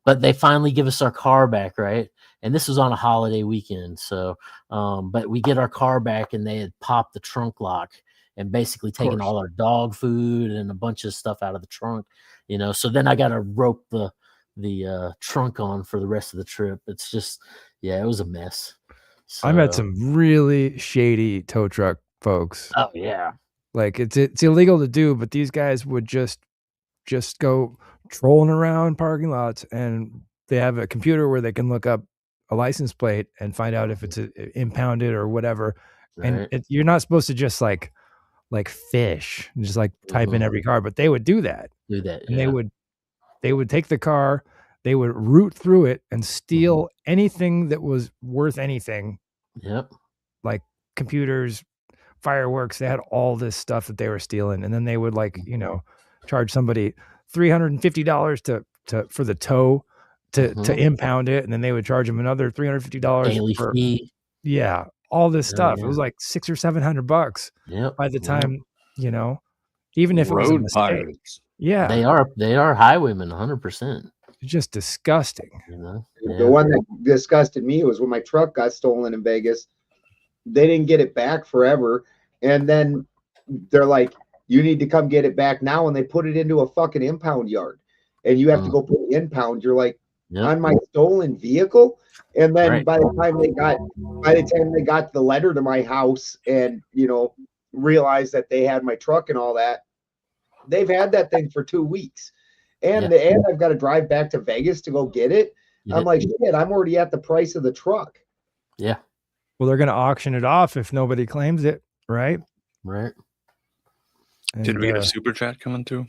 But they finally give us our car back, right? And this was on a holiday weekend. So, but we get our car back, and they had popped the trunk lock and basically taken all our dog food and a bunch of stuff out of the trunk, So then I got to rope the trunk on for the rest of the trip. It's just, it was a mess. So, I met some really shady tow truck folks. Oh yeah. Like it's illegal to do, but these guys would just go trolling around parking lots, and they have a computer where they can look up a license plate and find out if it's impounded or whatever. Right. And you're not supposed to just like fish and just like type in every car, but they would do that. And they would take the car, they would root through it and steal anything that was worth anything. Yep. Like computers, fireworks. They had all this stuff that they were stealing, and then they would charge somebody $350 for the tow to impound it, and then they would charge them another $350 for fee. all this stuff. It was like $600 or $700 by the time You know, even if it was a Road mistake. pirates. Yeah, They are highwaymen 100%. it's just disgusting. You know? The one that disgusted me was when my truck got stolen in Vegas. They didn't get it back forever, and then they're like, "You need to come get it back now," and they put it into a fucking impound yard, and you have to go put it impound. You're like, on my stolen vehicle, and then by the time they got the letter to my house, and realized that they had my truck and all that, they've had that thing for 2 weeks, and I've got to drive back to Vegas to go get it. I'm like, shit, I'm already at the price of the truck. Yeah. Well, they're going to auction it off if nobody claims it, right? Right. And, Did we get a super chat coming through?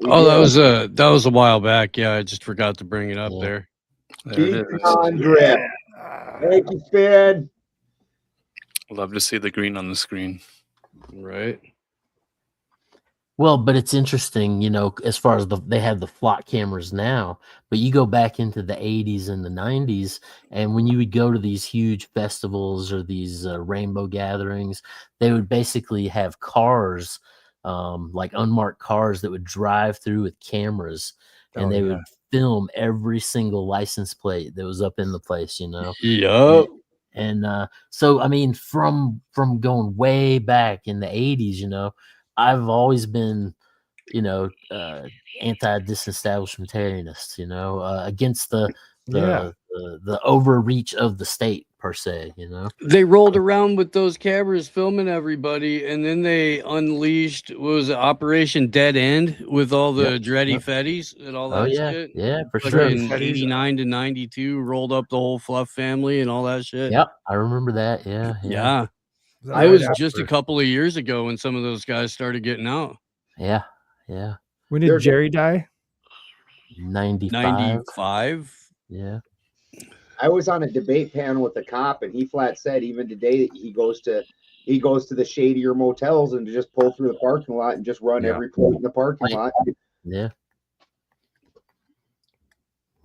Oh, that was a while back. Yeah, I just forgot to bring it up there. There it is. Drip. Thank you, Spin. Love to see the green on the screen. Right. Well, but it's interesting, as far as they have the flock cameras now, but you go back into the 80s and the 90s, and when you would go to these huge festivals or these rainbow gatherings, they would basically have cars, like unmarked cars that would drive through with cameras, and they would film every single license plate that was up in the place, Yup. And so, I mean, from going way back in the 80s, I've always been, anti-disestablishmentarianist, against the overreach of the state per se, They rolled around with those cameras filming everybody, and then they unleashed, what was it, Operation Dead End with all the Dreddy Fetties and all that shit. Yeah, for Like sure. in 89 to 92, rolled up the whole Fluff family and all that shit. Yep, I remember that. Yeah. I was just a couple of years ago when some of those guys started getting out. Yeah. When did Jerry die? 95. Yeah. I was on a debate panel with a cop, and he flat said even today he goes to the shadier motels and just pull through the parking lot and just run every plate in the parking lot. Yeah.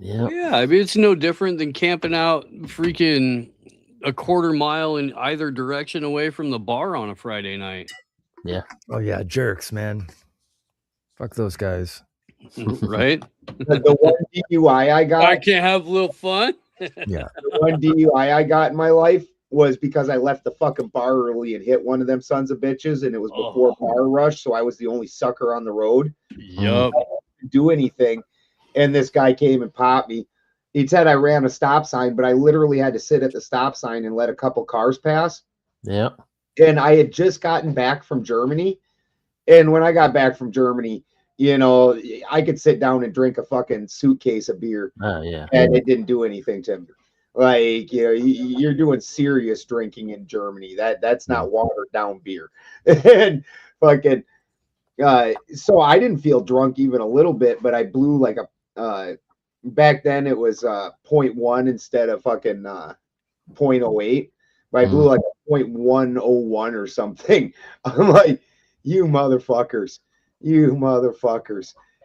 Yeah. Yeah, I mean, it's no different than camping out freaking a quarter mile in either direction away from the bar on a Friday night. Yeah. Oh yeah, jerks, man. Fuck those guys. Right? The one DUI I got. I can't have a little fun. Yeah. The one DUI I got in my life was because I left the fucking bar early and hit one of them sons of bitches, and it was before bar rush, so I was the only sucker on the road. Yup. I didn't do anything, and this guy came and popped me. He said I ran a stop sign, but I literally had to sit at the stop sign and let a couple cars pass. Yep. And I had just gotten back from Germany, and when I got back from Germany, I could sit down and drink a fucking suitcase of beer. Oh yeah. And it didn't do anything to me. Like, you're doing serious drinking in Germany. That's not watered down beer. And fucking so I didn't feel drunk even a little bit, but I blew like a back then it was 0.1 instead of fucking 0.08. But I blew like a 0.101 or something. I'm like, you motherfuckers.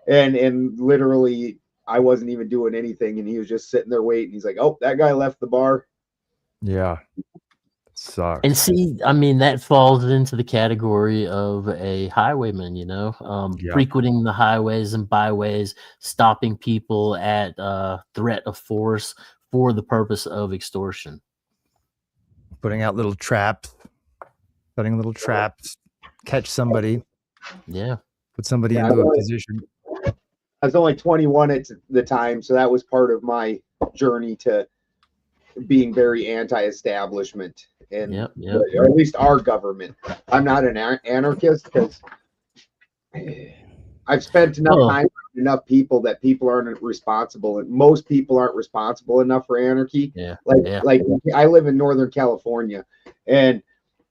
And literally I wasn't even doing anything, and he was just sitting there waiting. He's like, oh, that guy left the bar. Yeah. Sucks. And see, I mean, that falls into the category of a highwayman, frequenting the highways and byways, stopping people at threat of force for the purpose of extortion. Putting out little traps, catch somebody. Yeah. Put somebody into a position. I was only 21 at the time, so that was part of my journey to being very anti-establishment, and or at least our government. I'm not an anarchist because I've spent enough time with enough people that people aren't responsible, and most people aren't responsible enough for anarchy. Like I live in Northern California, and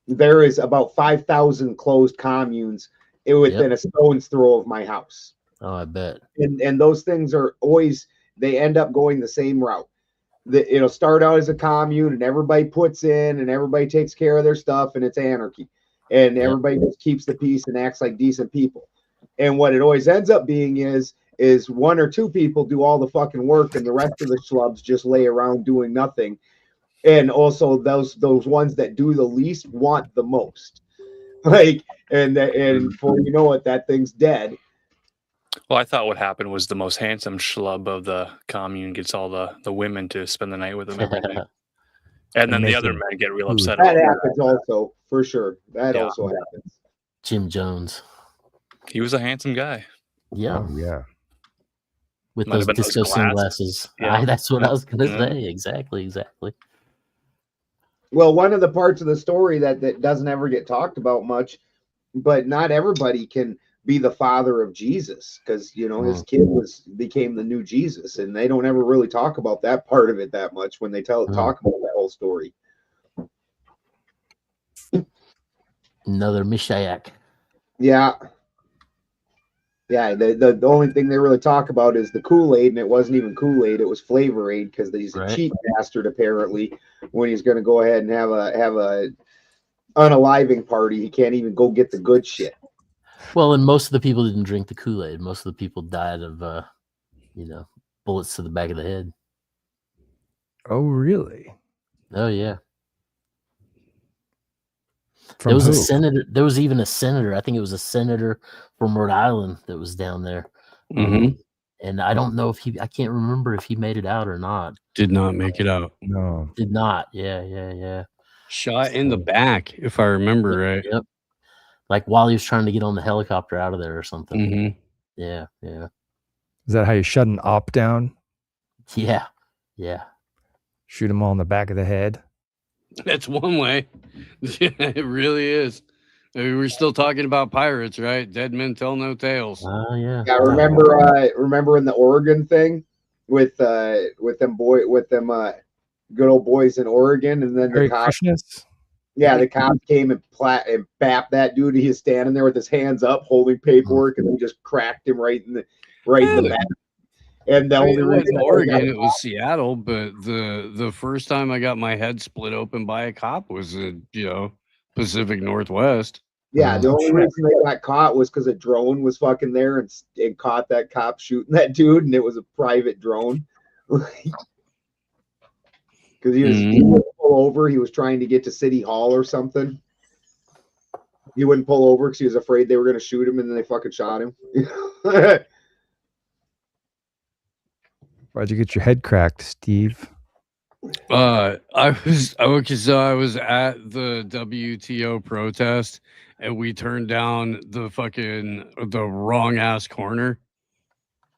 there is about 5,000 closed communes within a stone's throw of my house. Oh, I bet. And those things are always, they end up going the same route. It'll start out as a commune, and everybody puts in, and everybody takes care of their stuff, and it's anarchy. And everybody just keeps the peace and acts like decent people. And what it always ends up being is one or two people do all the fucking work, and the rest of the schlubs just lay around doing nothing. and also those ones that do the least want the most. Like, and before you know it, that thing's dead. Well, I thought what happened was the most handsome schlub of the commune gets all the women to spend the night with him every night. And then the other making men get real food. upset That about happens also, for sure. That Yeah. also happens. Jim Jones. He was a handsome guy. Yeah. Oh yeah. With Might those have been those disco glasses. sunglasses. Yeah. That's what I was gonna Yeah. say. Exactly. Well, one of the parts of the story that doesn't ever get talked about much, but not everybody can be the father of Jesus, because his kid became the new Jesus, and they don't ever really talk about that part of it that much when they talk about that whole story. Another Mishayak. Yeah. Yeah, the only thing they really talk about is the Kool-Aid, and it wasn't even Kool-Aid, it was Flavor Aid, because he's a cheap bastard apparently. When he's going to go ahead and have a unaliving party, he can't even go get the good shit. Well, and most of the people didn't drink the Kool-Aid. Most of the people died of bullets to the back of the head. Oh really? Oh yeah. From There was who? a senator. There was even a senator. I think it was a senator from Rhode Island that was down there. And I don't know if I can't remember if he made it out or not. Did not make it out. No. Did not. Yeah. Shot in the back, if I remember right. Yep. Like while he was trying to get on the helicopter out of there or something. Yeah. Is that how you shut an op down? Yeah. Shoot them all in the back of the head. That's one way. It really is. I mean, we're still talking about pirates, right? Dead men tell no tales. Oh yeah. Yeah, remember in the Oregon thing with them good old boys in Oregon, and then Hare the cops. Krishnas? Yeah, the cops came and bapped that dude. He was standing there with his hands up, holding paperwork, and they just cracked him right in the back. And the only it reason wasn't Oregon, it was Seattle. But the first time I got my head split open by a cop was in Pacific Northwest. Yeah, the only reason they got caught was because a drone was fucking there and caught that cop shooting that dude, and it was a private drone. Because he wouldn't pull over. He was trying to get to City Hall or something. He wouldn't pull over because he was afraid they were going to shoot him, and then they fucking shot him. Why'd you get your head cracked, Steve? I was at the WTO protest, and we turned down the wrong ass corner.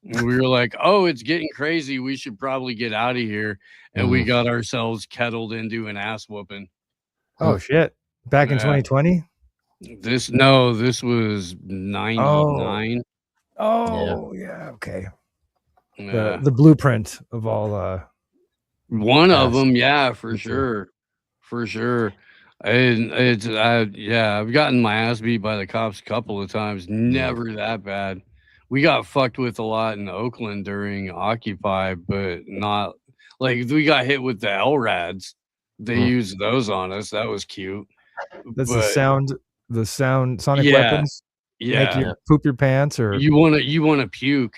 And we were like, "Oh, it's getting crazy. We should probably get out of here." And we got ourselves kettled into an ass whooping. Oh shit! Back in 2020. This was 99. Oh yeah. Okay. Yeah. The blueprint of all. One of them, yeah, for sure. I've gotten my ass beat by the cops a couple of times. Never that bad. We got fucked with a lot in Oakland during Occupy, but not like we got hit with the LRADs. They used those on us. That was cute. That's the sonic weapons. Yeah. Make you poop your pants, or you want to puke.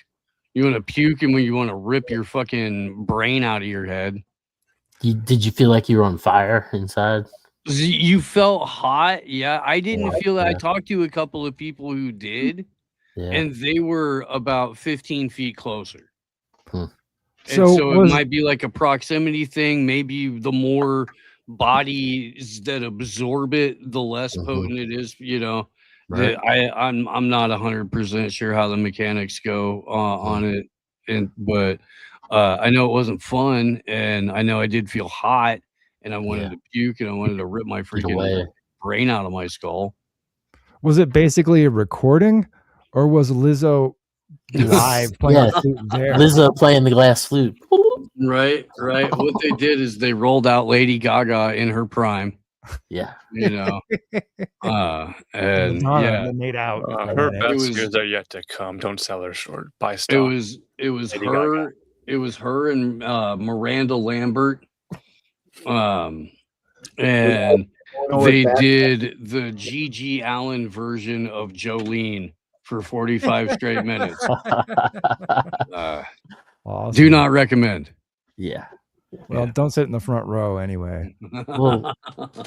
You want to puke, and when you want to rip your fucking brain out of your head. Did you feel like you were on fire inside? You felt hot? Yeah, I didn't feel that. I talked to a couple of people who did, and they were about 15 feet closer. And so it might be like a proximity thing. Maybe the more bodies that absorb it, the less potent it is. Right. I'm not 100% sure how the mechanics go on it, but I know it wasn't fun, and I know I did feel hot, and I wanted to puke, and I wanted to rip my freaking brain out of my skull. Was it basically a recording, or was Lizzo live playing the flute there? Lizzo playing the glass flute. Right. What they did is they rolled out Lady Gaga in her prime. Yeah. And made out. Her best years are yet to come. Don't sell her short. Buy stock. It was Lady her. Gaga. It was her and Miranda Lambert. And they did the Gigi Allen version of Jolene for 45 straight minutes. Awesome. Do not recommend. Yeah. Well, don't sit in the front row anyway. Well,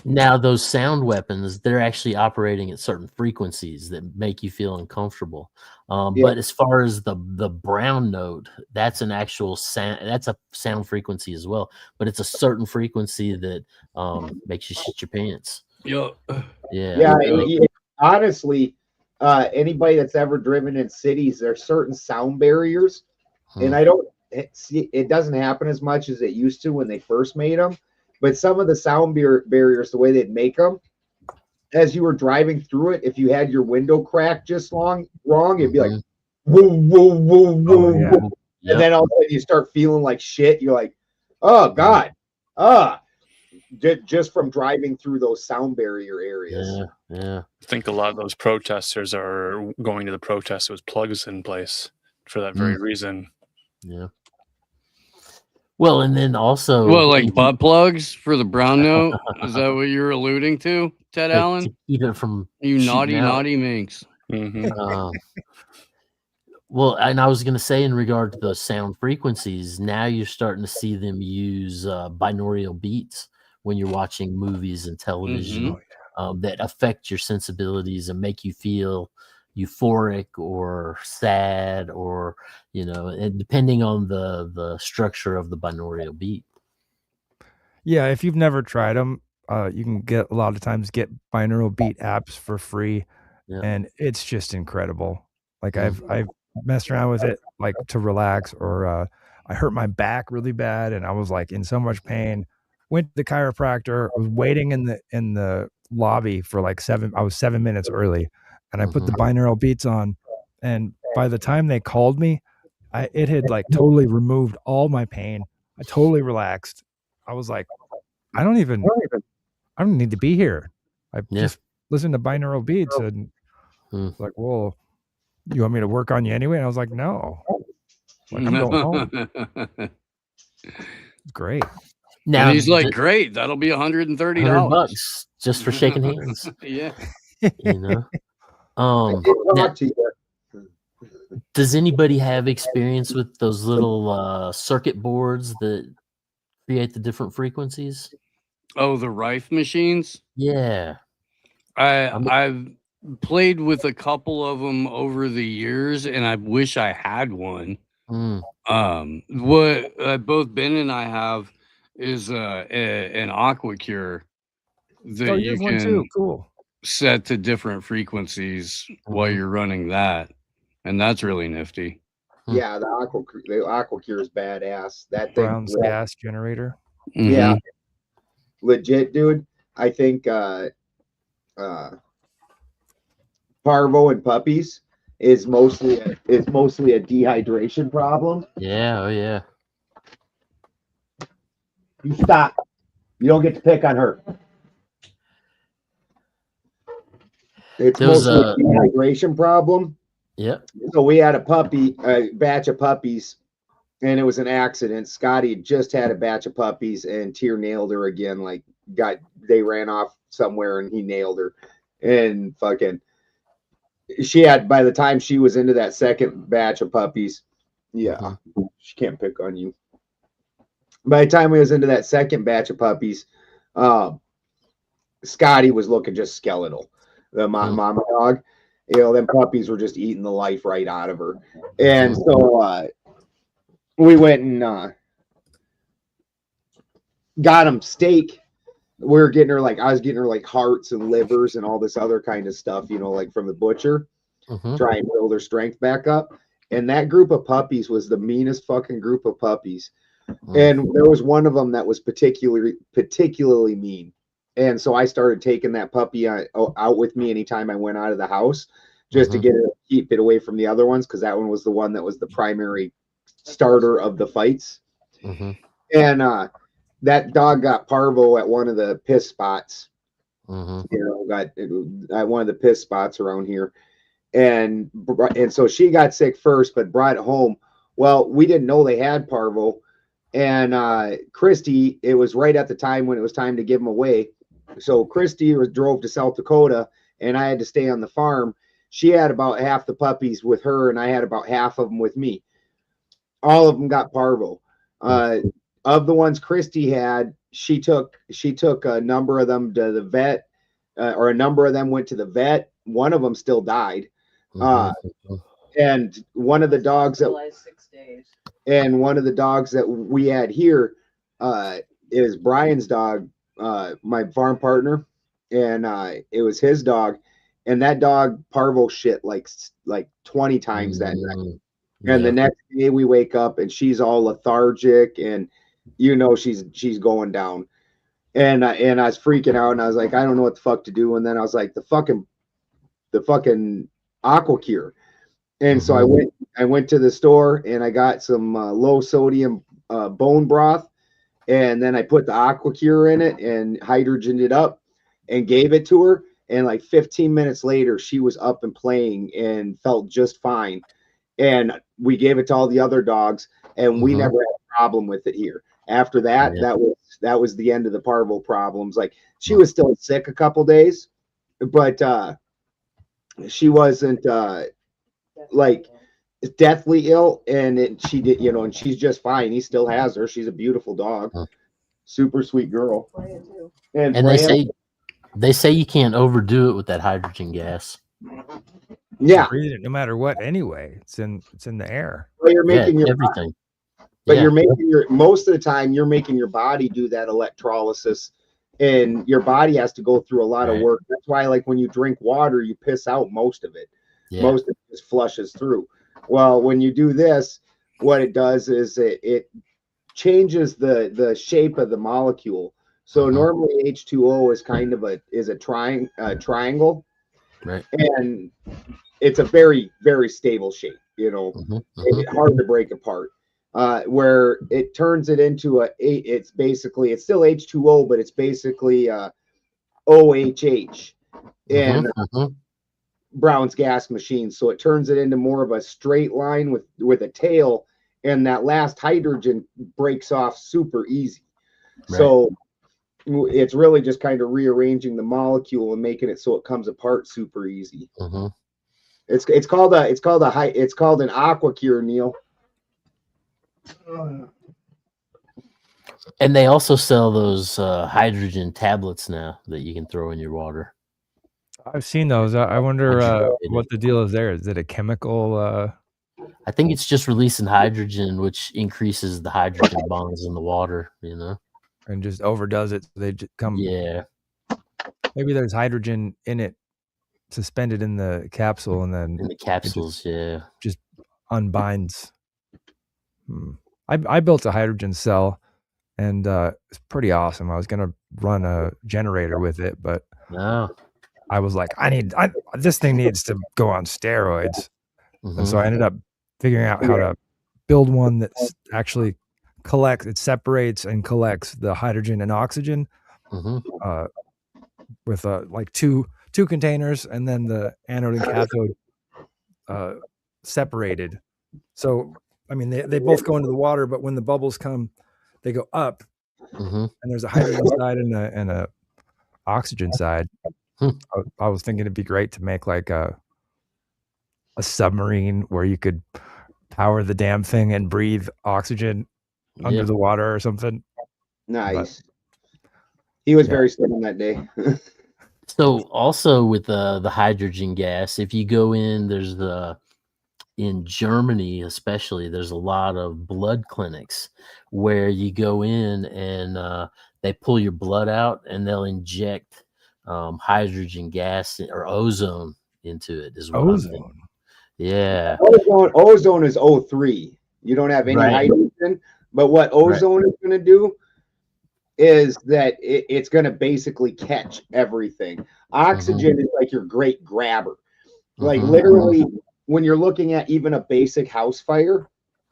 now those sound weapons, they're actually operating at certain frequencies that make you feel uncomfortable. Yeah. But as far as the brown note, that's an actual sound. That's a sound frequency as well. But it's a certain frequency that makes you shit your pants. Yo. Yeah. Yeah, Like, honestly, anybody that's ever driven in cities, there's certain sound barriers, and I don't see it doesn't happen as much as it used to when they first made them. But some of the sound barriers, the way they'd make them, as you were driving through it, if you had your window cracked just wrong, it'd be like, whoa, whoa, whoa, whoa, yeah. whoa. And then all of a sudden you start feeling like shit. You're like, oh God, just from driving through those sound barrier areas. Yeah. I think a lot of those protesters are going to the protests with plugs in place for that very reason. Yeah. Well, and then also, well, like butt plugs for the brown note. Is that what you're alluding to, Ted Allen? To keep it from you naughty minx. Well, and I was going to say, in regard to those sound frequencies, now you're starting to see them use binaural beats when you're watching movies and television that affect your sensibilities and make you feel euphoric or sad, or and depending on the structure of the binaural beat. Yeah, if you've never tried them, you can get a lot of times get binaural beat apps for free, and it's just incredible. Like I've messed around with it like to relax, or I hurt my back really bad and I was like in so much pain. Went to the chiropractor, was waiting in the lobby for like 7 minutes early, and I put the binaural beats on, and by the time they called me, it had like totally removed all my pain. I totally relaxed. I was like, I don't need to be here. I just listened to binaural beats, and like, well, you want me to work on you anyway? And I was like, no, like, I'm going home. Great. Now, and he's like, great, that'll be $130 just for shaking hands. Yeah. Does anybody have experience with those little circuit boards that create the different frequencies? Oh, the Rife machines? Yeah. I've played with a couple of them over the years, and I wish I had one. What both Ben and I have is an aqua cure that you can set to different frequencies while you're running that, and that's really nifty. Yeah, the aqua cure is badass. That Brown's gas generator. Yeah, legit, dude. I think parvo and puppies is mostly a dehydration problem. Yeah, oh yeah. You stop. You don't get to pick on her. It's mostly a dehydration problem. Yep. So we had a batch of puppies, and it was an accident. Scotty had just had a batch of puppies, and Tyr nailed her again. Like, they ran off somewhere, and he nailed her. And fucking, by the time she was into that second batch of puppies, she can't pick on you. By the time we was into that second batch of puppies, Scotty was looking just skeletal. The mama dog, them puppies were just eating the life right out of her. And so we went and got him steak. I was getting her like hearts and livers and all this other kind of stuff, like from the butcher, try and build her strength back up. And that group of puppies was the meanest fucking group of puppies. And there was one of them that was particularly mean. And so I started taking that puppy out with me anytime I went out of the house, just to keep it away from the other ones, because that one was the one that was the primary starter of the fights. And that dog got parvo at one of the piss spots. Got at one of the piss spots around here. And so she got sick first, but brought it home. Well, we didn't know they had parvo. And Christy, it was right at the time when it was time to give them away. So Christy drove to South Dakota, and I had to stay on the farm. She had about half the puppies with her, and I had about half of them with me. All of them got parvo. of the ones Christy had, she took a number of them to the vet, or a number of them went to the vet. One of them still died. And one of the dogs that 6 days. and one of the dogs that we had here is Brian's dog, my farm partner, and it was his dog, and that dog parvo shit like 20 times that night. And the next day we wake up and she's all lethargic, and she's going down. And I was freaking out, and I was like, I don't know what the fuck to do. And then I was like, the fucking AquaCure. And so I went to the store and I got some low sodium bone broth, and then I put the AquaCure in it and hydrogened it up and gave it to her. And like 15 minutes later, she was up and playing and felt just fine. And we gave it to all the other dogs, and we never had a problem with it here. After that, that was the end of the parvo problems. Like, she was still sick a couple days, but she wasn't like deathly ill, and she did, and she's just fine. He still has her. She's a beautiful dog, super sweet girl. And they say you can't overdo it with that hydrogen gas. Yeah, no matter what. Anyway, it's in the air. Well, you're making everything. But you're making most of the time you're making your body do that electrolysis, and your body has to go through a lot of work. That's why, like, when you drink water, you piss out most of it. Most of it just flushes through. Well, when you do this, what it does is it changes the shape of the molecule. So normally H2O is kind of a triangle, right? And it's a very, very stable shape. It's hard to break apart. Where it turns it into it's still H2O, but it's basically OHH and Brown's gas machine. So it turns it into more of a straight line with a tail, and that last hydrogen breaks off super easy. Right. So it's really just kind of rearranging the molecule and making it so it comes apart super easy. It's called an AquaCure, Neil. And they also sell those hydrogen tablets now that you can throw in your water. I've seen those. I wonder what the deal is there. Is it a chemical? I think it's just releasing hydrogen, which increases the hydrogen bonds in the water, and just overdoes it. So they just come. Yeah. Maybe there's hydrogen in it, suspended in the capsule, and then in the capsules, just unbinds. I built a hydrogen cell, and it's pretty awesome. I was gonna run a generator with it, but I was like, this thing needs to go on steroids, and so I ended up figuring out how to build one that actually separates and collects the hydrogen and oxygen with like two containers, and then the anode and cathode separated. So I mean, they both go into the water, but when the bubbles come, they go up, and there's a hydrogen side and a oxygen side. I was thinking it'd be great to make like a submarine where you could power the damn thing and breathe oxygen under the water or something. Nice. He was very slim that day. So also with the hydrogen gas, if you go in, in Germany especially, there's a lot of blood clinics where you go in and they pull your blood out and they'll inject hydrogen gas or ozone into it as well. Ozone. Yeah. Ozone is O3. You don't have any hydrogen, but what ozone is going to do is that it's going to basically catch everything. Oxygen is like your great grabber. Like literally, when you're looking at even a basic house fire,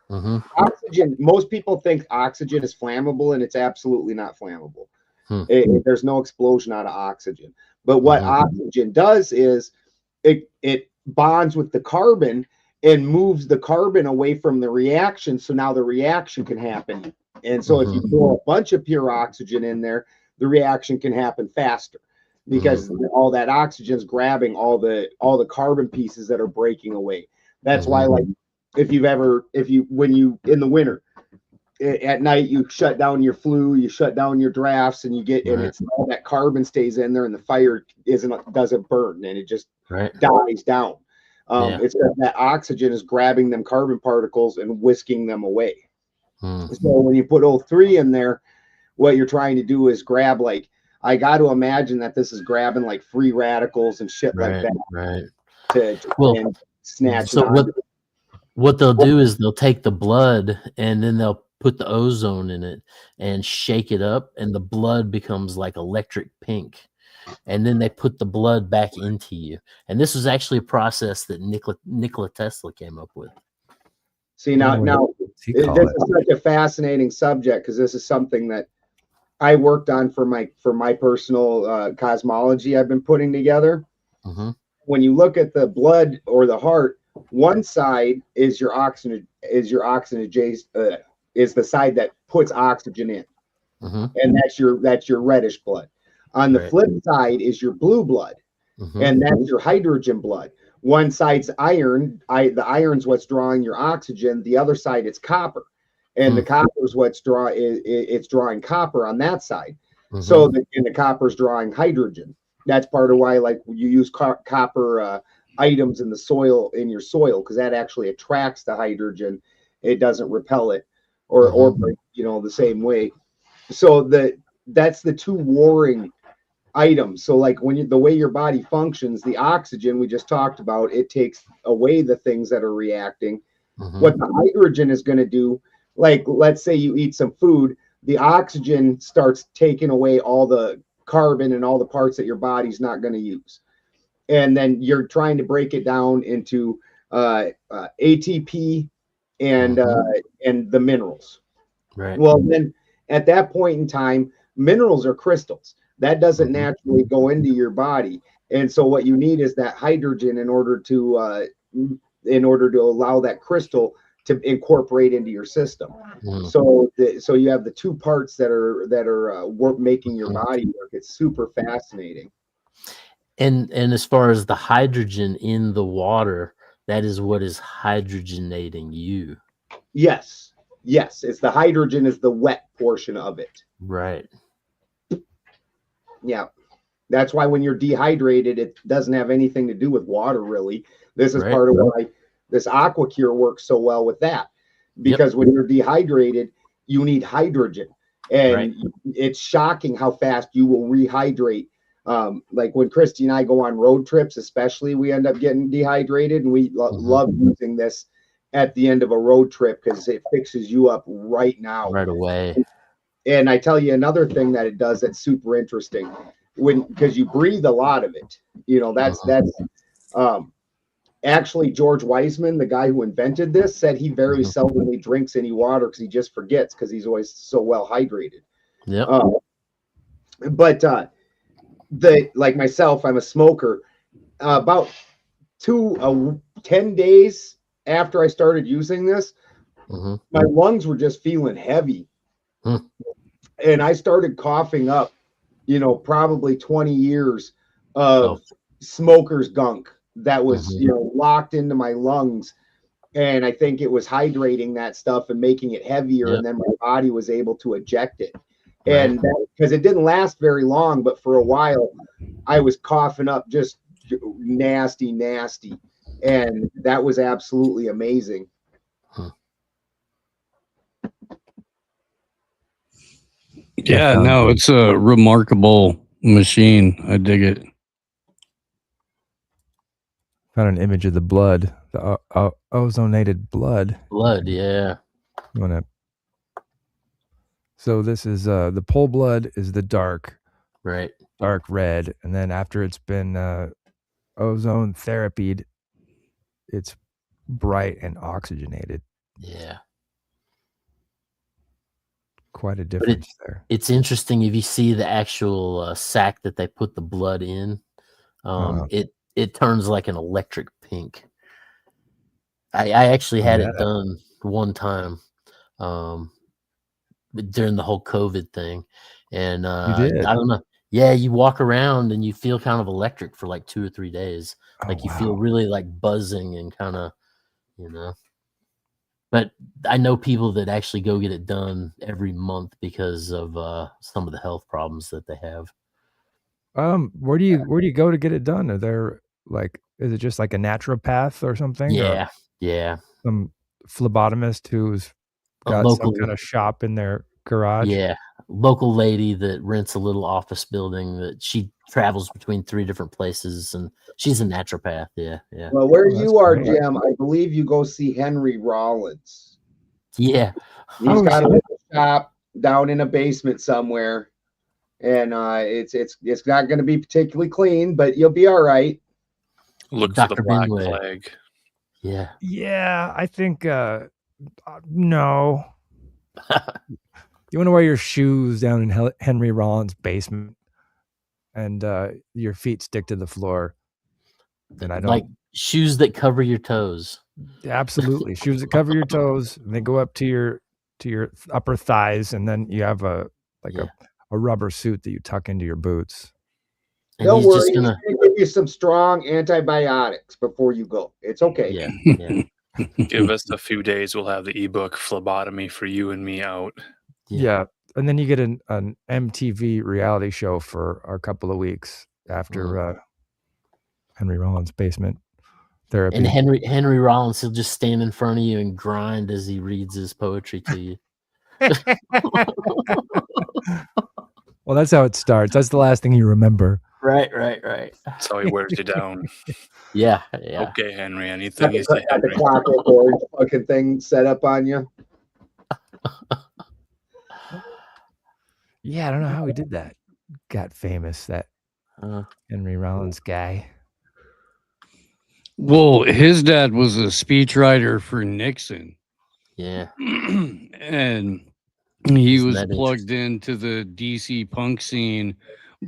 oxygen, most people think oxygen is flammable, and it's absolutely not flammable. There's no explosion out of oxygen. But what oxygen does is it bonds with the carbon and moves the carbon away from the reaction. So now the reaction can happen. And so if you throw a bunch of pure oxygen in there, the reaction can happen faster because all that oxygen is grabbing all the carbon pieces that are breaking away. That's why, like, when you in the winter, at night you shut down your flue, you shut down your drafts, and you get and Right. it's all that carbon stays in there, and the fire doesn't burn, and it just Right. dies down. Yeah. It's that oxygen is grabbing them carbon particles and whisking them away. Mm. So when you put O3 in there, what you're trying to do is grab, like, I got to imagine that this is grabbing like free radicals and shit like Right. that Right. to Well, and snatch so it onto. what they'll do is they'll take the blood and then they'll put the ozone in it and shake it up, and the blood becomes like electric pink. And then they put the blood back into you. And this was actually a process that Nikola Tesla came up with. See, now he this call is it? such a fascinating subject because this is something that I worked on for my personal cosmology I've been putting together. Mm-hmm. When you look at the blood or the heart, one side is your oxygen is the side that puts oxygen in, Mm-hmm. and that's your reddish blood. On the Right. flip side is your blue blood, Mm-hmm. and that's your hydrogen blood. One side's iron. The iron's what's drawing your oxygen. The other side, it's copper, and the copper is what's it's drawing copper on that side. Mm-hmm. So the copper's drawing hydrogen. That's part of why, like, you use copper items in your soil, because that actually attracts the hydrogen. It doesn't repel it or the same way. So that's the two warring items. So like the way your body functions, the oxygen we just talked about, it takes away the things that are reacting. Mm-hmm. What the hydrogen is going to do, like, let's say you eat some food, the oxygen starts taking away all the carbon and all the parts that your body's not going to use, and then you're trying to break it down into ATP and the minerals. Right. Well, then at that point in time, minerals are crystals. That doesn't naturally go into your body, and so what you need is that hydrogen in order to allow that crystal to incorporate into your system. So you have the two parts that are making your body work. It's super fascinating. And as far as the hydrogen in the water, that is what is hydrogenating you. Yes. It's the hydrogen is the wet portion of it. Right. Yeah. That's why when you're dehydrated, it doesn't have anything to do with water, really. This is part of why this AquaCure works so well with that. Because when you're dehydrated, you need hydrogen. And it's shocking how fast you will rehydrate. Like when Christy and I go on road trips, especially, we end up getting dehydrated, and we love using this at the end of a road trip because it fixes you up right now. Right away. And I tell you another thing that it does that's super interesting, because you breathe a lot of it. That's actually George Weissman, the guy who invented this, said he very seldomly drinks any water because he just forgets because he's always so well hydrated. Yeah. But like myself, I'm a smoker. About 10 days after I started using this, my lungs were just feeling heavy. And I started coughing up, probably 20 years of smoker's gunk that was, locked into my lungs. And I think it was hydrating that stuff and making it heavier. And then my body was able to eject it. And because it didn't last very long, but for a while I was coughing up just nasty. And that was absolutely amazing. Yeah, no, it's a remarkable machine. I dig it. Found an image of the blood, the ozonated blood. Yeah. You want to? So this is the pole blood is the dark red, and then after it's been ozone therapied, it's bright and oxygenated. Yeah. Quite a difference there. It's interesting if you see the actual sack that they put the blood in. It turns like an electric pink. I actually had it done one time during the whole COVID thing, and you did? I don't know. Yeah, you walk around and you feel kind of electric for like 2 or 3 days. You feel really like buzzing and kind of, But I know people that actually go get it done every month because of some of the health problems that they have. Where do you go to get it done? Are there is it just like a naturopath or something? Or Yeah. some phlebotomist who's A got some local, kind of shop in their garage? local lady that rents a little office building that she travels between 3 different places, and she's a naturopath. Yeah. Well, where Oh, that's you are, great. Jim, I believe you go see Henry Rollins. Yeah. He's got a little shop down in a basement somewhere, and it's not going to be particularly clean, but you'll be all right. Look for the Dr. black Binway. flag. Yeah, I think no. You want to wear your shoes down in Henry Rollins' basement, and your feet stick to the floor. Then I don't like shoes that cover your toes. Absolutely shoes that cover your toes. And they go up to your upper thighs, and then you have a rubber suit that you tuck into your boots. And Don't he's worry, just he's gonna going to give you some strong antibiotics before you go. It's okay. Yeah. Give us a few days. We'll have the ebook Phlebotomy for you and me out. Yeah. And then you get an MTV reality show for a couple of weeks after Henry Rollins' basement therapy. And Henry Rollins, he'll just stand in front of you and grind as he reads his poetry to you. Well, that's how it starts. That's the last thing you remember. Right. That's how he wears you down. Yeah. Okay, Henry. Anything you say, Got the Henry. clockwork orange fucking thing set up on you. Yeah, I don't know how he did that. Got famous, that Henry Rollins guy. Well, his dad was a speechwriter for Nixon. Yeah. And he Isn't was that plugged into the DC punk scene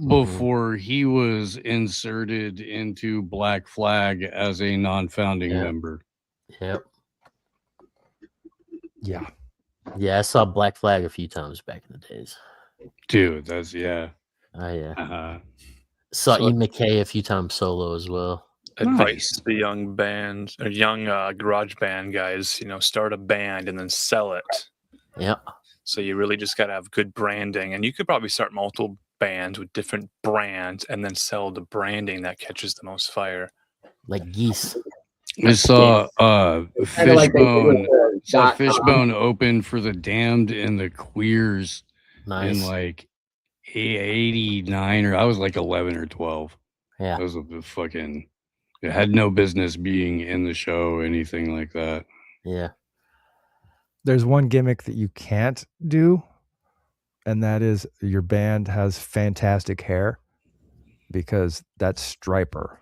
before he was inserted into Black Flag as a non-founding member. Yep. Yeah. Yeah, I saw Black Flag a few times back in the days. Dude, that's yeah. Oh yeah. So- Saw Ian McKay a few times solo as well. Advice to the young band or young garage band guys, start a band and then sell it. Yeah. So you really just got to have good branding, and you could probably start multiple bands with different brands and then sell the branding that catches the most fire. Like Geese. I saw Kinda like they do with Fishbone. the Fishbone open for the Damned and the Queers Nice. in like 89, or I was like 11 or 12. Yeah. It was it had no business being in the show, anything like that. Yeah. There's one gimmick that you can't do, and that is your band has fantastic hair, because that's Striper.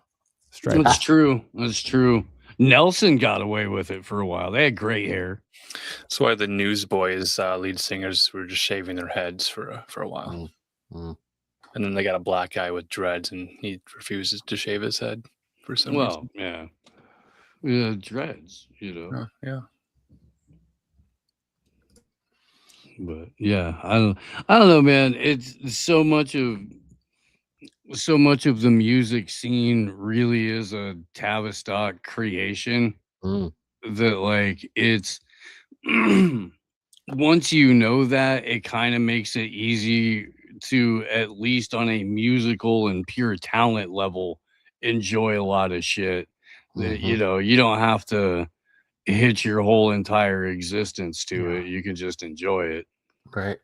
That's true. Nelson got away with it for a while. They had great hair. That's why the Newsboys lead singers were just shaving their heads for a while. Mm. And then they got a black guy with dreads, and he refuses to shave his head for some reason. Yeah, dreads, Yeah. But yeah, I don't know, man. It's so much of the music scene really is a Tavistock creation that, like, it's once you know that, it kind of makes it easy to, at least on a musical and pure talent level, enjoy a lot of shit that you don't have to hitch your whole entire existence to it. You can just enjoy it. Right.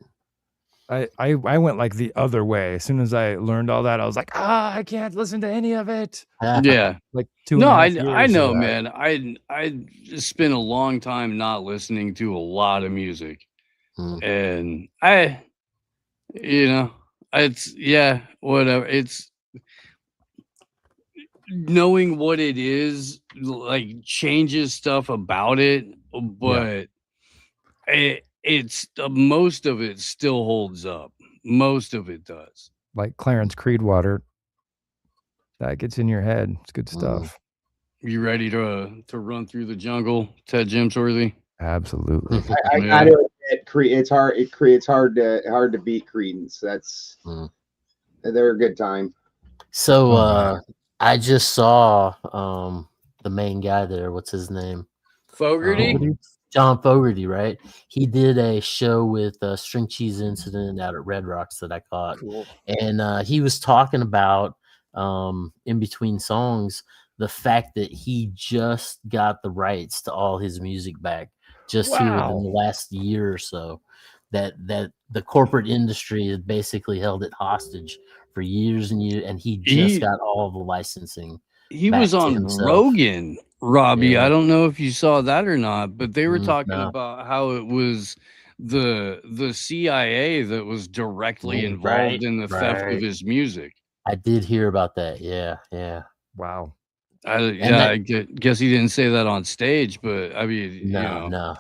I went like the other way. As soon as I learned all that, I was like, I can't listen to any of it. Yeah. Like I know, man. I spent a long time not listening to a lot of music. And it's whatever. It's knowing what it is, like, changes stuff about it, but it's most of it still holds up. Most of it does. Like Clarence Creedwater, that gets in your head. It's good stuff. You ready to run through the jungle, Ted Jimsworthy? Absolutely. I gotta admit, it's hard. It's hard to beat Creedence. They're a good time. So I just saw the main guy there. What's his name? Fogerty? John Fogerty, right? He did a show with String Cheese Incident out at Red Rocks that I caught, Cool. and he was talking about in between songs the fact that he just got the rights to all his music back just here within the last year or so. That the corporate industry had basically held it hostage for years and years, and he just He got all the licensing he back was to on himself. Rogan, Robbie. Yeah. I don't know if you saw that or not, but they were talking No. about how it was the CIA that was directly Right, involved in the theft of right. his music. I did hear about that. Yeah, yeah. Wow. I guess he didn't say that on stage, but I mean, No.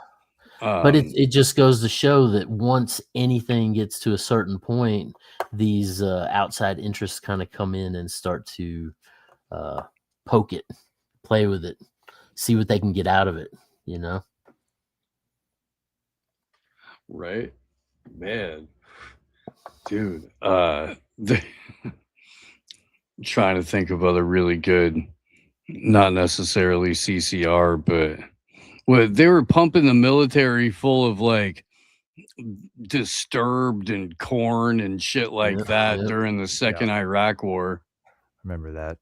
But it just goes to show that once anything gets to a certain point, these outside interests kind of come in and start to poke it, play with it, see what they can get out of it, you know? Right, man, dude. Trying to think of other really good, not necessarily CCR, but they were pumping the military full of like Disturbed and Corn and shit like that during the second Iraq War. Remember that.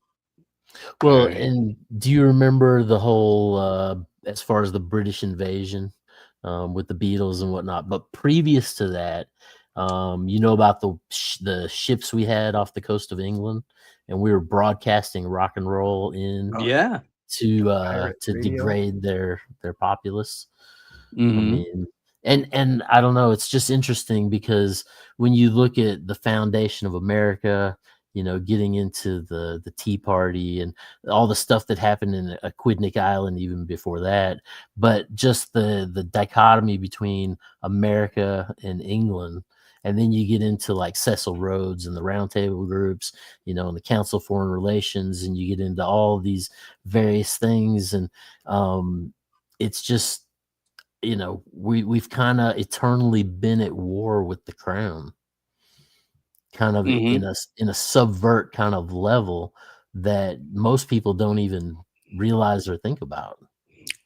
Well, and do you remember the whole as far as the British invasion with the Beatles and whatnot? But previous to that, you know about the ships we had off the coast of England, and we were broadcasting rock and roll in to degrade their populace. I mean, and I don't know, it's just interesting because when you look at the foundation of America, you know, getting into the Tea Party and all the stuff that happened in Aquidneck Island even before that, but just the dichotomy between America and England. And then you get into like Cecil Rhodes and the roundtable groups, you know, and the Council of Foreign Relations, and you get into all these various things. And it's just, you know, we've kind of eternally been at war with the crown, kind of in a subvert kind of level that most people don't even realize or think about.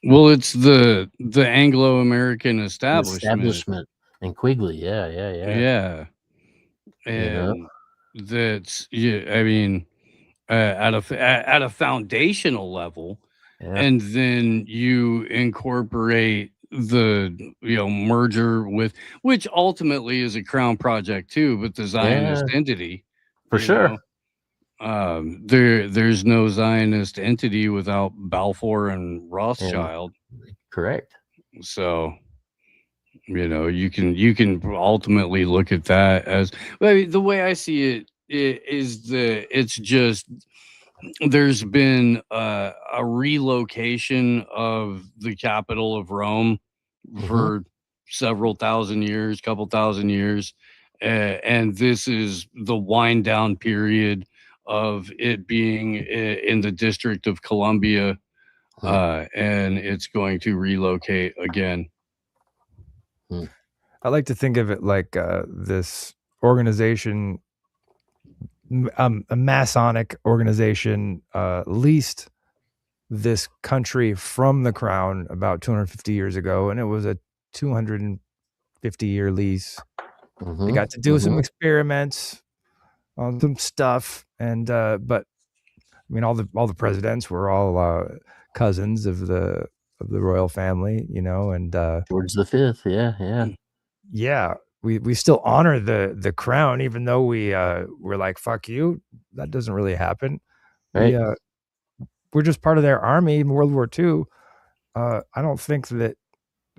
Well, it's the Anglo-American establishment And Quigley, yeah. And You know? that's I mean, at a foundational level, and then you incorporate the merger with, which ultimately is a crown project too, but the Zionist entity for sure. There's no Zionist entity without Balfour and Rothschild. Correct. So you can ultimately look at that as, I mean, the way I see it is that it's just there's been a relocation of the capital of Rome for several thousand years, couple thousand years, and this is the wind down period of it being in the District of Columbia, and it's going to relocate again. I like to think of it like this organization, a Masonic organization, leased this country from the crown about 250 years ago, and it was a 250-year lease. They got to do some experiments on some stuff, and but I mean, all the presidents were all cousins of the royal family, you know, and George V, yeah. We still honor the crown, even though we're like, fuck you. That doesn't really happen. Right. We're just part of their army in World War II. I don't think that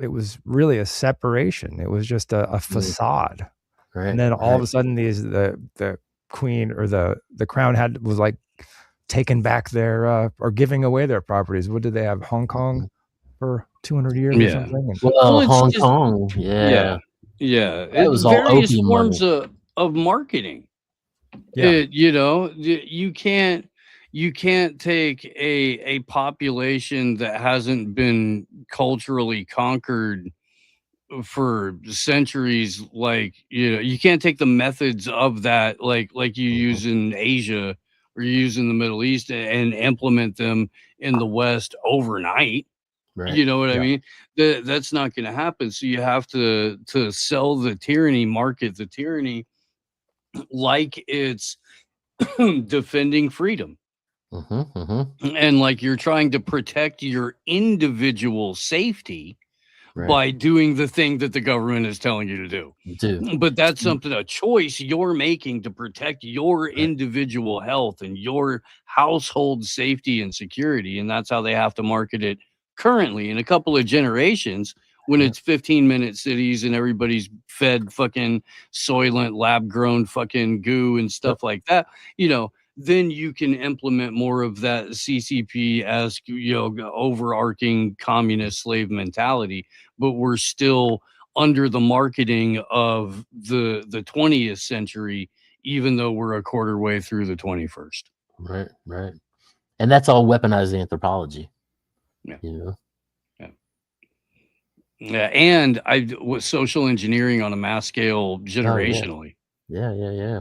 it was really a separation. It was just a facade. Right. And then all of a sudden the queen or the crown was like taking back their or giving away their properties. What did they have? Hong Kong for 200 years or something? And, well, Hong Kong, yeah. It was various forms of marketing. You can't take a population that hasn't been culturally conquered for centuries, like you can't take the methods of that like you use in Asia or you use in the Middle East and implement them in the West overnight. Right. You know what I Yeah. mean? That's not going to happen. So you have to sell the tyranny, market the tyranny like it's defending freedom. And like you're trying to protect your individual safety Right. by doing the thing that the government is telling you to do. But that's something, a choice you're making to protect your individual health and your household safety and security. And that's how they have to market it currently. In a couple of generations, when it's 15-minute cities and everybody's fed fucking soylent lab grown fucking goo and stuff like that, you know, then you can implement more of that CCP-esque, you know, overarching communist slave mentality. But we're still under the marketing of the 20th century, even though we're a quarter way through the 21st. Right, right. And that's all weaponized anthropology. Yeah. You know? Yeah, and I was social engineering on a mass scale generationally. Yeah.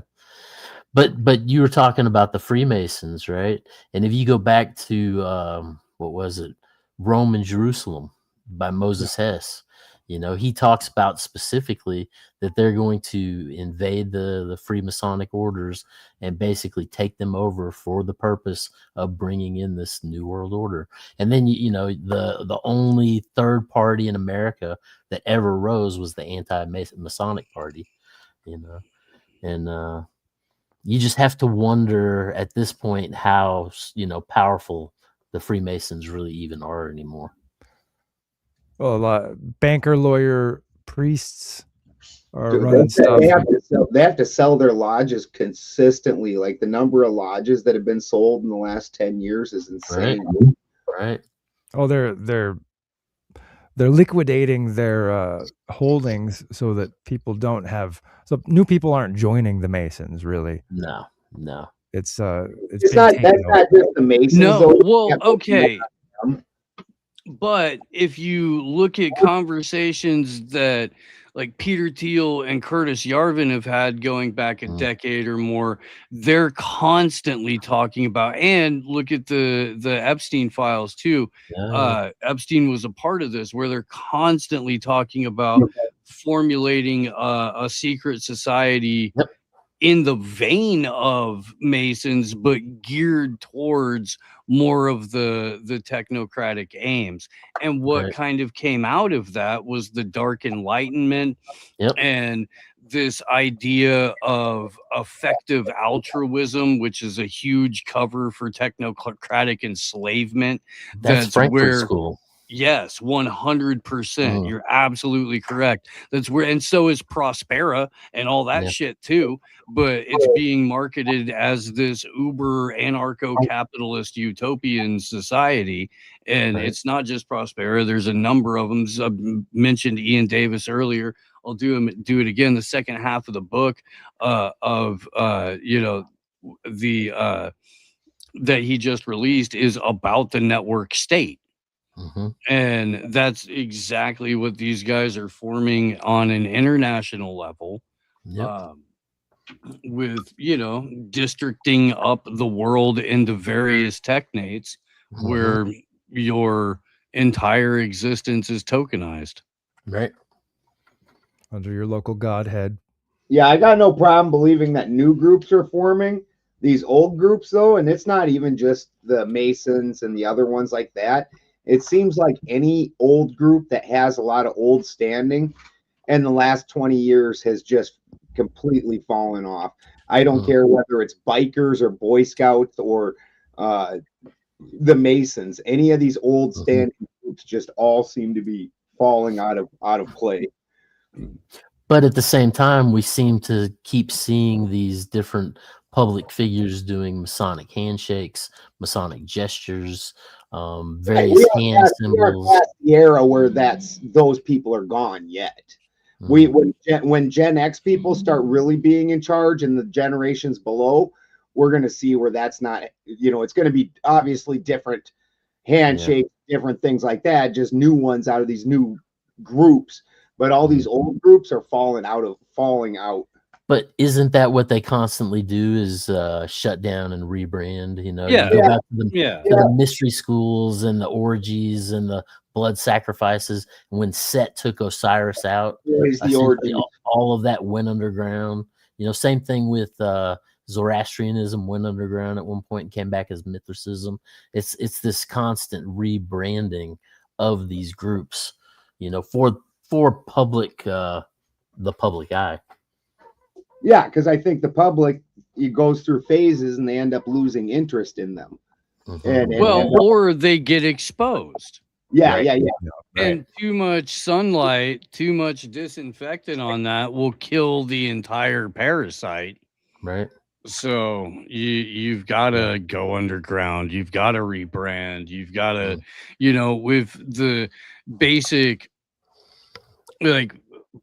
But you were talking about the Freemasons, right? And if you go back to what was it, Rome and Jerusalem by Moses Hess, you know, he talks about specifically that they're going to invade the Freemasonic orders and basically take them over for the purpose of bringing in this new world order. And then you know the only third party in America that ever rose was the anti-Masonic party, you know, and you just have to wonder at this point how, you know, powerful the Freemasons really even are anymore. Well, a lot banker, lawyer, priests are Dude, running stuff. they have to sell their lodges consistently. Like the number of lodges that have been sold in the last 10 years is insane. Right. Oh, they're liquidating their holdings so that people don't have, so new people aren't joining the Masons really. No. It's being not, taken that's over. not just the Masons. No, though. well, okay. But if you look at conversations that like Peter Thiel and Curtis Yarvin have had going back a decade or more, they're constantly talking about, and look at the Epstein files too. Epstein was a part of this, where they're constantly talking about formulating a secret society in the vein of Masons, but geared towards more of the technocratic aims. And what kind of came out of that was the Dark Enlightenment and this idea of effective altruism, which is a huge cover for technocratic enslavement. That's Frankfurt School. Yes, 100%. You're absolutely correct. That's where, and so is Prospera and all that shit too. But it's being marketed as this uber anarcho-capitalist utopian society. And it's not just Prospera. There's a number of them. I mentioned Ian Davis earlier. I'll do it again. The second half of the book you know, the that he just released is about the network state. And that's exactly what these guys are forming on an international level, with, you know, districting up the world into various technates where your entire existence is tokenized. Right. Under your local godhead. Yeah, I got no problem believing that new groups are forming. These old groups, though, and it's not even just the Masons and the other ones like that. It seems like any old group that has a lot of old standing in the last 20 years has just completely fallen off. I don't care whether it's bikers or Boy Scouts or the Masons. Any of these old standing groups just all seem to be falling out of play. But at the same time, we seem to keep seeing these different public figures doing Masonic handshakes, Masonic gestures, various hand symbols. We aren't past the era where those people are gone yet. When Gen X people start really being in charge and the generations below, we're going to see where that's not, you know, it's going to be obviously different handshakes, different things like that, just new ones out of these new groups. But all these old groups are falling out. But isn't that what they constantly do? Is shut down and rebrand? You know, Yeah. you go back to Yeah. the mystery schools and the orgies and the blood sacrifices. When Set took Osiris out, Always the essentially orgy. all of that went underground. You know, same thing with Zoroastrianism went underground at one point and came back as Mithraism. It's this constant rebranding of these groups, you know, for public the public eye. Yeah, because I think the public, it goes through phases and they end up losing interest in them. Mhm. Well, or they get exposed. Yeah, Right. yeah. And too much sunlight, too much disinfectant on that will kill the entire parasite. Right. So you've got to go underground. You've got to rebrand. You've got to, you know, with the basic like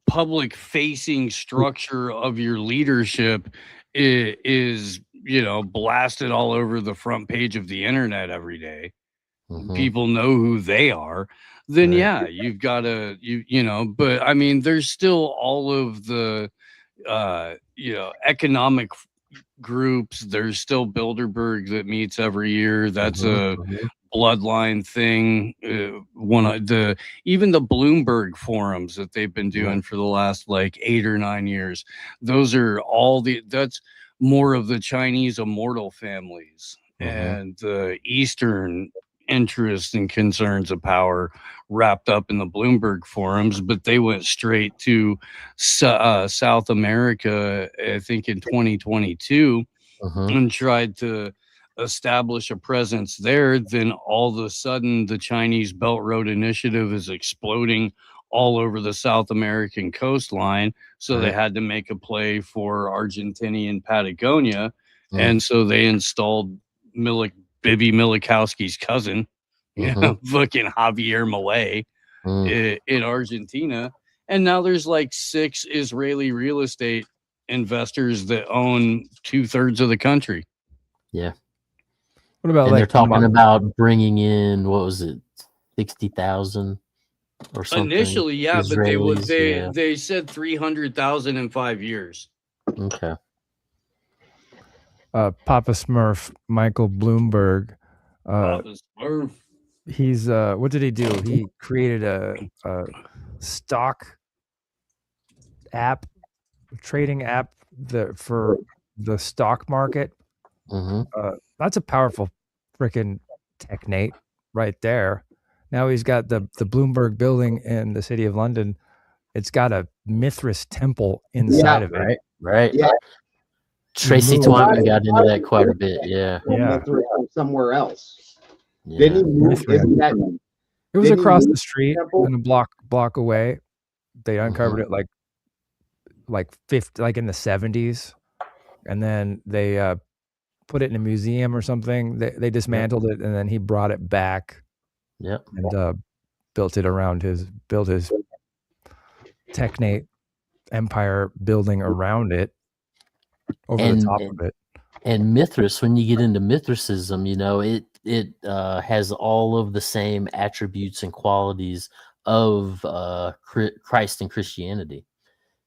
public facing structure of your leadership is, you know, blasted all over the front page of the internet every day. Mhm. People know who they are. Then Right. yeah, you've got to you know, but I mean there's still all of the you know, economic groups. There's still Bilderberg that meets every year. That's a bloodline thing. One of the even the Bloomberg forums that they've been doing for the last like 8 or 9 years. Those are all that's more of the Chinese immortal families and the Eastern interests and concerns of power wrapped up in the Bloomberg forums, but they went straight to South America, I think in 2022, and tried to establish a presence there. Then all of a sudden, the Chinese Belt Road Initiative is exploding all over the South American coastline. So they had to make a play for Argentinian Patagonia. And so they installed Bibi Milikowski's cousin, you know, fucking Javier Milei in Argentina. And now there's like 6 Israeli real estate investors that own 2/3 of the country. Yeah. What about and like they're talking about bringing in, what was it, 60,000 or something? Initially, yeah, but Israelis, they said 300,000 in 5 years. Okay. Papa Smurf, Michael Bloomberg. Papa Smurf. He's what did he do? He created a stock app, trading app for the stock market. That's a powerful freaking technate right there. Now he's got the Bloomberg building in the city of London. It's got a Mithras temple inside of it. Right. Yeah. Tracy Twyman got into that quite a bit. Yeah. Mithras somewhere else. Yeah. Didn't he move? It was across the street and a block away. They uncovered it like 50, like in the 70s, and then they put it in a museum or something. They dismantled it, and then he brought it back. Yep. And built his technate empire building around it, over the top of it. And Mithras, when you get into Mithraism, you know, it has all of the same attributes and qualities of Christ and Christianity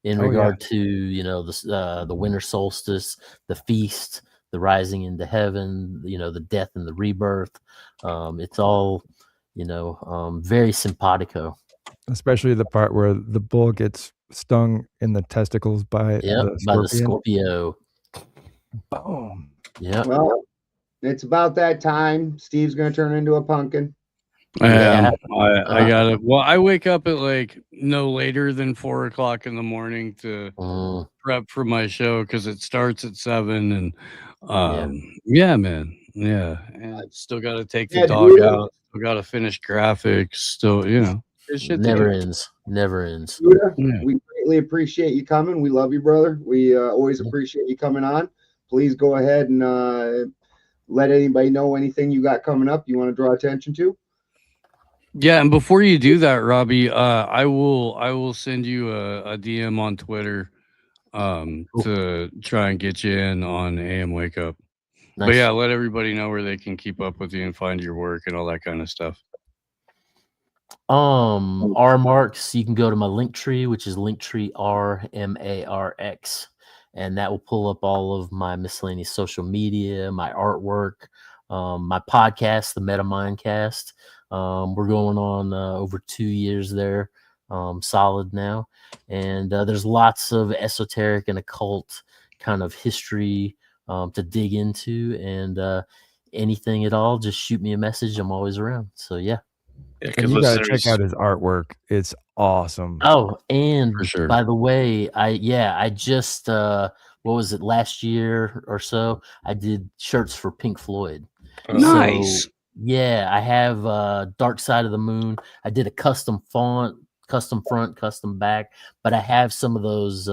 in regard to, you know, the winter solstice, the feast, the rising into heaven, you know, the death and the rebirth. It's all, you know, very simpatico. Especially the part where the bull gets stung in the testicles by the Scorpio. Boom. Yeah. Well, it's about that time. Steve's going to turn into a pumpkin. I got it. Well, I wake up at like no later than 4 o'clock in the morning to prep for my show because it starts at 7. And yeah, man. Yeah. And still got to take the dog out. Still got to finish graphics. Still, you know, never ends. Never ends. We greatly appreciate you coming. We love you, brother. We always appreciate you coming on. Please go ahead and let anybody know anything you got coming up you want to draw attention to. Yeah, and before you do that, Robby, I will send you a DM on Twitter to try and get you in on AM Wake Up. Nice. But yeah, let everybody know where they can keep up with you and find your work and all that kind of stuff. R.Marx, you can go to my link tree, which is linktree R.MARX. and that will pull up all of my miscellaneous social media, my artwork, my podcast, the MetaMindcast. We're going on over 2 years there, solid now, and there's lots of esoteric and occult kind of history to dig into, and anything at all, just shoot me a message. I'm always around. So yeah. And you gotta check out his artwork. It's awesome. Oh, and For sure. by the way, I just what was it, last year or so? I did shirts for Pink Floyd. Nice. So, yeah, I have Dark Side of the Moon. I did a custom font, custom front, custom back, but I have some of those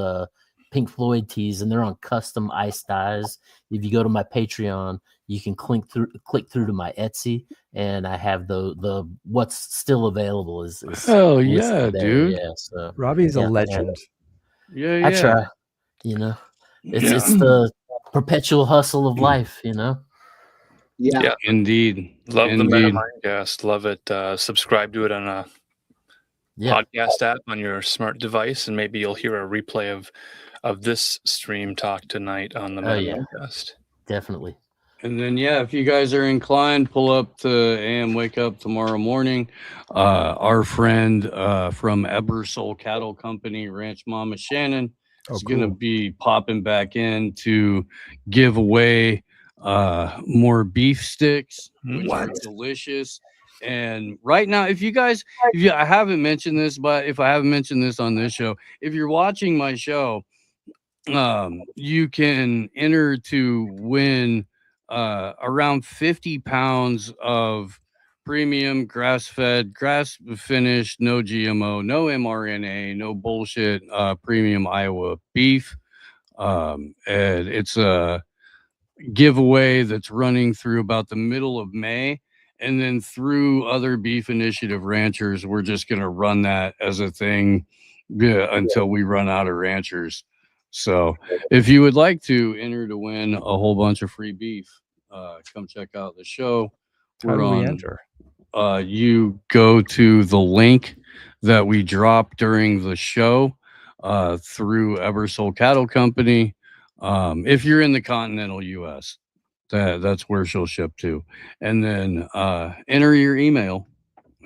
Pink Floyd tees, and they're on custom ice dyes. If you go to my Patreon, you can click through to my Etsy, and I have the what's still available is Hell listed yeah, there. dude. Yeah, so Robbie's a yeah, legend. Yeah, I try. You know, it's Yeah. it's the perpetual hustle of life. You know. Yeah. Indeed. Love the Indeed. MetaMindcast. Love it. Subscribe to it on a Yeah. podcast app on your smart device, and maybe you'll hear a replay of this stream talk tonight on the Oh, yeah. MetaMindcast. Definitely. And then, yeah, if you guys are inclined, pull up to AM Wake Up tomorrow morning. Our friend from Ebersole Cattle Company, Ranch Mama Shannon, is going to be popping back in to give away more beef sticks, which are delicious. And right now, I haven't mentioned this, but if I haven't mentioned this on this show, if you're watching my show, you can enter to win around 50 pounds of premium grass-fed, grass-finished, no GMO, no mRNA, no bullshit premium Iowa beef. And it's a giveaway that's running through about the middle of May. And then through other beef initiative ranchers, we're just going to run that as a thing until we run out of ranchers. So if you would like to enter to win a whole bunch of free beef, come check out the show. How do we enter? You go to the link that we drop during the show through Ebersole Cattle Company. If you're in the continental U.S., that's where she'll ship to. And then enter your email,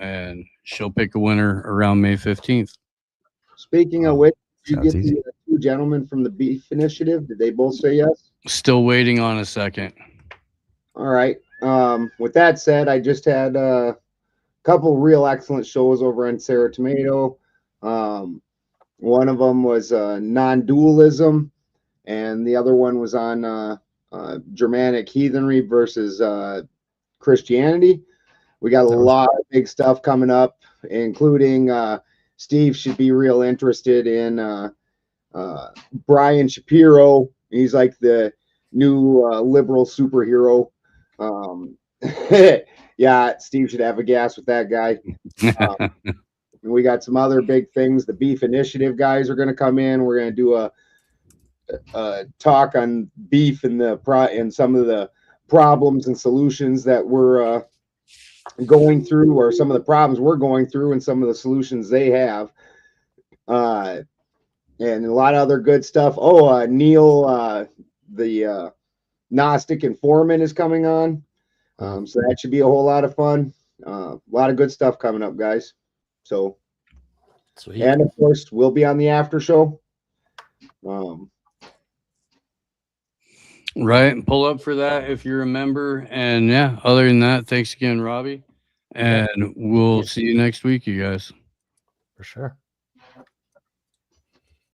and she'll pick a winner around May 15th. Speaking of which, did you Sounds get easy. the two gentlemen from the Beef Initiative? Did they both say yes? Still waiting on a second. All right. With that said, I just had a couple real excellent shows over on Sarah Tomato. One of them was non-dualism, and the other one was on Germanic heathenry versus Christianity. We got a lot of big stuff coming up, including Steve should be real interested in Brian Shapiro. He's like the new liberal superhero. Yeah, Steve should have a gas with that guy. And we got some other big things. The Beef Initiative guys are going to come in. We're going to do a talk on beef and and some of the problems and solutions that we're going through, or some of the problems we're going through and some of the solutions they have. And a lot of other good stuff. Oh, Neil, the Gnostic informant is coming on. So that should be a whole lot of fun. A lot of good stuff coming up, guys. So, Sweet. and of course, we'll be on the after show. Right. Pull up for that if you're a member. And yeah, other than that, thanks again, Robby. And we'll see you next week, you guys. For sure.